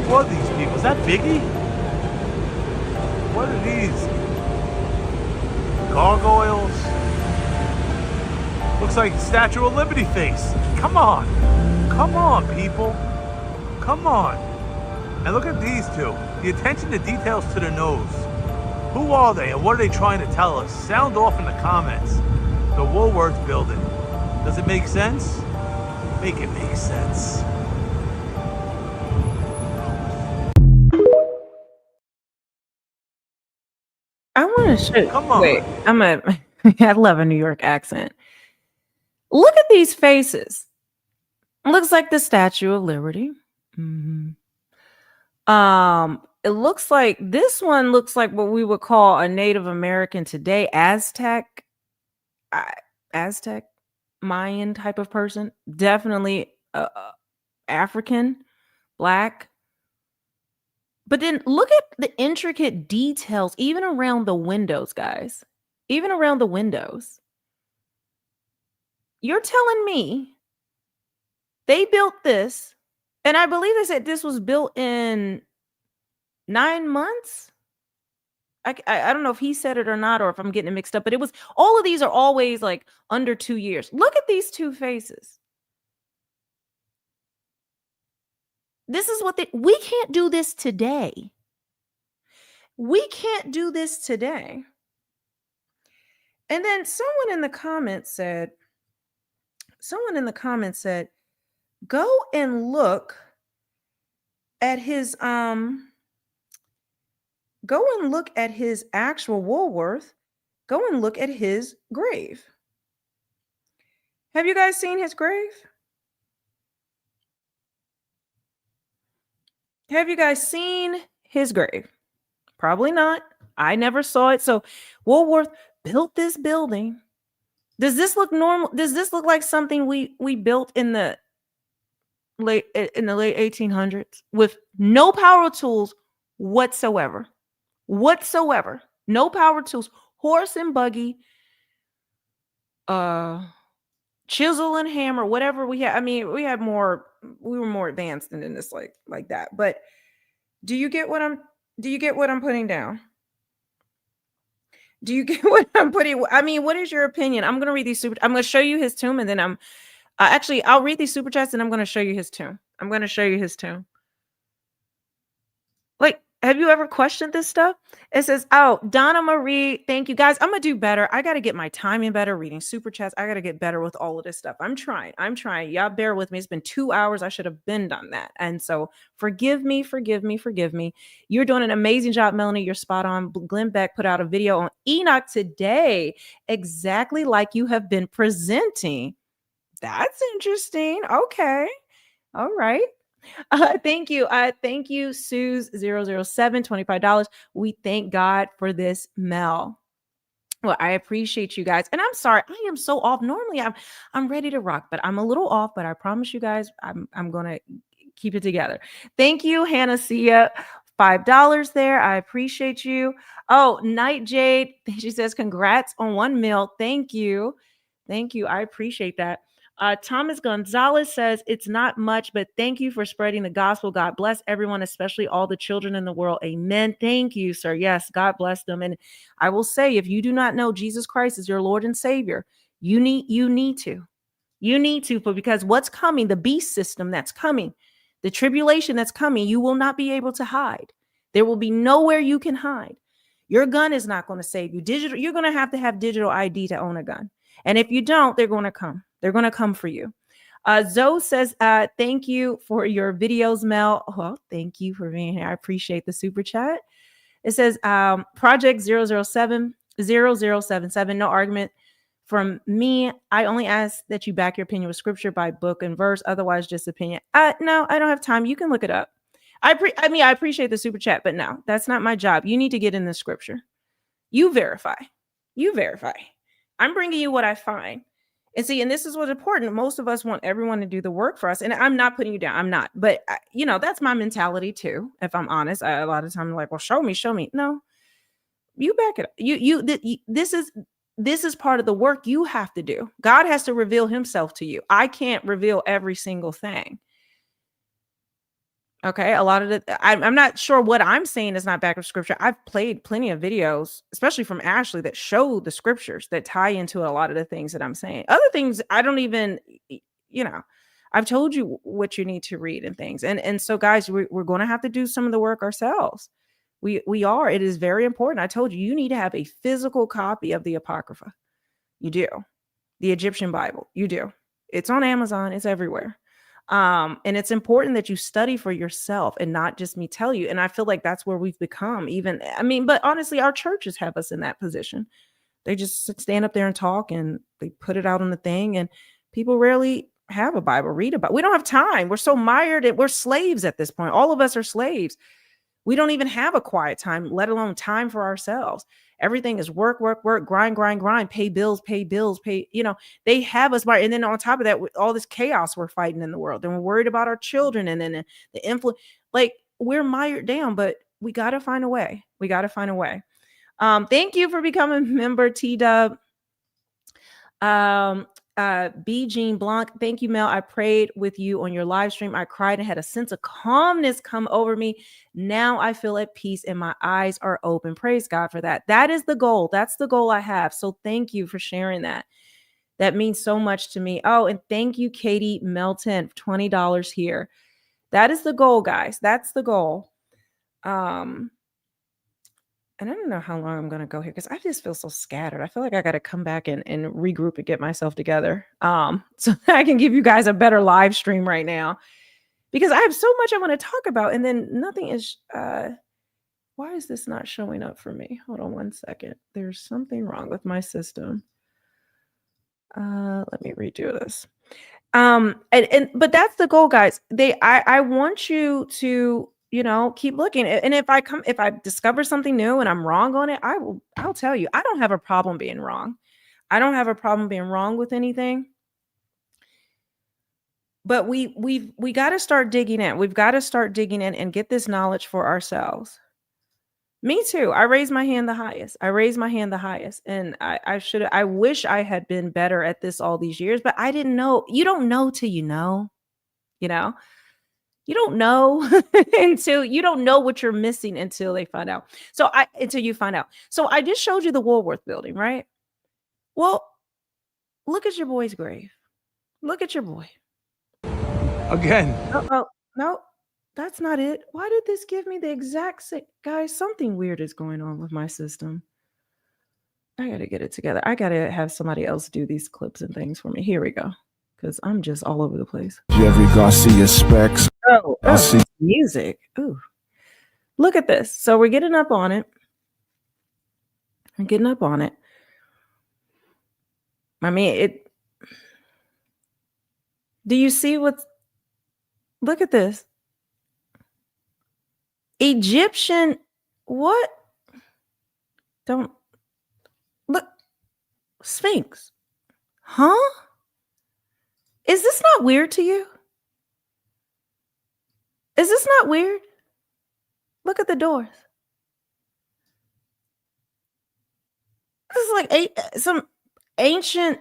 Who are these people? Is that Biggie? What are these? Gargoyles? Looks like Statue of Liberty face. Come on. Come on, people. Come on. And look at these two. The attention to details to the nose. Who are they and what are they trying to tell us? Sound off in the comments. The Woolworth building. Does it make sense? Make it make sense. I want to show. Come on. Wait, I love a New York accent. Look at these faces. Looks like the Statue of Liberty. Mm-hmm. It looks like this one looks like what we would call a Native American today, Aztec, Mayan type of person. Definitely African, Black. But then look at the intricate details, even around the windows, guys. Even around the windows. You're telling me they built this, and I believe they said this was built in 9 months? I don't know if he said it or not, or if I'm getting it mixed up, but it was, all of these are always like under 2 years. Look at these two faces. This is what we can't do this today. We can't do this today. And then someone in the comments said, go and look at his actual Woolworth. Go and look at his grave. Have you guys seen his grave? Have you guys seen his grave? Probably not. I never saw it. So Woolworth built this building. Does this look normal? Does this look like something we built in the late 1800s with no power tools whatsoever? No power tools. Horse and buggy, chisel and hammer, whatever we had. I mean, we were more advanced than this, like that. But do you get what I'm putting down? Do you get what I'm putting? I mean, what is your opinion? I'm going to read these I'm going to show you his tomb, and then I'll read these super chats, and I'm going to show you his tomb. Like, have you ever questioned this stuff? It says, oh, Donna Marie, thank you guys. I'm going to do better. I got to get my timing better, reading super chats. I got to get better with all of this stuff. I'm trying. Y'all bear with me. It's been 2 hours. I should have been done that. And so forgive me. You're doing an amazing job, Melanie. You're spot on. Glenn Beck put out a video on Enoch today, exactly like you have been presenting. That's interesting. Okay. All right. Thank you. Thank you, Suze007, $25. We thank God for this, Mel. Well, I appreciate you guys. And I'm sorry, I am so off. Normally I'm ready to rock, but I'm a little off, but I promise you guys, I'm gonna keep it together. Thank you, Hannah Sia. $5 there. I appreciate you. Oh, Night Jade. She says, congrats on 1 mil. Thank you. Thank you. I appreciate that. Thomas Gonzalez says, it's not much, but thank you for spreading the gospel. God bless everyone, especially all the children in the world. Amen. Thank you, sir. Yes, God bless them. And I will say, if you do not know Jesus Christ as your Lord and Savior, you need to. You need to, because what's coming, the beast system that's coming, the tribulation that's coming, you will not be able to hide. There will be nowhere you can hide. Your gun is not going to save you. You're going to have digital ID to own a gun. And if you don't, they're going to come. They're going to come for you. Zoe says, thank you for your videos, Mel. Well, thank you for being here. I appreciate the super chat. It says, Project 007, no argument from me. I only ask that you back your opinion with scripture by book and verse. Otherwise, just opinion. No, I don't have time. You can look it up. I appreciate the super chat, but no, that's not my job. You need to get in the scripture. You verify. I'm bringing you what I find. And see, and this is what's important. Most of us want everyone to do the work for us. And I'm not putting you down. I'm not. But, that's my mentality too. If I'm honest, a lot of times I'm like, well, show me. No, you back it up. This is part of the work you have to do. God has to reveal himself to you. I can't reveal every single thing. Okay, a lot of I'm not sure what I'm saying is not back of scripture. I've played plenty of videos, especially from Ashley, that show the scriptures that tie into a lot of the things that I'm saying. Other things I don't even, I've told you what you need to read and things. And so guys, we're going to have to do some of the work ourselves. We are. It is very important. I told you, you need to have a physical copy of the Apocrypha. You do. The Egyptian Bible. You do. It's on Amazon. It's everywhere. And it's important that you study for yourself and not just me tell you. And I feel like that's where we've become but honestly, our churches have us in that position. They just stand up there and talk and they put it out on the thing, and people rarely have a Bible, read about. We don't have time. We're so mired and we're slaves at this point. All of us are slaves. We don't even have a quiet time, let alone time for ourselves. Everything is work, grind, pay bills, they have us by, and then on top of that, with all this chaos we're fighting in the world, and we're worried about our children, and then the influence, like we're mired down, but we got to find a way. Thank you for becoming a member, T-Dub. B. Jean Blanc, thank you, Mel. I prayed with you on your live stream. I cried and had a sense of calmness come over me. Now I feel at peace and my eyes are open. Praise God for that. That is the goal. That's the goal I have. So thank you for sharing that. That means so much to me. Oh, and thank you, Katie Melton, $20 here. That is the goal, guys. That's the goal. And I don't know how long I'm going to go here because I just feel so scattered. I feel like I got to come back and regroup and get myself together. So I can give you guys a better live stream right now, because I have so much I want to talk about. And then nothing is, why is this not showing up for me? Hold on one second. There's something wrong with my system. Let me redo this. But that's the goal, guys. I want you to, keep looking. And if I discover something new and I'm wrong on it, I'll tell you. I don't have a problem being wrong. I don't have a problem being wrong with anything. But we got to start digging in. We've got to start digging in and get this knowledge for ourselves. Me too. I raised my hand the highest. And I wish I had been better at this all these years, but I didn't know. You don't know till you know, you don't know until you don't know what you're missing until they find out. Until you find out. So I just showed you the Woolworth building, right? Well, look at your boy's grave. Look at your boy. Again. Oh, no, that's not it. Why did this give me the exact same? Guys, something weird is going on with my system. I got to get it together. I got to have somebody else do these clips and things for me. Here we go. Because I'm just all over the place. Jerry Garcia specs. Oh, music. Ooh. Look at this. So we're getting up on it. I mean, do you see look at this. Egyptian, what? Don't, look, Sphinx. Huh? Is this not weird to you? Is this not weird? Look at the doors. This is like some ancient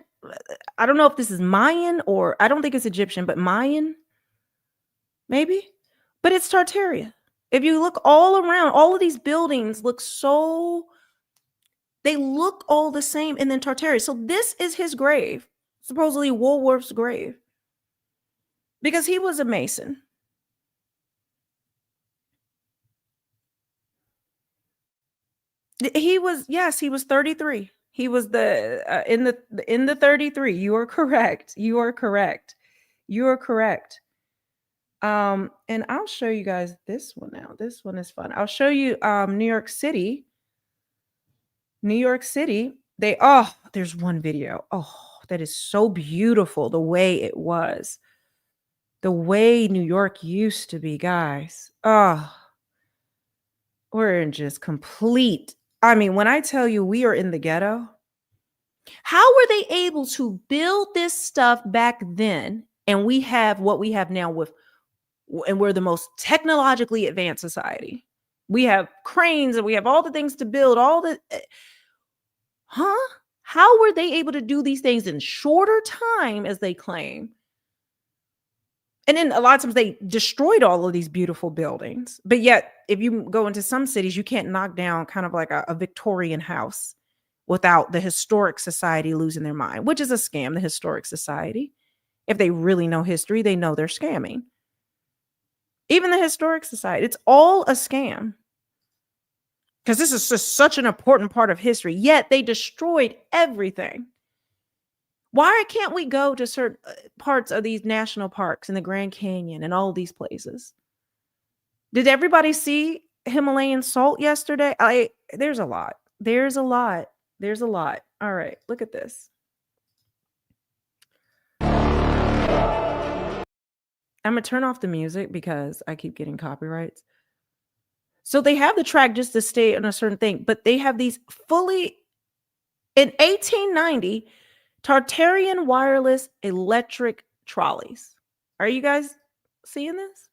I don't know if this is Mayan or I don't think it's Egyptian, but Mayan, maybe. But it's Tartaria. If you look all around, all of these buildings look they look all the same. And then Tartaria. So this is his grave, supposedly Woolworth's grave, because he was a Mason. He was 33. He was in the 33. You are correct. You are correct. You are correct. And I'll show you guys this one now. This one is fun. I'll show you New York City. New York City. There's one video. Oh, that is so beautiful the way it was. The way New York used to be, guys. Oh, we're in just complete. I mean, when I tell you we are in the ghetto, how were they able to build this stuff back then? And we have what we have now and we're the most technologically advanced society. We have cranes and we have all the things to build, How were they able to do these things in shorter time as they claim? And then a lot of times they destroyed all of these beautiful buildings. But yet, if you go into some cities, you can't knock down kind of like a Victorian house without the historic society losing their mind, which is a scam, the historic society. If they really know history, they know they're scamming. Even the historic society, it's all a scam. Because this is just such an important part of history. Yet they destroyed everything. Why can't we go to certain parts of these national parks and the Grand Canyon and all these places? Did everybody see Himalayan salt yesterday? There's a lot. There's a lot. There's a lot. All right, look at this. I'm going to turn off the music because I keep getting copyrights. So they have the track just to stay on a certain thing, but they have these fully, in 1890, Tartarian wireless electric trolleys. Are you guys seeing this?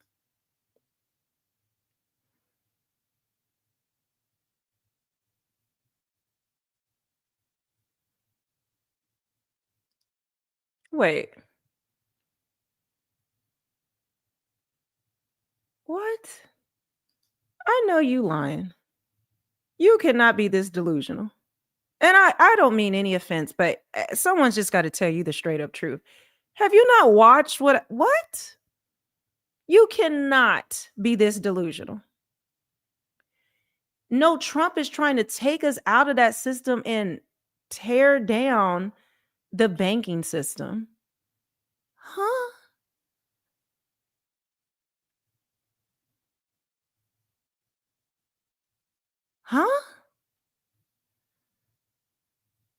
Wait. What? I know you lying. You cannot be this delusional. And I don't mean any offense, but someone's just got to tell you the straight up truth. Have you not watched what? You cannot be this delusional. No, Trump is trying to take us out of that system and tear down the banking system. Huh? Huh?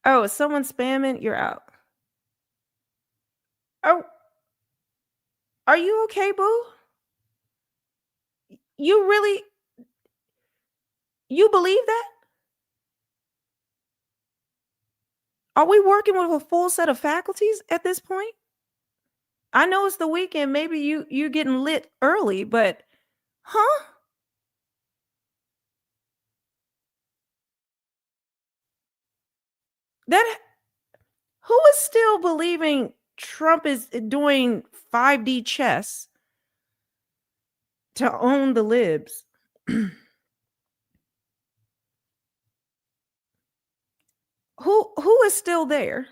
Oh, is someone spamming? You're out. Oh, are you okay, boo? You believe that? Are we working with a full set of faculties at this point? I know it's the weekend. Maybe you're getting lit early, but huh? Who is still believing Trump is doing 5D chess to own the libs? Who is still there?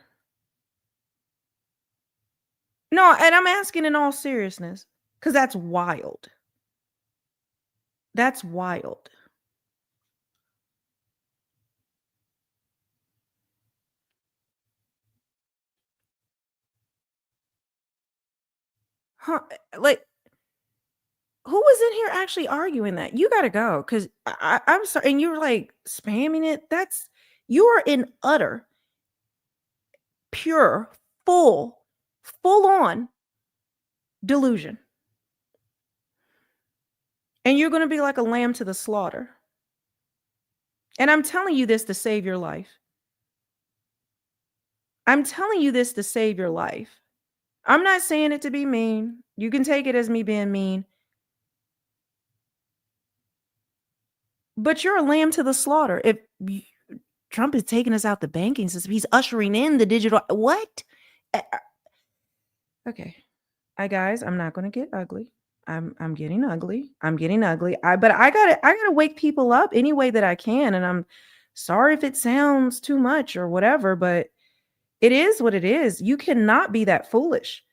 No, and I'm asking in all seriousness, because that's wild. That's wild. Huh? Like, who was in here actually arguing that? You got to go, because I'm sorry. And you're like spamming it. You are in utter, pure, full on delusion. And you're going to be like a lamb to the slaughter. And I'm telling you this to save your life. I'm telling you this to save your life. I'm not saying it to be mean. You can take it as me being mean. But you're a lamb to the slaughter. Trump is taking us out the banking system. He's ushering in the digital. What? Okay. Guys, I'm not going to get ugly. I'm getting ugly. But I gotta wake people up any way that I can. And I'm sorry if it sounds too much or whatever, but it is what it is. You cannot be that foolish.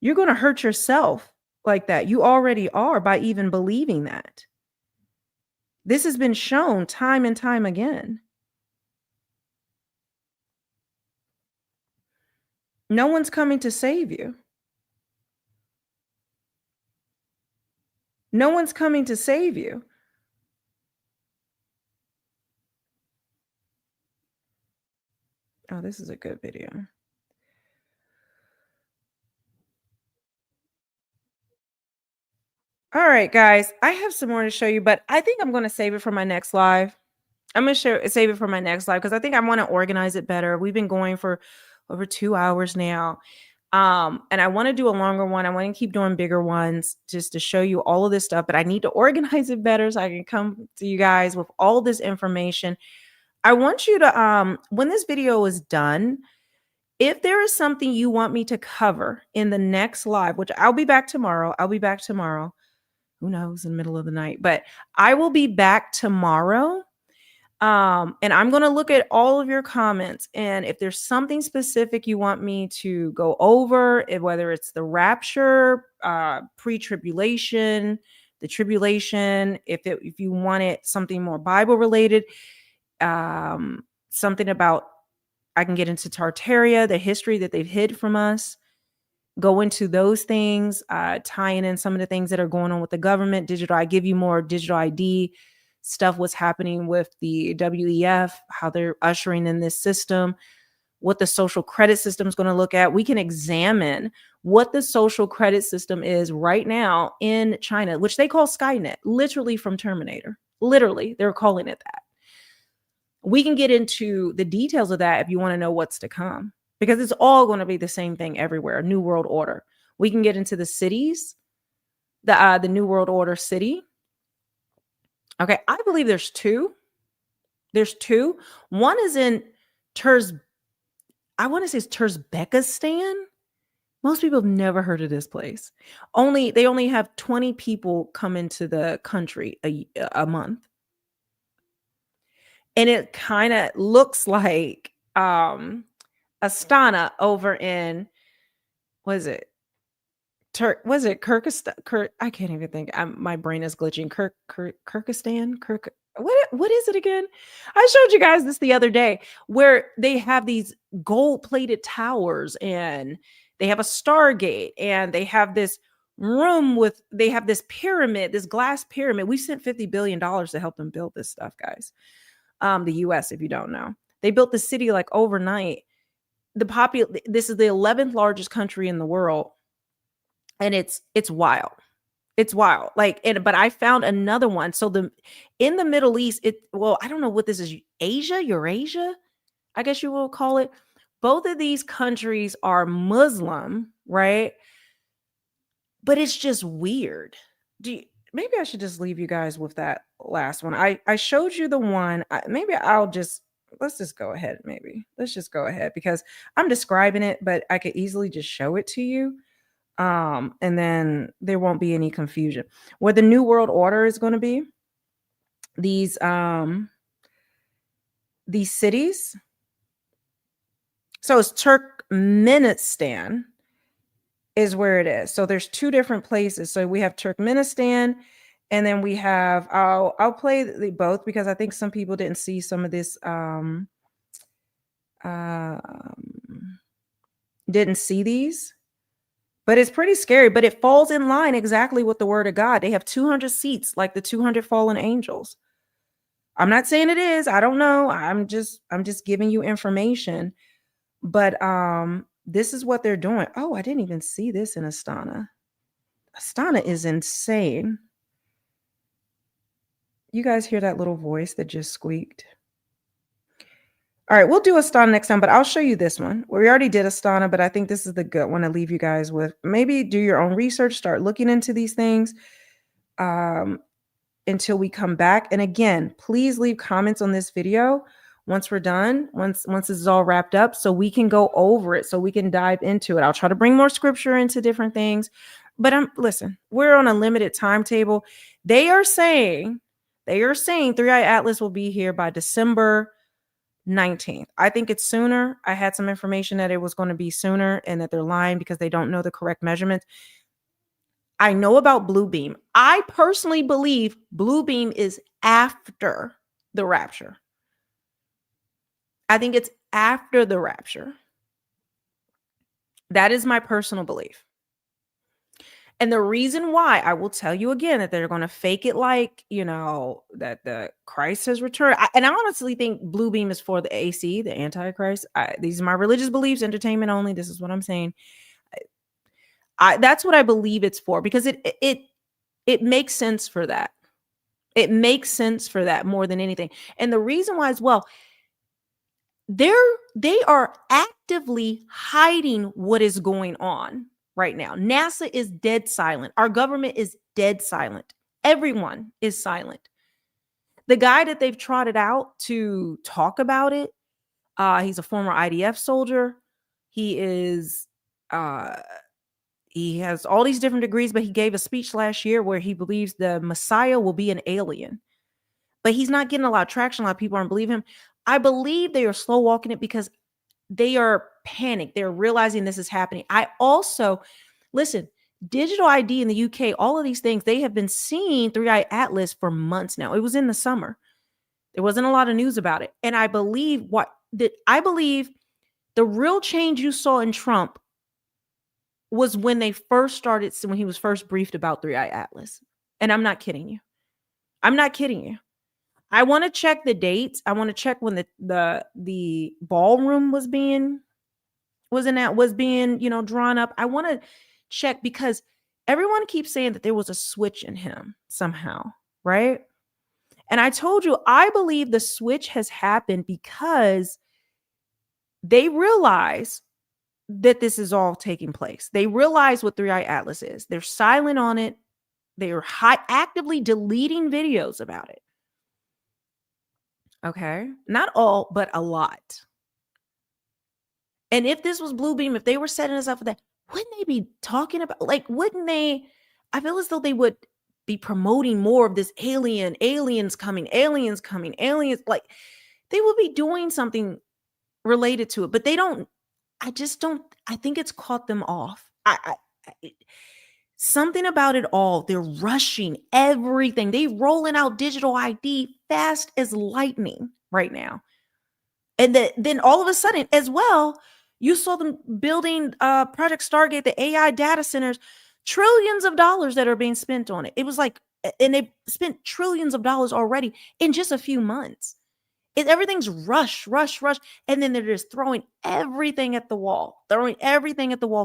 You're going to hurt yourself like that. You already are by even believing that. This has been shown time and time again. No one's coming to save you. No one's coming to save you. Oh, this is a good video. All right, guys, I have some more to show you, but I think I'm going to save it for my next live. I'm going to save it for my next live because I think I want to organize it better. We've been going for over 2 hours now. And I want to do a longer one. I want to keep doing bigger ones just to show you all of this stuff, but I need to organize it better so I can come to you guys with all this information. I want you to, when this video is done, if there is something you want me to cover in the next live, which I'll be back tomorrow. Who knows, in the middle of the night, but I will be back tomorrow. And I'm going to look at all of your comments. And if there's something specific you want me to go over, whether it's the rapture, pre-tribulation, the tribulation, if you want it something more Bible related, something about, I can get into Tartaria, the history that they've hid from us, go into those things, tying in some of the things that are going on with the government, digital. I give you more digital ID stuff, what's happening with the WEF, how they're ushering in this system, what the social credit system is going to look at. We can examine what the social credit system is right now in China, which they call Skynet, literally from Terminator. Literally, they're calling it that. We can get into the details of that if you want to know what's to come, because it's all going to be the same thing everywhere. New World Order. We can get into the cities, the New World Order city. Okay, I believe there's two. There's two. One is in I want to say it's Uzbekistan. Most people have never heard of this place. They only have 20 people come into the country a month. And it kind of looks like Astana over in, Kyrgyzstan? I can't even think. My brain is glitching. Kyrgyzstan? What is it again? I showed you guys this the other day, where they have these gold-plated towers and they have a Stargate and they have this room they have this pyramid, this glass pyramid. We sent $50 billion to help them build this stuff, guys. The US, if you don't know. They built the city like overnight. This is the 11th largest country in the world. And it's wild. It's wild. But I found another one. So in the Middle East, I don't know what this is. Eurasia, I guess you will call it. Both of these countries are Muslim, right? But it's just weird. Maybe I should just leave you guys with that last one. I showed you the one. Let's just go ahead. Let's just go ahead because I'm describing it, but I could easily just show it to you. And then there won't be any confusion. Where the New World Order is going to be, these cities. So it's Turkmenistan is where it is. So there's two different places. So we have Turkmenistan, and then we have, I'll play both because I think some people didn't see some of this, didn't see these. But it's pretty scary, but it falls in line exactly with the word of God. They have 200 seats, like the 200 fallen angels. I'm not saying it is. I don't know. I'm just giving you information. But this is what they're doing. Oh, I didn't even see this in Astana. Astana is insane. You guys hear that little voice that just squeaked? All right, we'll do Astana next time, but I'll show you this one. We already did Astana, but I think this is the good one to leave you guys with. Maybe do your own research, start looking into these things. If until we come back. And again, please leave comments on this video once we're done, once this is all wrapped up, so we can go over it, so we can dive into it. I'll try to bring more scripture into different things. But listen, we're on a limited timetable. They are saying 3i Atlas will be here by December 19th. I think it's sooner. I had some information that it was going to be sooner and that they're lying because they don't know the correct measurements. I know about Bluebeam. I personally believe Bluebeam is after the rapture. I think it's after the rapture. That is my personal belief. And the reason why, I will tell you again, that they're going to fake it like, that the Christ has returned. And I honestly think Bluebeam is for the AC, the Antichrist. These are my religious beliefs, entertainment only. This is what I'm saying. That's what I believe it's for, because it makes sense for that. It makes sense for that more than anything. And the reason why as well, they are actively hiding what is going on right now. NASA is dead silent. Our government is dead silent. Everyone is silent. The guy that they've trotted out to talk about it, he's a former IDF soldier. He has all these different degrees, but he gave a speech last year where he believes the Messiah will be an alien. But he's not getting a lot of traction. A lot of people aren't believing him. I believe they are slow walking it because they are panicked. They're realizing this is happening. I also, listen, digital ID in the UK, all of these things, they have been seeing 3i Atlas for months now. It was in the summer. There wasn't a lot of news about it. And I believe the real change you saw in Trump was when he was first briefed about 3i Atlas. And I'm not kidding you. I'm not kidding you. I want to check the dates. I want to check when the ballroom was being drawn up. I want to check because everyone keeps saying that there was a switch in him somehow, right? And I told you, I believe the switch has happened because they realize that this is all taking place. They realize what 3i Atlas is. They're silent on it. They are actively deleting videos about it. Okay. Not all, but a lot. And if this was Bluebeam, if they were setting us up for that, wouldn't they be talking about, wouldn't they? I feel as though they would be promoting more of this aliens coming. They will be doing something related to it, but they don't. I think it's caught them off. Something about it all. They're rushing everything. They rolling out digital ID fast as lightning right now. And then all of a sudden as well, you saw them building Project Stargate, the AI data centers, trillions of dollars that are being spent on it. It was and they spent trillions of dollars already in just a few months. Everything's rush. And then they're just throwing everything at the wall,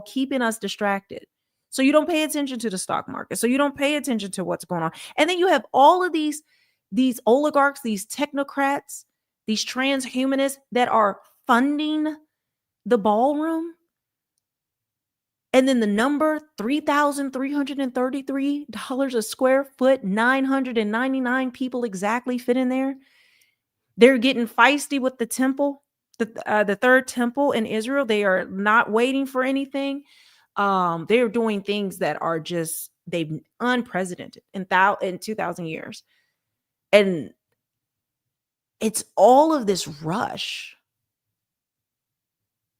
keeping us distracted. So you don't pay attention to the stock market. So you don't pay attention to what's going on. And then you have all of these oligarchs, these technocrats, these transhumanists that are funding the ballroom. And then the number $3,333 a square foot, 999 people exactly fit in there. They're getting feisty with the temple, the third temple in Israel. They are not waiting for anything. They're doing things that are they've unprecedented in 2,000 years. And it's all of this rush.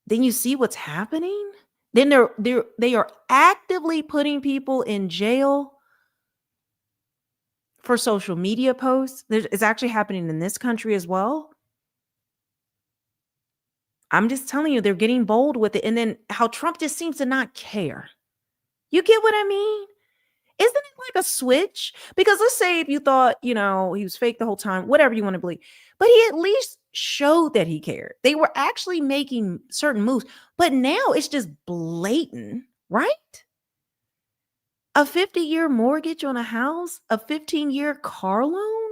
Then you see what's happening. Then they are actively putting people in jail for social media posts. It's actually happening in this country as well. I'm just telling you, they're getting bold with it. And then how Trump just seems to not care. You get what I mean? Isn't it like a switch? Because let's say if you thought, he was fake the whole time, whatever you want to believe, but he at least showed that he cared. They were actually making certain moves, but now it's just blatant, right? A 50-year mortgage on a house, a 15-year car loan.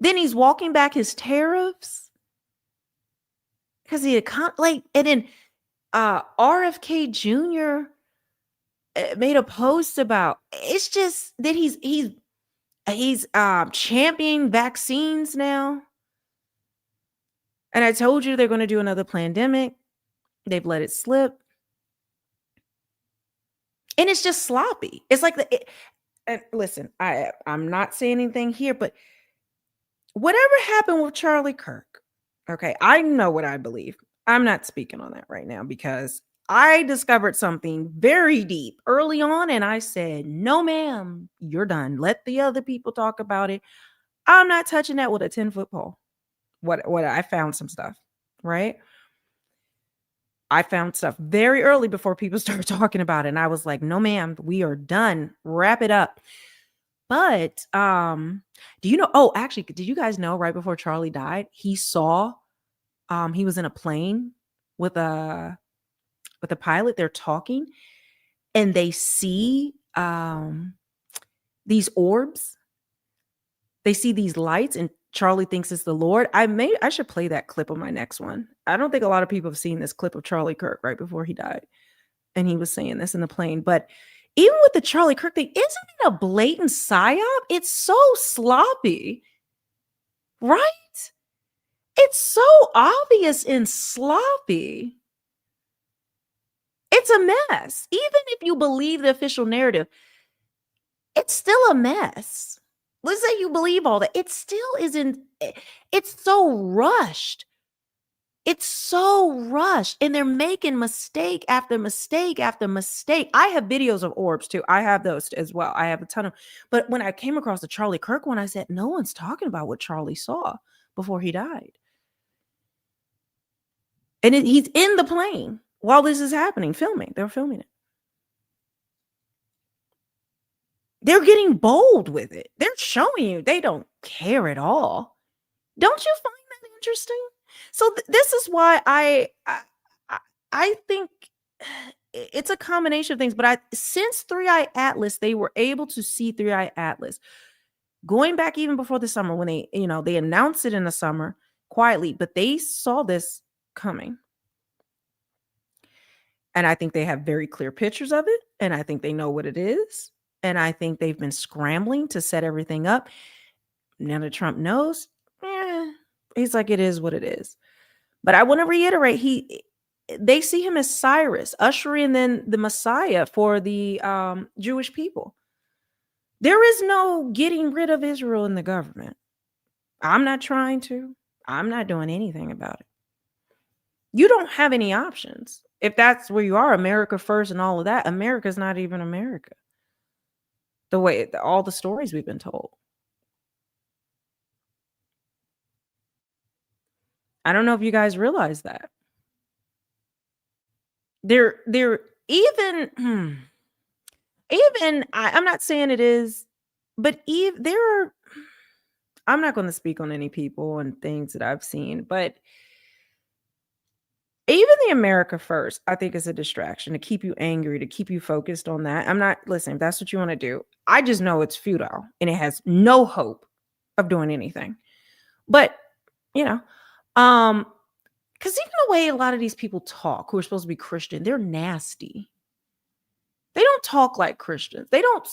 Then he's walking back his tariffs. Because and then RFK Jr., made a post about. It's just that he's championing vaccines now. And I told you they're going to do another pandemic. They've let it slip. And it's just sloppy. It's like and listen, I'm not saying anything here, but whatever happened with Charlie Kirk, okay, I know what I believe. I'm not speaking on that right now because I discovered something very deep early on and I said, no, ma'am, you're done. Let the other people talk about it. I'm not touching that with a 10-foot pole. What I found some stuff, right? I found stuff very early before people started talking about it. And I was like, no, ma'am, we are done. Wrap it up. But do you know? Oh, actually, did you guys know right before Charlie died, he saw he was in a plane with a pilot. They're talking and they see these orbs. They see these lights, and Charlie thinks it's the Lord. I should play that clip on my next one. I don't think a lot of people have seen this clip of Charlie Kirk right before he died. And he was saying this in the plane. But even with the Charlie Kirk thing, isn't it a blatant psyop? It's so sloppy, right? It's so obvious and sloppy. It's a mess. Even if you believe the official narrative, it's still a mess. Let's say you believe all that. It still isn't. It's so rushed. It's so rushed. And they're making mistake after mistake after mistake. I have videos of orbs too. I have those as well. I have a ton of. But when I came across the Charlie Kirk one, I said, no one's talking about what Charlie saw before he died. And he's in the plane while this is happening, filming. They're filming it. They're getting bold with it. They're showing you they don't care at all. Don't you find that interesting? So this is why I think it's a combination of things. But since 3-Eye Atlas, they were able to see 3-Eye Atlas going back even before the summer when they announced it in the summer quietly, but they saw this coming. And I think they have very clear pictures of it. And I think they know what it is. And I think they've been scrambling to set everything up. Now that Trump knows, he's like, it is what it is. But I want to reiterate, they see him as Cyrus, ushering in the Messiah for the Jewish people. There is no getting rid of Israel in the government. I'm not trying to. I'm not doing anything about it. You don't have any options. If that's where you are, America first and all of that, America's not even America. The way all the stories we've been told. I don't know if you guys realize that. They're even I'm not saying it is, but I'm not going to speak on any people and things that I've seen, but even the America first, I think is a distraction to keep you angry, to keep you focused on that. Listen, if that's what you want to do, I just know it's futile and it has no hope of doing anything. But, because even the way a lot of these people talk who are supposed to be Christian, they're nasty. They don't talk like Christians. They don't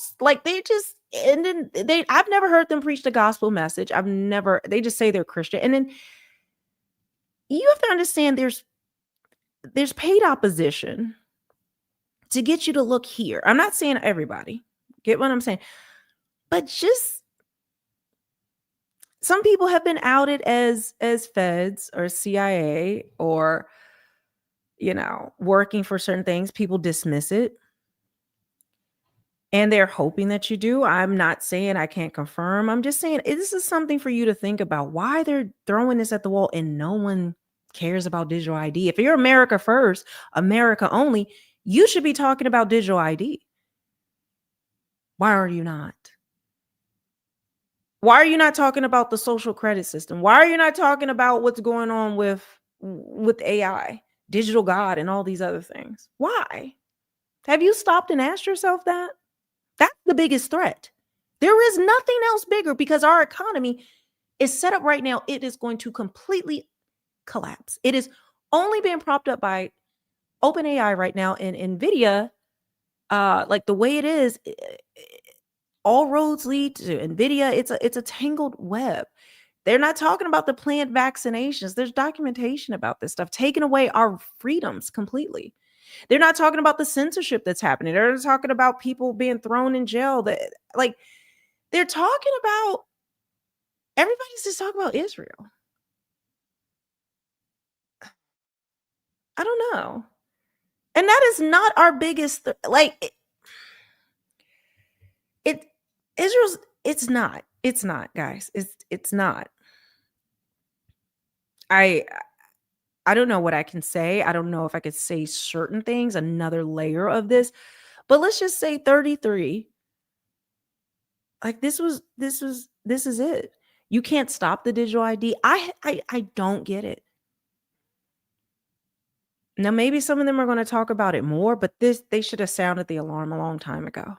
I've never heard them preach the gospel message. They just say they're Christian. And then you have to understand there's paid opposition to get you to look here. I'm not saying everybody. Get what I'm saying? But just some people have been outed as feds or CIA or, working for certain things. People dismiss it. And they're hoping that you do. I'm not saying I can't confirm. I'm just saying this is something for you to think about. Why they're throwing this at the wall and no one cares about digital ID. If you're America first, America only, you should be talking about digital ID. Why are you not? Why are you not talking about the social credit system? Why are you not talking about what's going on with AI, digital God, and all these other things? Why? Have you stopped and asked yourself that? That's the biggest threat. There is nothing else bigger because our economy is set up right now. It is going to completely collapse. It is only being propped up by OpenAI right now and NVIDIA like the way it is, all roads lead to NVIDIA. It's a tangled web. They're not talking about the planned vaccinations. There's documentation about this stuff, taking away our freedoms completely. They're not talking about the censorship that's happening. They're talking about people being thrown in jail. That, like, they're talking about, everybody's just talking about Israel. I don't know. And that is not our biggest, Israel's, it's not, guys. It's not. I don't know what I can say. I don't know if I could say certain things, another layer of this, but let's just say 33. Like this is it. You can't stop the digital ID. I don't get it. Now, maybe some of them are going to talk about it more, but they should have sounded the alarm a long time ago.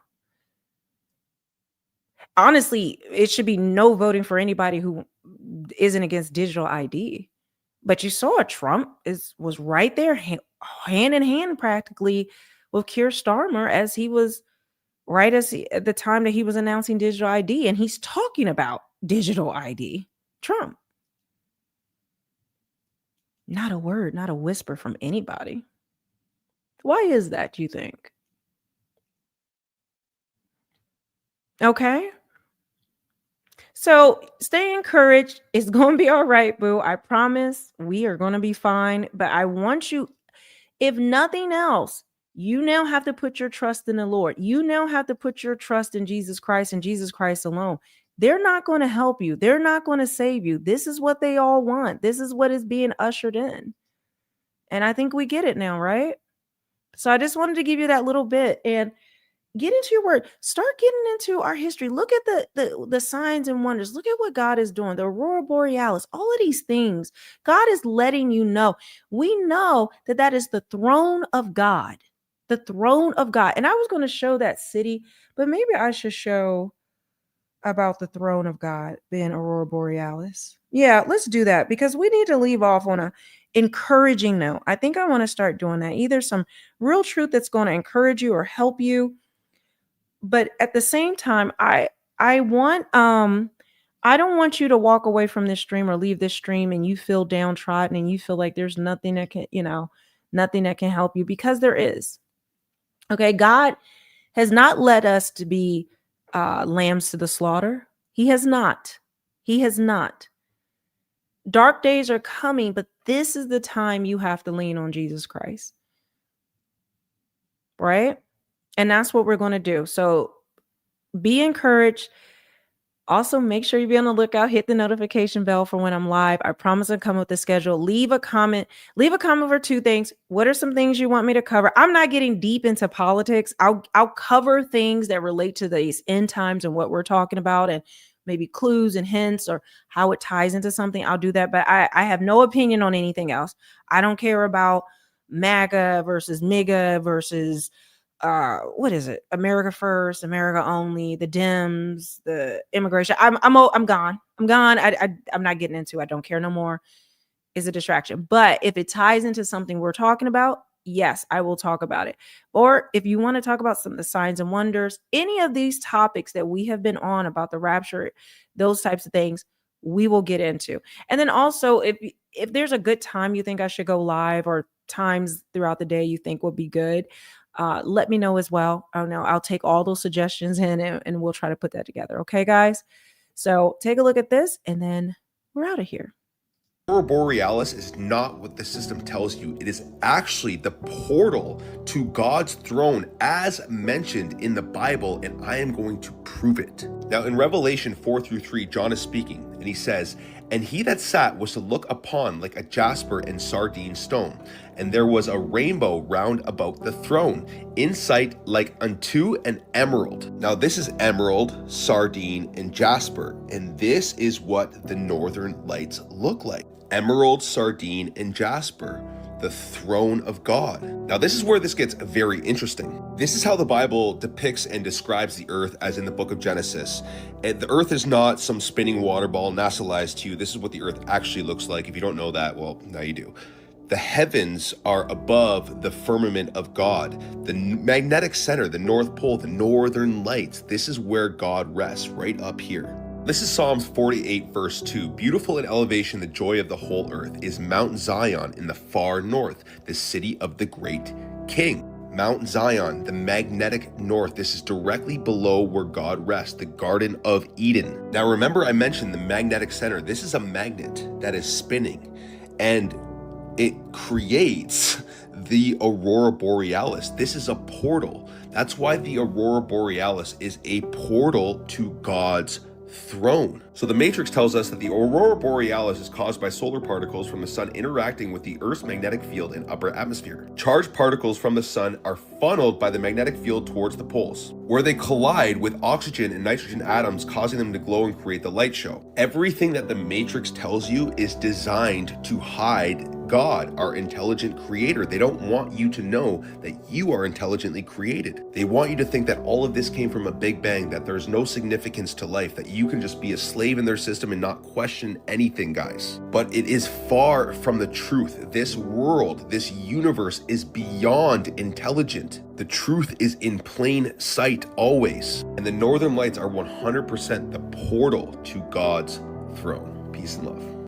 Honestly, it should be no voting for anybody who isn't against digital ID. But you saw Trump was right there, hand in hand practically with Keir Starmer, as he was at the time that he was announcing digital ID, and he's talking about digital ID. Trump. Not a word, not a whisper from anybody. Why is that, do you think? Okay. So stay encouraged. It's going to be all right, boo. I promise we are going to be fine. But I want you, if nothing else, you now have to put your trust in the Lord. You now have to put your trust in Jesus Christ and Jesus Christ alone. They're not going to help you. They're not going to save you. This is what they all want. This is what is being ushered in. And I think we get it now, right? So I just wanted to give you that little bit and get into your word. Start getting into our history. Look at the signs and wonders. Look at what God is doing. The aurora borealis, all of these things. God is letting you know. We know that is the throne of God. The throne of God. And I was going to show that city, but maybe I should show about the throne of God being aurora borealis. Yeah, let's do that, because we need to leave off on a encouraging note. I think I want to start doing that. Either some real truth that's going to encourage you or help you. But at the same time, I want I don't want you to walk away from this stream or leave this stream and you feel downtrodden and you feel like there's nothing that can, nothing that can help you, because there is. Okay, God has not led us to be lambs to the slaughter. He has not. He has not. Dark days are coming, but this is the time you have to lean on Jesus Christ. Right? And that's what we're going to do. So be encouraged. Also, make sure you be on the lookout. Hit the notification bell for when I'm live. I promise I'll come with the schedule. Leave a comment. Leave a comment for two things. What are some things you want me to cover? I'm not getting deep into politics. I'll cover things that relate to these end times and what we're talking about, and maybe clues and hints or how it ties into something. I'll do that. But I have no opinion on anything else. I don't care about MAGA versus MAGA versus what is it? America first, America only, the Dems, the immigration. I'm gone. I'm gone. I'm not getting into. I don't care no more. Is a distraction. But if it ties into something we're talking about, yes, I will talk about it. Or if you want to talk about some of the signs and wonders, any of these topics that we have been on about the rapture, those types of things, we will get into. And then also, if there's a good time you think I should go live, or times throughout the day you think would be good, let me know as well. I'll take all those suggestions in and we'll try to put that together. Okay, guys? So take a look at this and then we're out of here. Aurora Borealis is not what the system tells you. It is actually the portal to God's throne as mentioned in the Bible, and I am going to prove it. Now in Revelation 4-3, John is speaking, and he says, "And he that sat was to look upon like a jasper and sardine stone, and there was a rainbow round about the throne, in sight like unto an emerald." Now this is emerald, sardine, and jasper, and this is what the northern lights look like. Emerald, sardine, and jasper, the throne of God. Now this is where this gets very interesting. This is how the Bible depicts and describes the earth, as in the book of Genesis. And the earth is not some spinning water ball NASA lies to you. This is what the earth actually looks like. If you don't know that, well, now you do. The heavens are above the firmament of God. The magnetic center, the North Pole, the northern lights, this is where God rests, right up here. This is Psalms 48 verse 2. Beautiful in elevation, the joy of the whole earth is Mount Zion in the far north, the city of the great King. Mount Zion, the magnetic north. This is directly below where God rests, the Garden of Eden. Now remember I mentioned the magnetic center. This is a magnet that is spinning and it creates the aurora borealis. This is a portal. That's why the aurora borealis is a portal to God's throne. So the Matrix tells us that the aurora borealis is caused by solar particles from the sun interacting with the Earth's magnetic field and upper atmosphere. Charged particles from the sun are funneled by the magnetic field towards the poles, where they collide with oxygen and nitrogen atoms, causing them to glow and create the light show. Everything that the Matrix tells you is designed to hide God, our intelligent creator. They don't want you to know that you are intelligently created. They want you to think that all of this came from a big bang, that there's no significance to life, that you can just be a slave in their system and not question anything, guys. But it is far from the truth. This world, this universe is beyond intelligent. The truth is in plain sight always. And the Northern Lights are 100% the portal to God's throne. Peace and love.